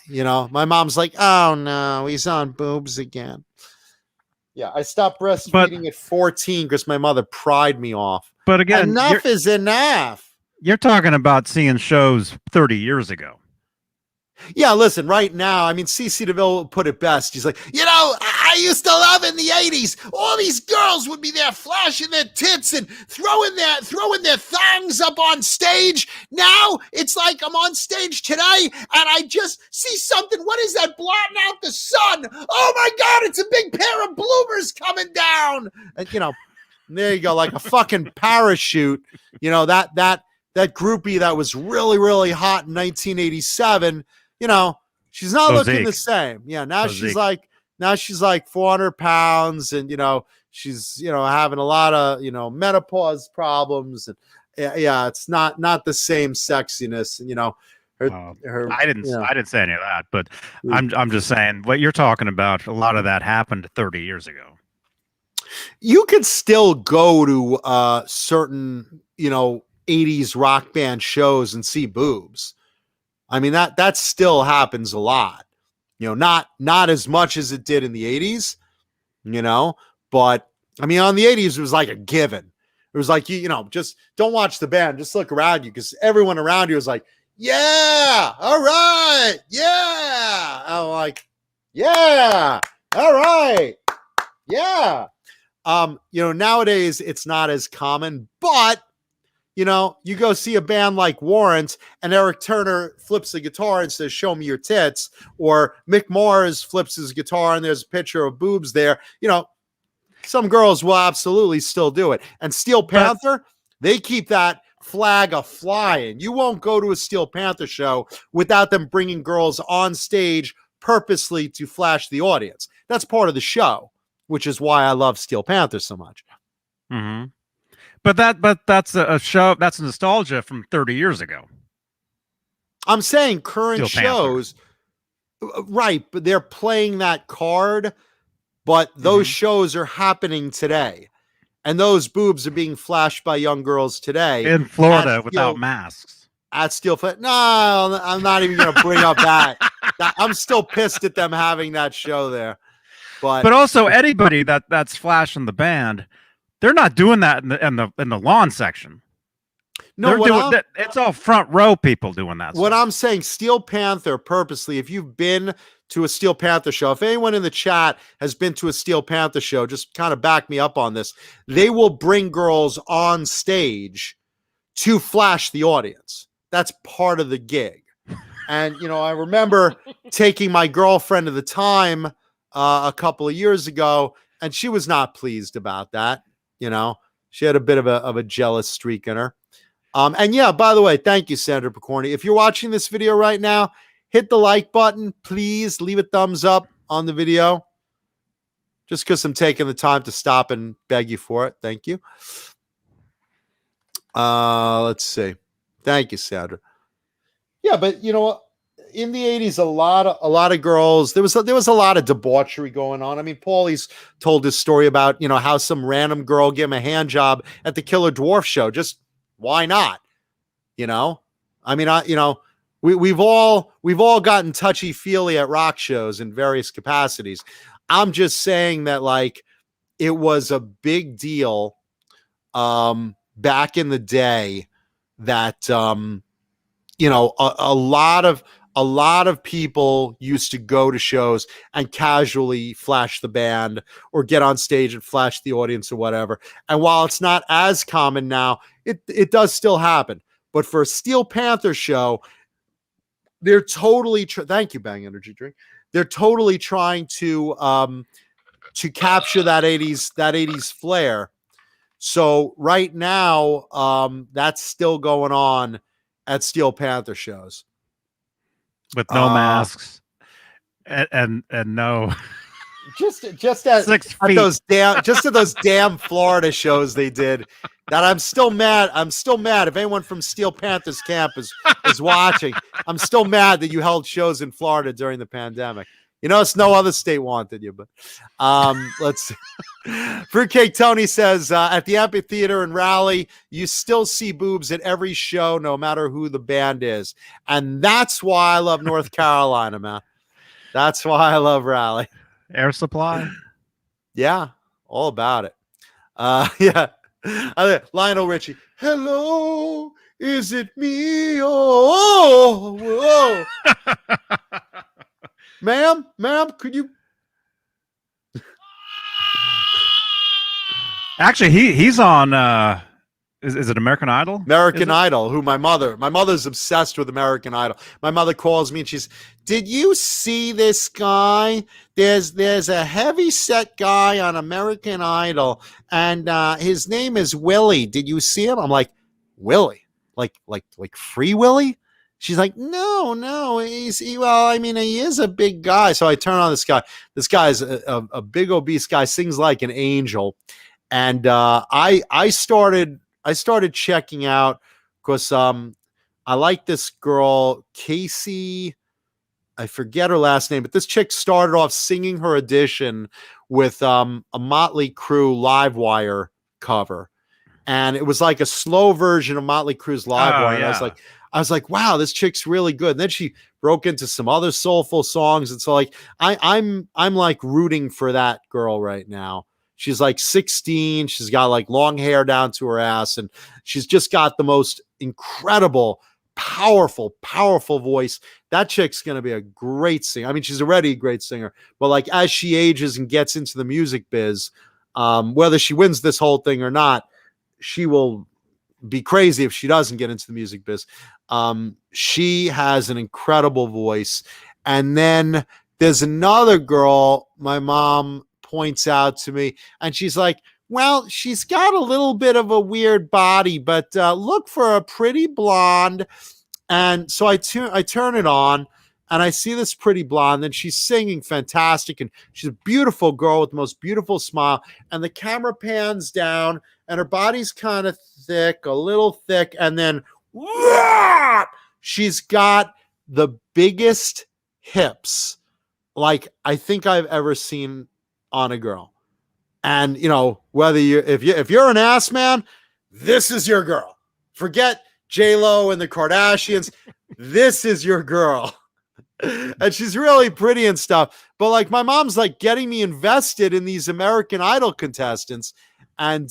You know, my mom's like, oh no, he's on boobs again. Yeah, I stopped breastfeeding at 14 because my mother pried me off. But again, enough is enough. You're talking about seeing shows 30 years ago. Yeah, listen, right now, I mean, CeCe DeVille put it best. She's like, you know, I used to love in the 80s, all these girls would be there flashing their tits and throwing their thongs up on stage. Now it's like I'm on stage today and I just see something. What is that blotting out the sun? Oh my God, it's a big pair of bloomers coming down. And, you know, there you go, like a fucking parachute. You know, that groupie that was really, really hot in 1987. You know, she's not looking the same. Yeah, now she's like 400 pounds, and you know, she's, you know, having a lot of, you know, menopause problems, and yeah, it's not the same sexiness. And you know, I didn't say any of that, but I'm just saying what you're talking about. A lot of that happened 30 years ago. You could still go to certain, you know, 80s rock band shows and see boobs. I mean, that still happens a lot, you know, not as much as it did in the 80s, you know, but I mean, on the 80s, it was like a given. It was like, you know, just don't watch the band, just look around you, because everyone around you was like, yeah, all right, yeah. I'm like, yeah, all right, yeah. You know, nowadays it's not as common, but you know, you go see a band like Warrant and Eric Turner flips the guitar and says, show me your tits, or Mick Mars flips his guitar and there's a picture of boobs there. You know, some girls will absolutely still do it. And Steel Panther, they keep that flag a flying. You won't go to a Steel Panther show without them bringing girls on stage purposely to flash the audience. That's part of the show, which is why I love Steel Panther so much. Mm-hmm. But that's a show, that's nostalgia from 30 years ago. I'm saying current shows, right? But they're playing that card, but those shows are happening today, and those boobs are being flashed by young girls today in Florida without masks. At Steel Panther. No, I'm not even going to bring up that. I'm still pissed at them having that show there. But also anybody that's flashing the band, they're not doing that in the lawn section. No, it's all front row people doing that. What I'm saying, Steel Panther purposely, if you've been to a Steel Panther show, if anyone in the chat has been to a Steel Panther show, just kind of back me up on this. They will bring girls on stage to flash the audience. That's part of the gig. And, you know, I remember taking my girlfriend at the time a couple of years ago, and she was not pleased about that. You know, she had a bit of a jealous streak in her. And yeah, by the way, thank you, Sandra Picorni. If you're watching this video right now, hit the like button, please leave a thumbs up. on the video. Just because I'm taking the time to stop and beg you for it. Thank you. Let's see. Thank you, Sandra. Yeah, but you know what? In the 80s, a lot of girls, there was a lot of debauchery going on. I mean, Paulie's told this story about, you know, how some random girl gave him a hand job at the Killer Dwarf show. Just why not? You know? I mean, we've all gotten touchy-feely at rock shows in various capacities. I'm just saying that, like, it was a big deal back in the day that you know, a lot of people used to go to shows and casually flash the band or get on stage and flash the audience or whatever. And while it's not as common now, it does still happen. But for a Steel Panther show, they're totally thank you, Bang Energy Drink. They're totally trying to capture that 80s flair. So right now, that's still going on at Steel Panther shows with no masks and no just at 6 at feet. those damn Florida shows they did. That I'm still mad. If anyone from Steel Panthers camp is watching, I'm still mad that you held shows in Florida during the pandemic. You know, it's no other state wanted you, but let's see. Fruitcake Tony says, at the amphitheater and Raleigh, you still see boobs at every show, no matter who the band is. And that's why I love North Carolina, man. That's why I love Raleigh. Air Supply. Yeah, all about it. Yeah. Lionel Richie. Hello, is it me? Oh, ma'am, could you? Actually, he's on. Is it American Idol? American Idol. Who my mother's obsessed with American Idol. My mother calls me and she's, did you see this guy? There's a heavy set guy on American Idol, and his name is Willie. Did you see him? I'm like, Willie, like Free Willie? She's like, no, he is a big guy. So I turn on this guy. This guy is a big obese guy, sings like an angel. And I started checking out because I like this girl, Casey. I forget her last name, but this chick started off singing her audition with a Motley Crue Livewire cover. And it was like a slow version of Motley Crue's Livewire. Yeah. And I was like, wow, this chick's really good. And then she broke into some other soulful songs. And so like I'm like rooting for that girl right now. She's like 16. She's got like long hair down to her ass. And she's just got the most incredible, powerful voice. That chick's going to be a great singer. I mean, she's already a great singer. But like as she ages and gets into the music biz, whether she wins this whole thing or not, she will be crazy if she doesn't get into the music biz. She has an incredible voice. And then there's another girl my mom points out to me, and she's like, well, she's got a little bit of a weird body, but look for a pretty blonde. And so I turn it on, and I see this pretty blonde, and she's singing fantastic, and she's a beautiful girl with the most beautiful smile, and the camera pans down, and her body's kind of thick, a little thick, and then she's got the biggest hips like I think I've ever seen on a girl. And you know, whether if you're an ass man, this is your girl. Forget J-Lo and the Kardashians. This is your girl. And she's really pretty and stuff. But like my mom's like getting me invested in these American Idol contestants. And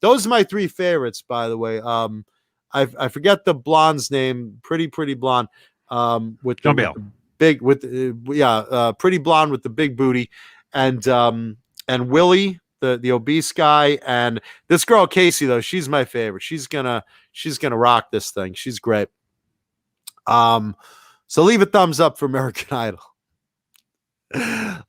those are my three favorites, by the way. I forget the blonde's name, pretty blonde. With the big pretty blonde with the big booty. And Willie, the obese guy, and this girl Casey, though, she's my favorite. She's gonna rock this thing. She's great. So leave a thumbs up for American Idol.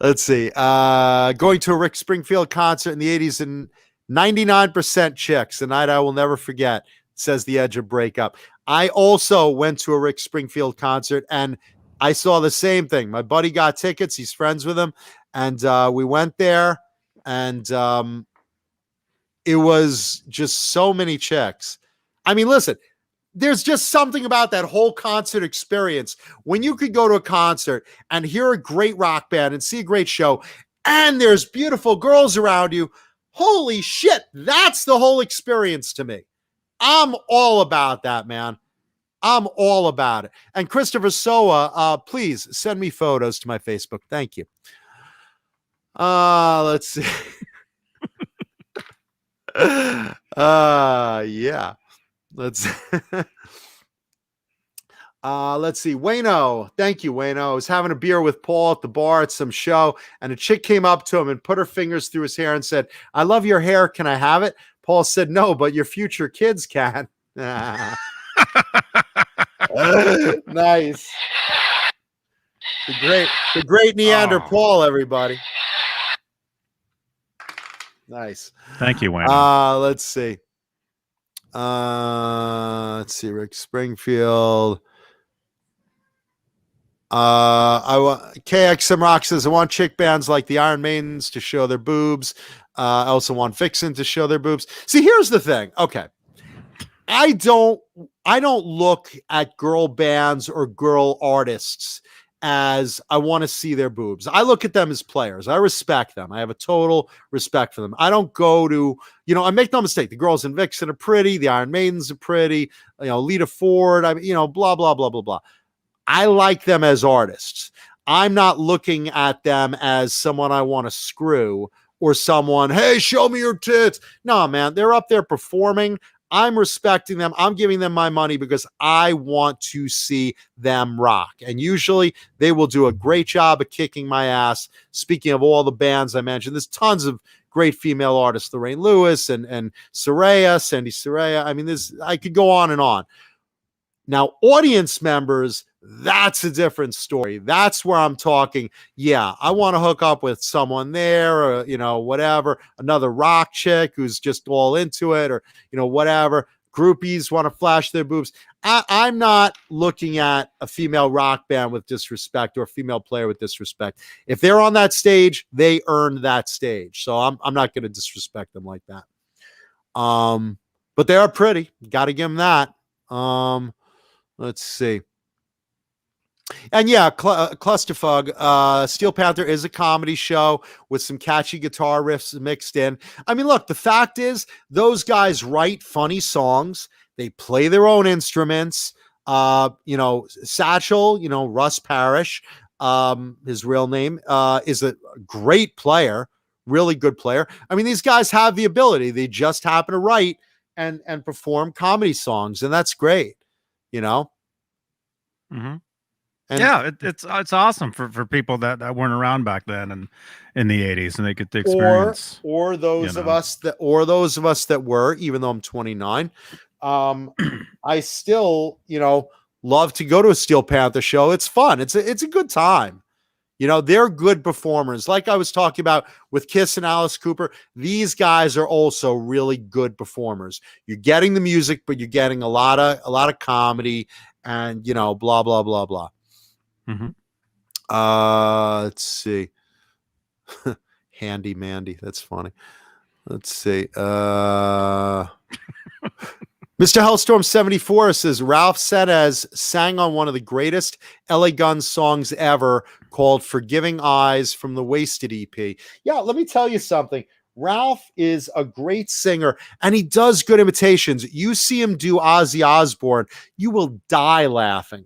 Let's see. Going to a Rick Springfield concert in the 80s and 99% chicks. The night I will never forget, says The Edge of Breakup. I also went to a Rick Springfield concert, and I saw the same thing. My buddy got tickets. He's friends with him. And we went there, and it was just so many chicks. I mean, listen, there's just something about that whole concert experience when you could go to a concert and hear a great rock band and see a great show, and there's beautiful girls around you. Holy shit, that's the whole experience to me. I'm all about that, man. I'm all about it. And Christopher Soa, please send me photos to my Facebook. Thank you. Let's see. Yeah. Let's see. Wayno. Thank you, Wayno. I was having a beer with Paul at the bar at some show, and a chick came up to him and put her fingers through his hair and said, "I love your hair. Can I have it?" Paul said, "No, but your future kids can." Nice. The great Neanderthal, everybody. Nice. Thank you, Wayne. Let's see. Rick Springfield. KXM Rock says, I want chick bands like the Iron Maidens to show their boobs. I also want Vixen to show their boobs. See, here's the thing. Okay. I don't look at girl bands or girl artists as I want to see their boobs. I look at them as players. I respect them. I have a total respect for them. I don't go to, I make no mistake. The girls in Vixen are pretty. The Iron Maidens are pretty. Lita Ford, blah, blah, blah, blah, blah. I like them as artists. I'm not looking at them as someone I want to screw or someone, hey, show me your tits. No, man, they're up there performing. I'm respecting them. I'm giving them my money because I want to see them rock. And usually they will do a great job of kicking my ass. Speaking of all the bands I mentioned, there's tons of great female artists, Lorraine Lewis and Saraya, Sandy Saraya. I mean, I could go on and on. Now, audience members, that's a different story. That's where I'm talking. Yeah, I want to hook up with someone there or, whatever, another rock chick who's just all into it or, whatever. Groupies want to flash their boobs. I'm not looking at a female rock band with disrespect or a female player with disrespect. If they're on that stage, they earned that stage. So I'm not going to disrespect them like that. But they are pretty. Got to give them that. Let's see. And yeah, Clusterfug, Steel Panther is a comedy show with some catchy guitar riffs mixed in. I mean, look, the fact is those guys write funny songs. They play their own instruments. Satchel, Russ Parrish, his real name, is a great player, really good player. I mean, these guys have the ability. They just happen to write and perform comedy songs, and that's great, Mm-hmm. And yeah, it's awesome for people that weren't around back then and in the 80s, and they get the experience. Or those of us that were, even though I'm 29, I still, love to go to a Steel Panther show. It's fun. It's a good time. They're good performers. Like I was talking about with Kiss and Alice Cooper, these guys are also really good performers. You're getting the music, but you're getting a lot of comedy and, blah, blah, blah, blah. Mm-hmm. Let's see. Handy Mandy. That's funny. Let's see. Mr. Hellstorm 74 says Ralph Senes sang on one of the greatest LA Guns songs ever called Forgiving Eyes from the Wasted EP. Yeah, let me tell you something. Ralph is a great singer and he does good imitations. You see him do Ozzy Osbourne, you will die laughing.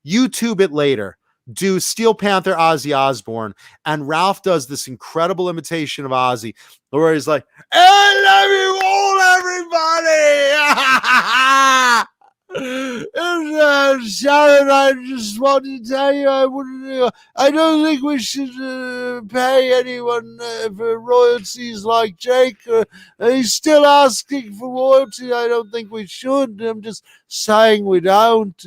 YouTube it later. Do Steel Panther Ozzy Osbourne, and Ralph does this incredible imitation of Ozzy where he's like, I love you all, everybody. Sharon, I just want to tell you, I don't think we should pay anyone for royalties like Jake. He's still asking for royalty. I don't think we should. I'm just saying we don't.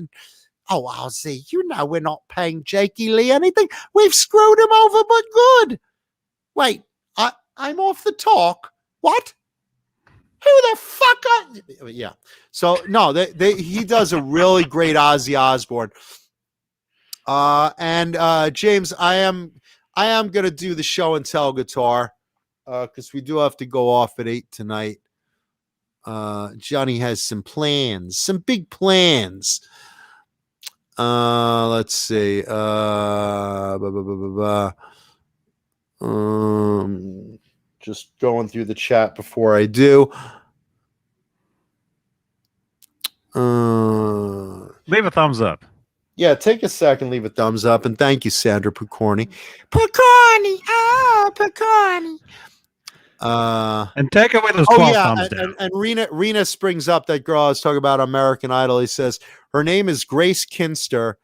Oh, Ozzy, we're not paying Jakey Lee anything. We've screwed him over, but good. Wait, I'm off the talk. What? Who the fuck are... Yeah. So, no, he does a really great Ozzy Osbourne. And James, I am gonna do the show and tell guitar because we do have to go off at 8 tonight. Johnny has some plans, some big plans. Let's see. Just going through the chat before I do. Leave a thumbs up. Yeah, take a second, leave a thumbs up, and thank you, Sandra Picorni. And take away those 12 thumbs down. And Rena springs up that girl I was talking about on American Idol. He says her name is Grace Kinster,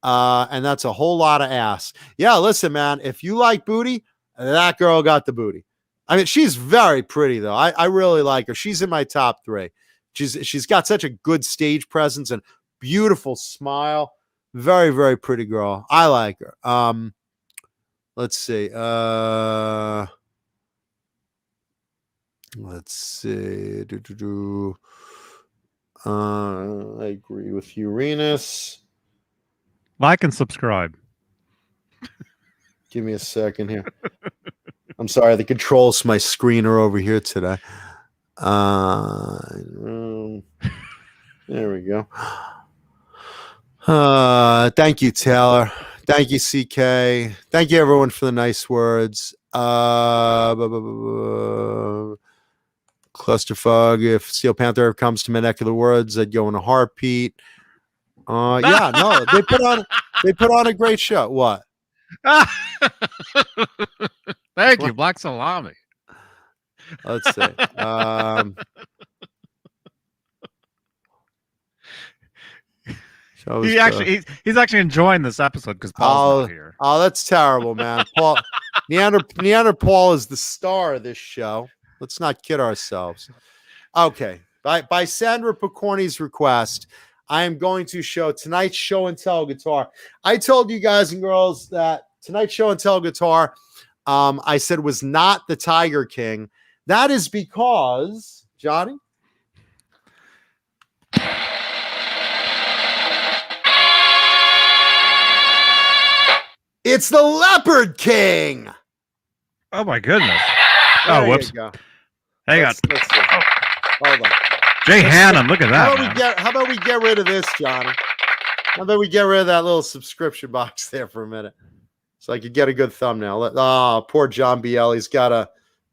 and that's a whole lot of ass. Yeah, listen, man, if you like booty, that girl got the booty. I mean, she's very pretty though. I really like her. She's in my top 3. She's got such a good stage presence and beautiful smile. Very, very pretty girl. I like her. Let's see. Let's see. I agree with you, Renus. Like and subscribe. Give me a second here. I'm sorry, the controls to my screen are over here today. There we go. Thank you, Taylor. Thank you, CK. Thank you, everyone, for the nice words. Clusterfuck. If Steel Panther ever comes to my neck of the woods, I'd go in a heartbeat. Yeah, no, they put on a great show. What? Thank you, Black Salami. Let's see. He's actually enjoying this episode because Paul's not here. Oh, that's terrible, man. Paul Neanderthal is the star of this show. Let's not kid ourselves. Okay. By Sandra Picorni's request, I am going to show tonight's show and tell guitar. I told you guys and girls that tonight's show and tell guitar, I said was not the Tiger King. That is because, Johnny? It's the Leopard King. Oh my goodness. There whoops. Hang on. Let's see. Hold on. Jay Hannum, look at that. How about we get rid of this, Johnny? How about we get rid of that little subscription box there for a minute? So I could get a good thumbnail. Oh, poor John BL. He's got a.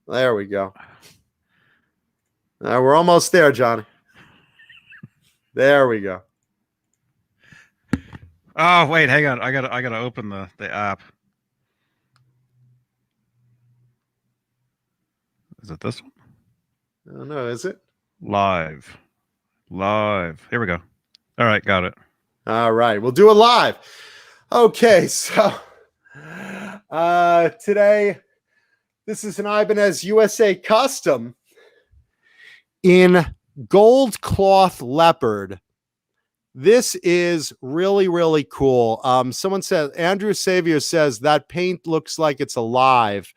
There we go. We're almost there, Johnny. There we go. Oh wait, hang on. I gotta open the app. Is it this one? Oh no, is it? Live. Here we go. All right, got it. All right, we'll do it live. Okay, so today this is an Ibanez USA custom in gold cloth leopard. This is really, really cool. Someone said, Andrew Savior says that paint looks like it's alive.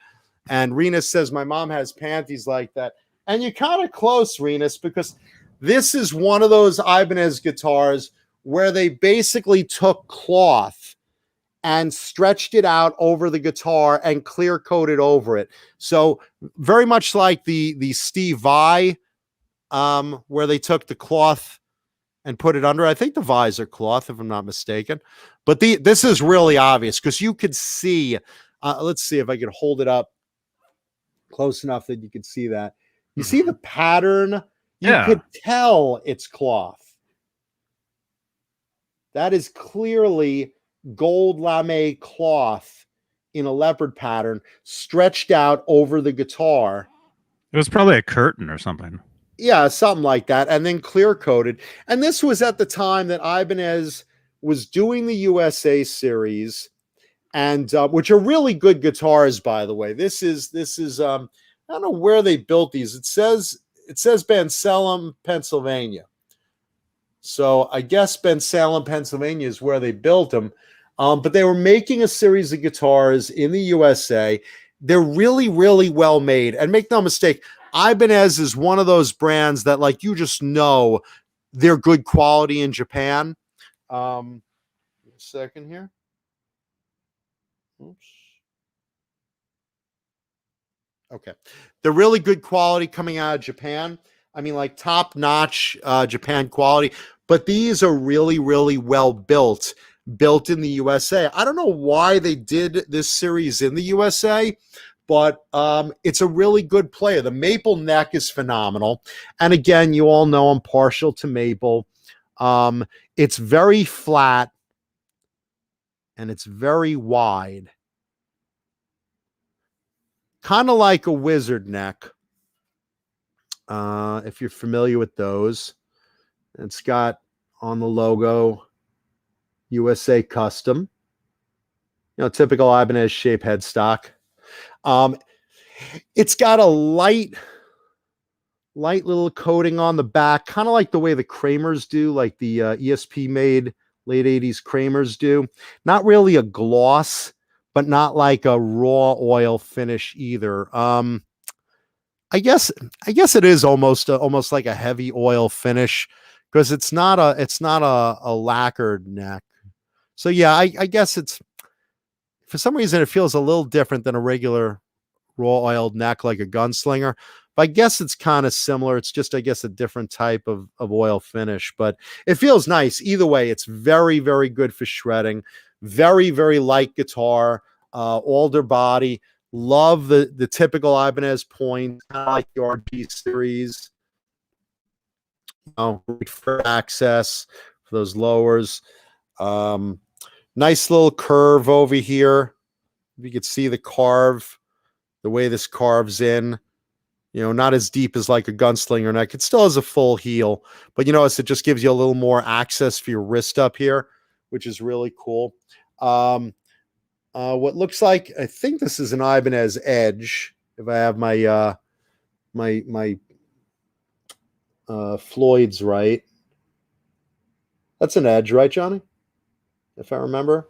And Renus says, my mom has panties like that. And you're kind of close, Renus, because this is one of those Ibanez guitars where they basically took cloth and stretched it out over the guitar and clear coated over it. So very much like the Steve Vai, where they took the cloth and put it under. I think the Vais are cloth, if I'm not mistaken. But this is really obvious because you could see. Let's see if I can hold it up close enough that you can see that. You see the pattern? You could tell it's cloth. That is clearly gold lame cloth in a leopard pattern stretched out over the guitar. It was probably a curtain or something. Yeah, something like that. And then clear coated. And this was at the time that Ibanez was doing the USA series, and which are really good guitars, by the way. This is I don't know where they built these. It says Bensalem, Pennsylvania. So I guess Bensalem, Pennsylvania is where they built them. But they were making a series of guitars in the USA. They're really, really well made. And make no mistake, Ibanez is one of those brands that, like, you just know they're good quality in Japan. A second here. Oops. Okay. They're really good quality coming out of Japan. I mean, like top-notch Japan quality. But these are really, really well built in the USA. I don't know why they did this series in the USA, but it's a really good player. The maple neck is phenomenal. And again, you all know I'm partial to maple. It's very flat and it's very wide. Kind of like a wizard neck, if you're familiar with those. It's got on the logo USA Custom. You know, typical Ibanez shape headstock. It's got a light little coating on the back, kind of like the way the Kramers do, like the ESP made late 80s Kramers do. Not really a gloss, but not like a raw oil finish either. I guess it is almost like a heavy oil finish, because it's not a lacquered neck. So yeah, I guess it's, for some reason it feels a little different than a regular raw oiled neck like a gunslinger. But I guess it's kind of similar. It's just, I guess, a different type of oil finish, but it feels nice. Either way, it's very, very good for shredding. Very, very light guitar, alder body. Love the typical Ibanez point, kind of like the RG series. Great for access for those lowers. Nice little curve over here. If you could see the carve, the way this carves in, you know, not as deep as like a gunslinger neck. It still has a full heel, but you notice it just gives you a little more access for your wrist up here, which is really cool. What looks like, I think this is an Ibanez Edge. If I have my my Floyd's right, that's an Edge, right, Johnny? If I remember,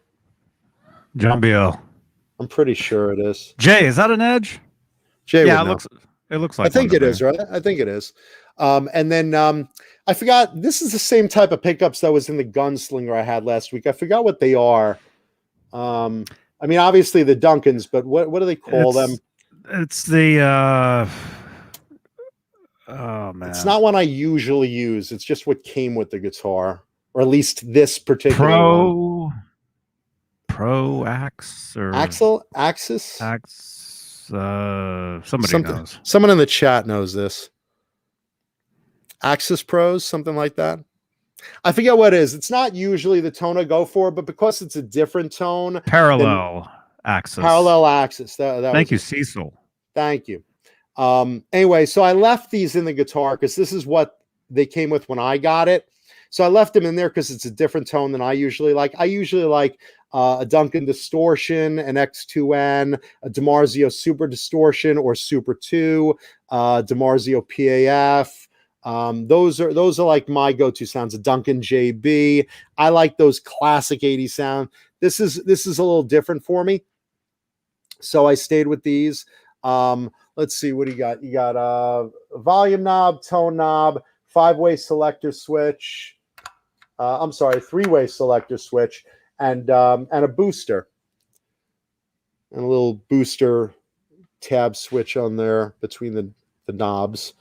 John Biel. I'm pretty sure it is. Jay, is that an Edge? Jay, yeah, it looks like. I think it is, right? I think it is. And then I forgot. This is the same type of pickups that was in the Gunslinger I had last week. I forgot what they are. I mean, obviously the Duncans, but what do they call them? It's the oh man, it's not one I usually use. It's just what came with the guitar, or at least this particular one. Pro Axe or Axis. Somebody knows. Someone in the chat knows this. Axis Pros, something like that. I forget what it is. It's not usually the tone I go for, but because it's a different tone. Parallel Axis. Parallel Axis. Thank you, Cecil. Thank you. Anyway, so I left these in the guitar because this is what they came with when I got it. So I left them in there because it's a different tone than I usually like. I usually like a Duncan Distortion, an X2N, a DiMarzio Super Distortion or Super 2, DiMarzio PAF. Those are like my go-to sounds. A Duncan JB. I like those classic 80s sound. This is a little different for me, so I stayed with these. Let's see, what do you got? You got a volume knob, tone knob, 5-way selector switch. I'm sorry, 3-way selector switch, and a booster, and a little booster tab switch on there between the knobs.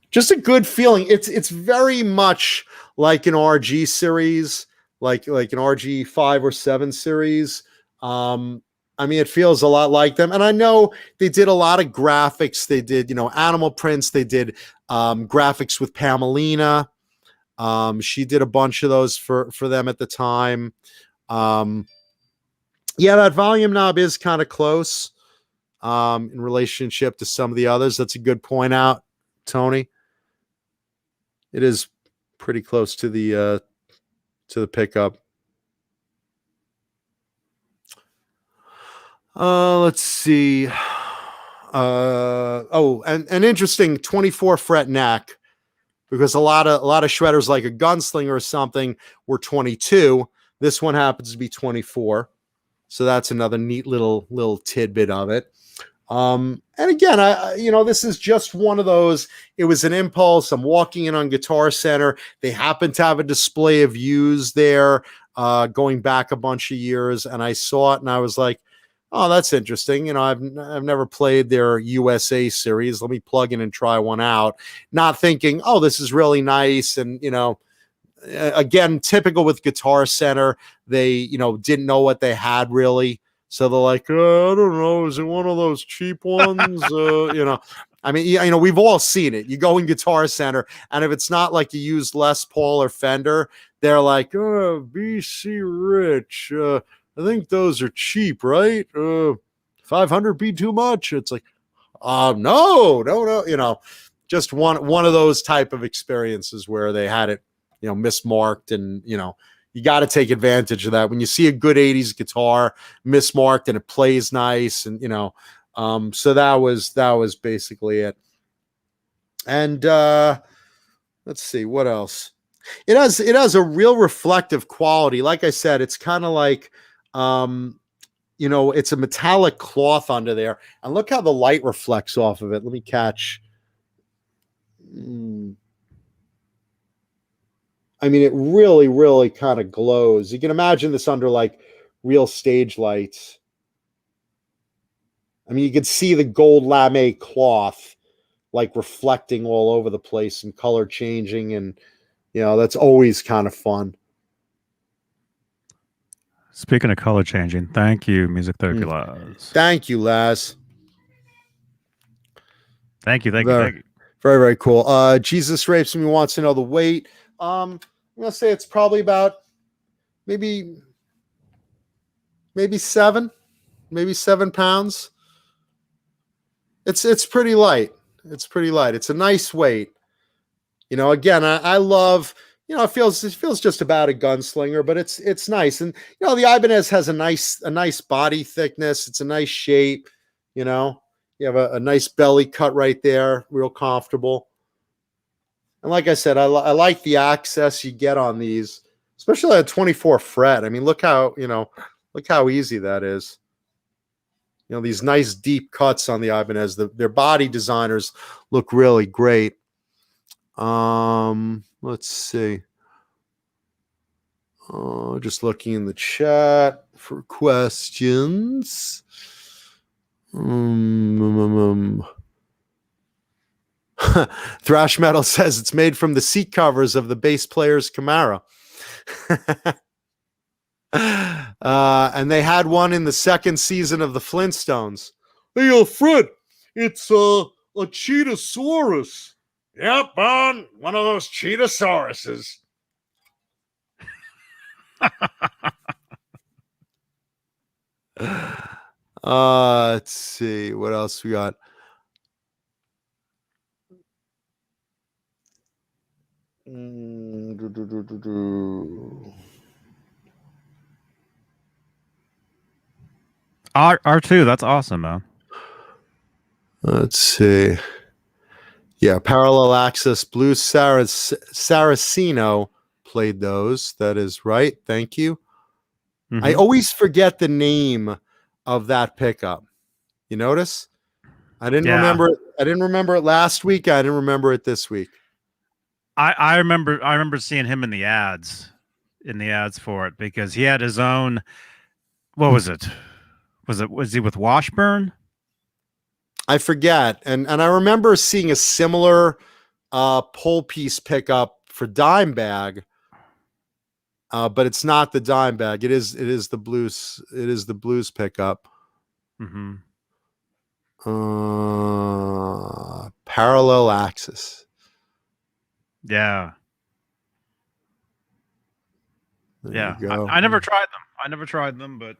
Just a good feeling. It's very much like an RG series, like an RG 5 or 7 series. I mean, it feels a lot like them. And I know they did a lot of graphics. They did, animal prints. They did graphics with Pamelina. She did a bunch of those for them at the time. Yeah, that volume knob is kind of close in relationship to some of the others. That's a good point out, Tony. It is pretty close to the pickup. Let's see. An interesting 24 fret neck, because a lot of shredders like a Gunslinger or something were 22. This one happens to be 24. So that's another neat little tidbit of it. And again, this is just one of those. It was an impulse. I'm walking in on Guitar Center. They happen to have a display of used there, going back a bunch of years, and I saw it and I was like, oh, that's interesting. I've never played their USA series. Let me plug in and try one out. Not thinking, oh, this is really nice. And, again, typical with Guitar Center, they, didn't know what they had really. So they're like, I don't know, is it one of those cheap ones? I mean, we've all seen it. You go in Guitar Center, and if it's not like you use Les Paul or Fender, they're like, oh, BC Rich. I think those are cheap, right? 500 be too much. It's like, no. Just one of those type of experiences where they had it, mismarked, and you got to take advantage of that. When you see a good 80s guitar mismarked and it plays nice, and so that was basically it. And let's see what else. It has a real reflective quality. Like I said, it's kind of like it's a metallic cloth under there. And look how the light reflects off of it. Let me catch. I mean, it really, really kind of glows. You can imagine this under like real stage lights. I mean, you can see the gold lame cloth like reflecting all over the place and color changing. And, that's always kind of fun. Speaking of color changing, thank you, Music Therapy Laz. Thank you, Laz. Thank you. Very, very cool. Jesus Rapes Me wants to know the weight. I'm gonna say it's probably about maybe 7 pounds. It's pretty light. It's pretty light. It's a nice weight. Again, I love. It feels just about a gunslinger, but it's nice. And the Ibanez has a nice body thickness. It's a nice shape. You have a nice belly cut right there, real comfortable. And like I said, I like the access you get on these, especially at 24 fret. I mean, look how easy that is. These nice deep cuts on the Ibanez. Their body designers look really great. Let's see. Just looking in the chat for questions. Thrash Metal says it's made from the seat covers of the bass player's Camaro. And they had one in the second season of the Flintstones. Hey, Fred, it's a Cheetosaurus. Yep, Bon, one of those Cheetosauruses. Let's see what else we got. R2, that's awesome, man. Let's see. Yeah, Parallel Access Blues Saraceno played those. That is right. Thank you. I always forget the name of that pickup. You notice? I didn't remember it. I didn't remember it last week. I didn't remember it this week. I remember seeing him in the ads for it, because he had his own. What was it? Was he with Washburn? I forget. And I remember seeing a similar pull piece pickup for Dimebag. But it's not the Dimebag. It is the blues. It is the blues pickup. Parallel Axis. Yeah. There I never tried them. But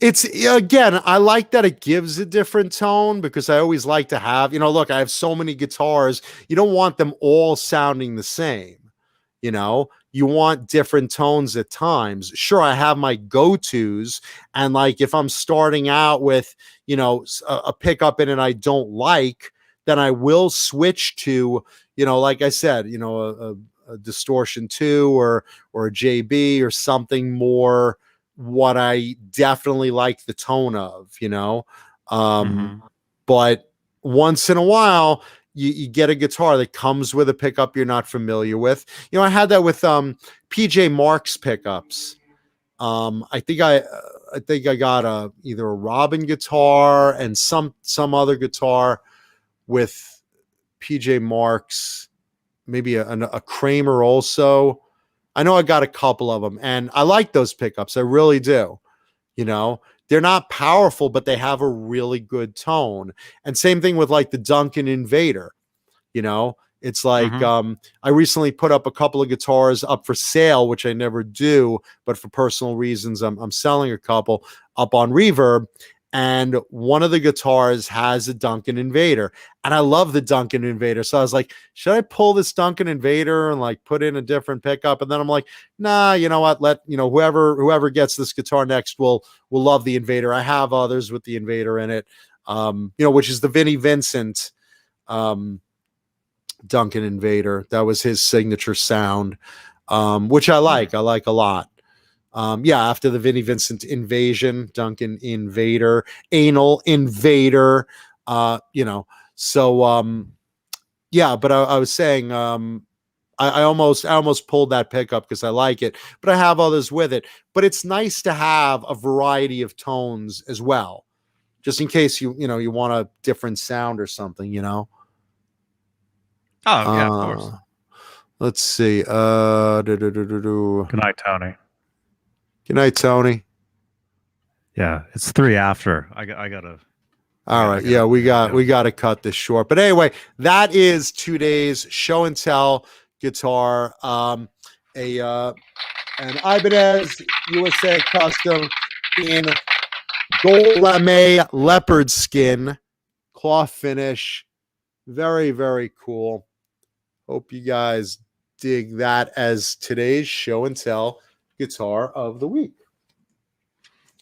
it's, again, I like that it gives a different tone, because I always like to have, look, I have so many guitars. You don't want them all sounding the same. You want different tones at times. Sure, I have my go-tos, and like if I'm starting out with, a pickup in it I don't like, then I will switch to, like I said, a Distortion 2 or a JB or something more what I definitely like the tone of, But once in a while, you get a guitar that comes with a pickup you're not familiar with. I had that with PJ Mark's pickups. I think I I think I got either a Robin guitar and some other guitar with PJ Marks, maybe a Kramer also. I know I got a couple of them, and I like those pickups. I really do. You know, they're not powerful, but they have a really good tone. And same thing with like the Duncan Invader. You know, it's like I recently put up a couple of guitars up for sale, which I never do, but for personal reasons, I'm selling a couple up on Reverb. And one of the guitars has a Duncan Invader, and I love the Duncan Invader. So I was like, should I pull this Duncan Invader and like put in a different pickup? And then I'm like, nah, you know what? Let whoever gets this guitar next will love the Invader. I have others with the Invader in it, which is the Vinnie Vincent Duncan Invader. That was his signature sound, which I like. I like a lot. After the Vinnie Vincent Invasion, Duncan Invader, Anal Invader, but I was saying, I almost pulled that pickup because I like it, but I have others with it. But it's nice to have a variety of tones as well, just in case you want a different sound or something, Oh, yeah, of course. Let's see. Good night, Tony. Good night, Tony. Yeah, it's 3 after. I gotta. All right. Yeah, we got to cut this short. But anyway, that is today's show and tell guitar. An Ibanez USA custom in gold lame leopard skin, cloth finish. Very, very cool. Hope you guys dig that as today's show and tell guitar of the week.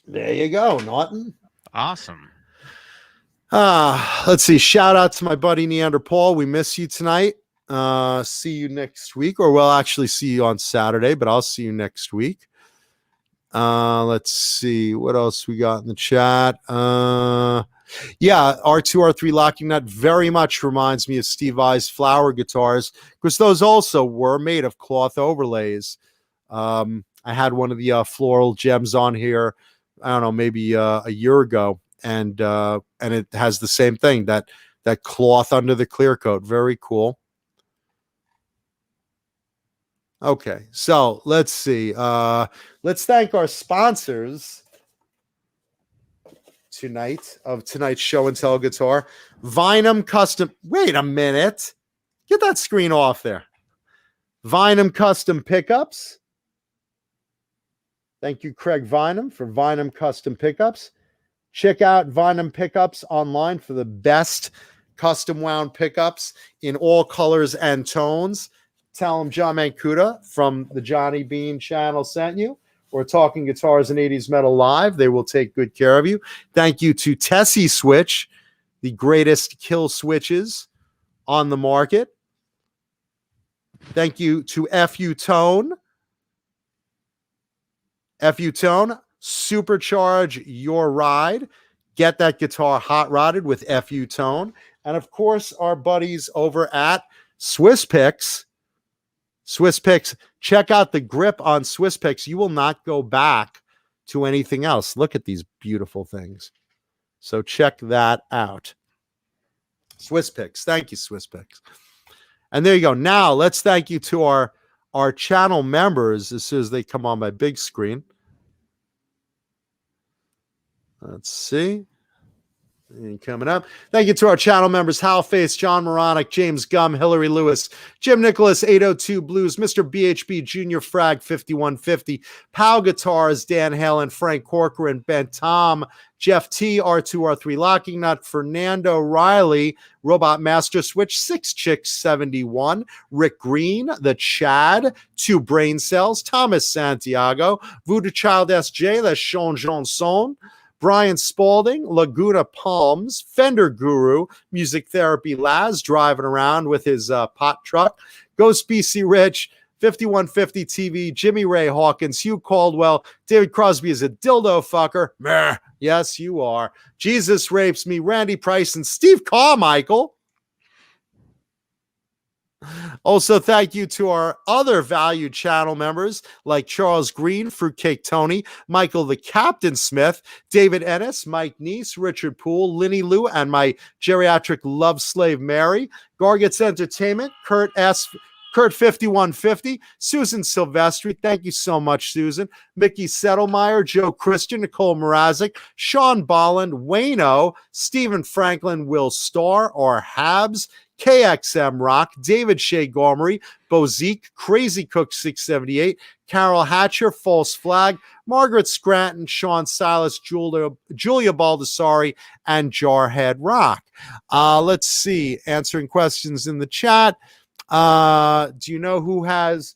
There you go, Naughton. Awesome. Let's see. Shout out to my buddy Neanderpaul. We miss you tonight. See you next week, or we'll actually see you on Saturday, but I'll see you next week. Let's see what else we got in the chat. R2 R3 locking nut very much reminds me of Steve Vai's flower guitars, because those also were made of cloth overlays. I had one of the floral gems on here, I don't know, maybe a year ago, and it has the same thing, that cloth under the clear coat. Very cool. Okay, so let's see. Let's thank our sponsors tonight's show and tell guitar. Vinum Custom. Wait a minute. Get that screen off there. Vinum Custom Pickups. Thank you, Craig Vinum, for Vinum Custom Pickups. Check out Vinum Pickups online for the best custom wound pickups in all colors and tones. Tell them John Mancuda from the Johnny Beane channel sent you. We're talking guitars and 80s metal live. They will take good care of you. Thank you to Tessie Switch, the greatest kill switches on the market. Thank you to FU Tone. FU Tone, supercharge your ride. Get that guitar hot rodded with FU Tone. And of course, our buddies over at Swiss Picks. Swiss Picks, check out the grip on Swiss Picks. You will not go back to anything else. Look at these beautiful things. So check that out. Swiss Picks. Thank you, Swiss Picks. And there you go. Now let's thank you to our channel members as soon as they come on my big screen. Let's see. And coming up, thank you to our channel members: Hal Face, John Moronic, James Gum, Hillary Lewis, Jim Nicholas, 802 Blues, Mr. BHB, Junior Frag, 5150, Pow Guitars, Dan Halen, Frank Corcoran, Ben Tom, Jeff T, R2, R3 Locking Nut, Fernando Riley, Robot Master Switch, 6 Chicks 71, Rick Green, The Chad, 2 Brain Cells, Thomas Santiago, Voodoo Child SJ, The Sean Johnson, Brian Spalding, Laguna Palms, Fender Guru, Music Therapy Laz, driving around with his pot truck, Ghost BC Rich, 5150 TV, Jimmy Ray Hawkins, Hugh Caldwell, David Crosby is a dildo fucker. Meh. Yes, you are. Jesus Rapes Me, Randy Price, and Steve Carmichael. Also, thank you to our other valued channel members like Charles Green, Fruitcake Tony, Michael the Captain Smith, David Ennis, Mike Neese, Richard Poole, Linny Lou, and my geriatric love slave Mary, Gargets Entertainment, Kurt 5150, Susan Silvestri. Thank you so much, Susan. Mickey Settlemeyer, Joe Christian, Nicole Mrazek, Sean Bolland, Wayno, Stephen Franklin, Will Starr, or Habs, KXM Rock, David Shea Gormery, Bozique, Crazy Cook 678, Carol Hatcher, False Flag, Margaret Scranton, Sean Silas, Julia Baldessari, and Jarhead Rock. Let's see. Answering questions in the chat. Do you know who has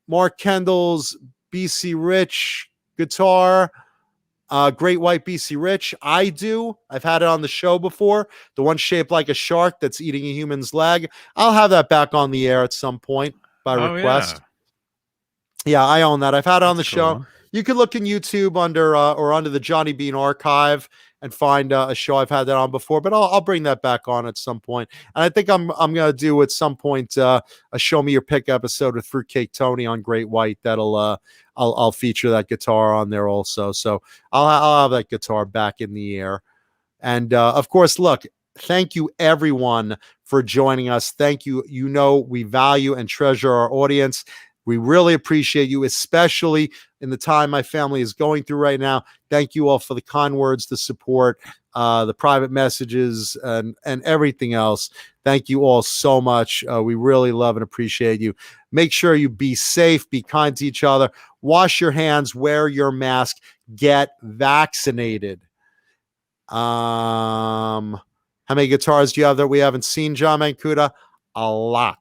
Mark Kendall's BC Rich guitar? Great White BC Rich. I do. I've had it on the show before. The one shaped like a shark that's eating a human's leg. I'll have that back on the air at some point by request. Yeah, I own that. I've had it on the show. You can look in YouTube under the Johnny Beane archive and find a show I've had that on before, but I'll bring that back on at some point. And I think I'm gonna do at some point a Show Me Your Pick episode with Fruitcake Tony on Great White. That'll I'll feature that guitar on there also. So I'll have that guitar back in the air. And of course, look, thank you everyone for joining us. Thank you. You know, we value and treasure our audience. We really appreciate you, especially in the time my family is going through right now. Thank you all for the kind words, the support, the private messages, and everything else. Thank you all so much. We really love and appreciate you. Make sure you be safe, be kind to each other, wash your hands, wear your mask, get vaccinated. How many guitars do you have that we haven't seen, John Mancuda? A lot.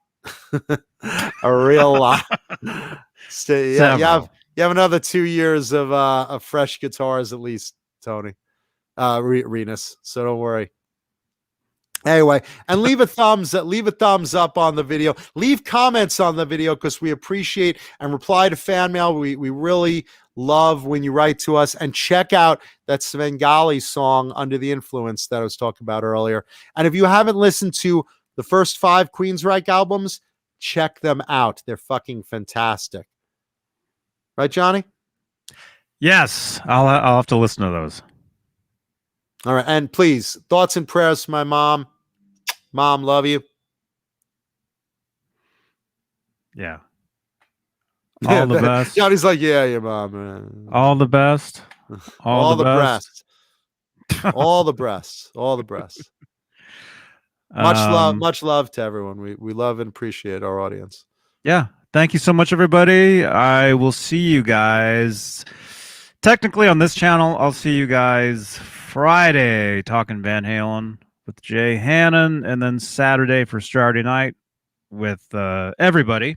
A real lot. So, yeah, you have another 2 years of fresh guitars at least, Tony. Renus. So don't worry. Anyway, and leave a thumbs up on the video. Leave comments on the video because we appreciate and reply to fan mail. We really love when you write to us, and check out that Svengali song Under the Influence that I was talking about earlier. And if you haven't listened to the first 5 Queensryche albums, check them out. They're fucking fantastic. Right, Johnny? Yes, I'll have to listen to those. All right, and please, thoughts and prayers for my mom. Mom, love you. Yeah. All the best. Johnny's like, yeah, your mom. Man. All the best. All the breasts. All the breasts. All the breasts. Much love to everyone. We love and appreciate our audience. Yeah. Thank you so much, everybody. I will see you guys. Technically on this channel, I'll see you guys Friday talking Van Halen with Jay Hannon, and then Saturday for Saturday night with everybody.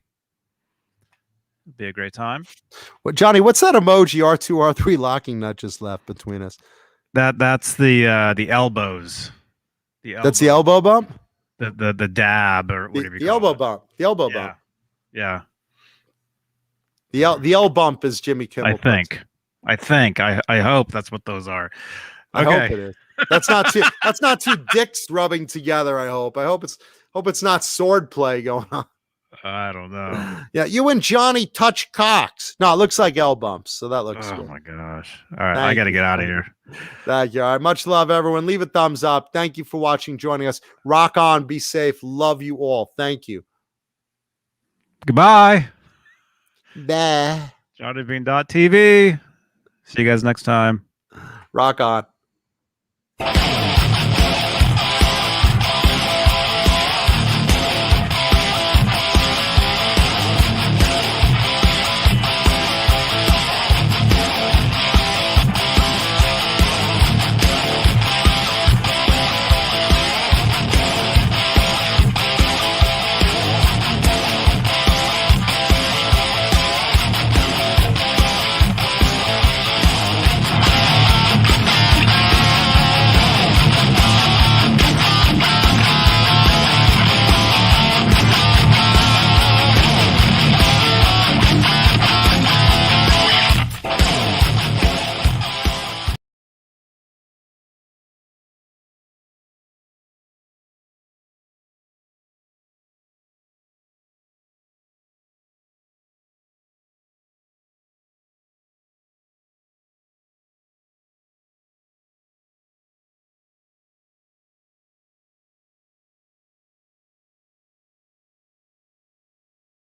It'll be a great time. Well, Johnny, what's that emoji R2 R3 locking nut just left between us? That's the elbows. That's the elbow bump? The dab, or whatever the elbow bump. The elbow bump. Yeah. The L bump is Jimmy Kimmel. I think. I hope that's what those are. Okay. I hope it is. That's not two dicks rubbing together, I hope. I hope it's not sword play going on. I don't know. Yeah, you and Johnny touch cocks. No, it looks like L bumps, so that looks good. Oh my gosh. All right, I got to get out of here. Thank you. All right, much love, everyone. Leave a thumbs up. Thank you for watching, joining us. Rock on, be safe. Love you all. Thank you. Goodbye. Bah. JohnnyBeane.tv. See you guys next time. Rock on.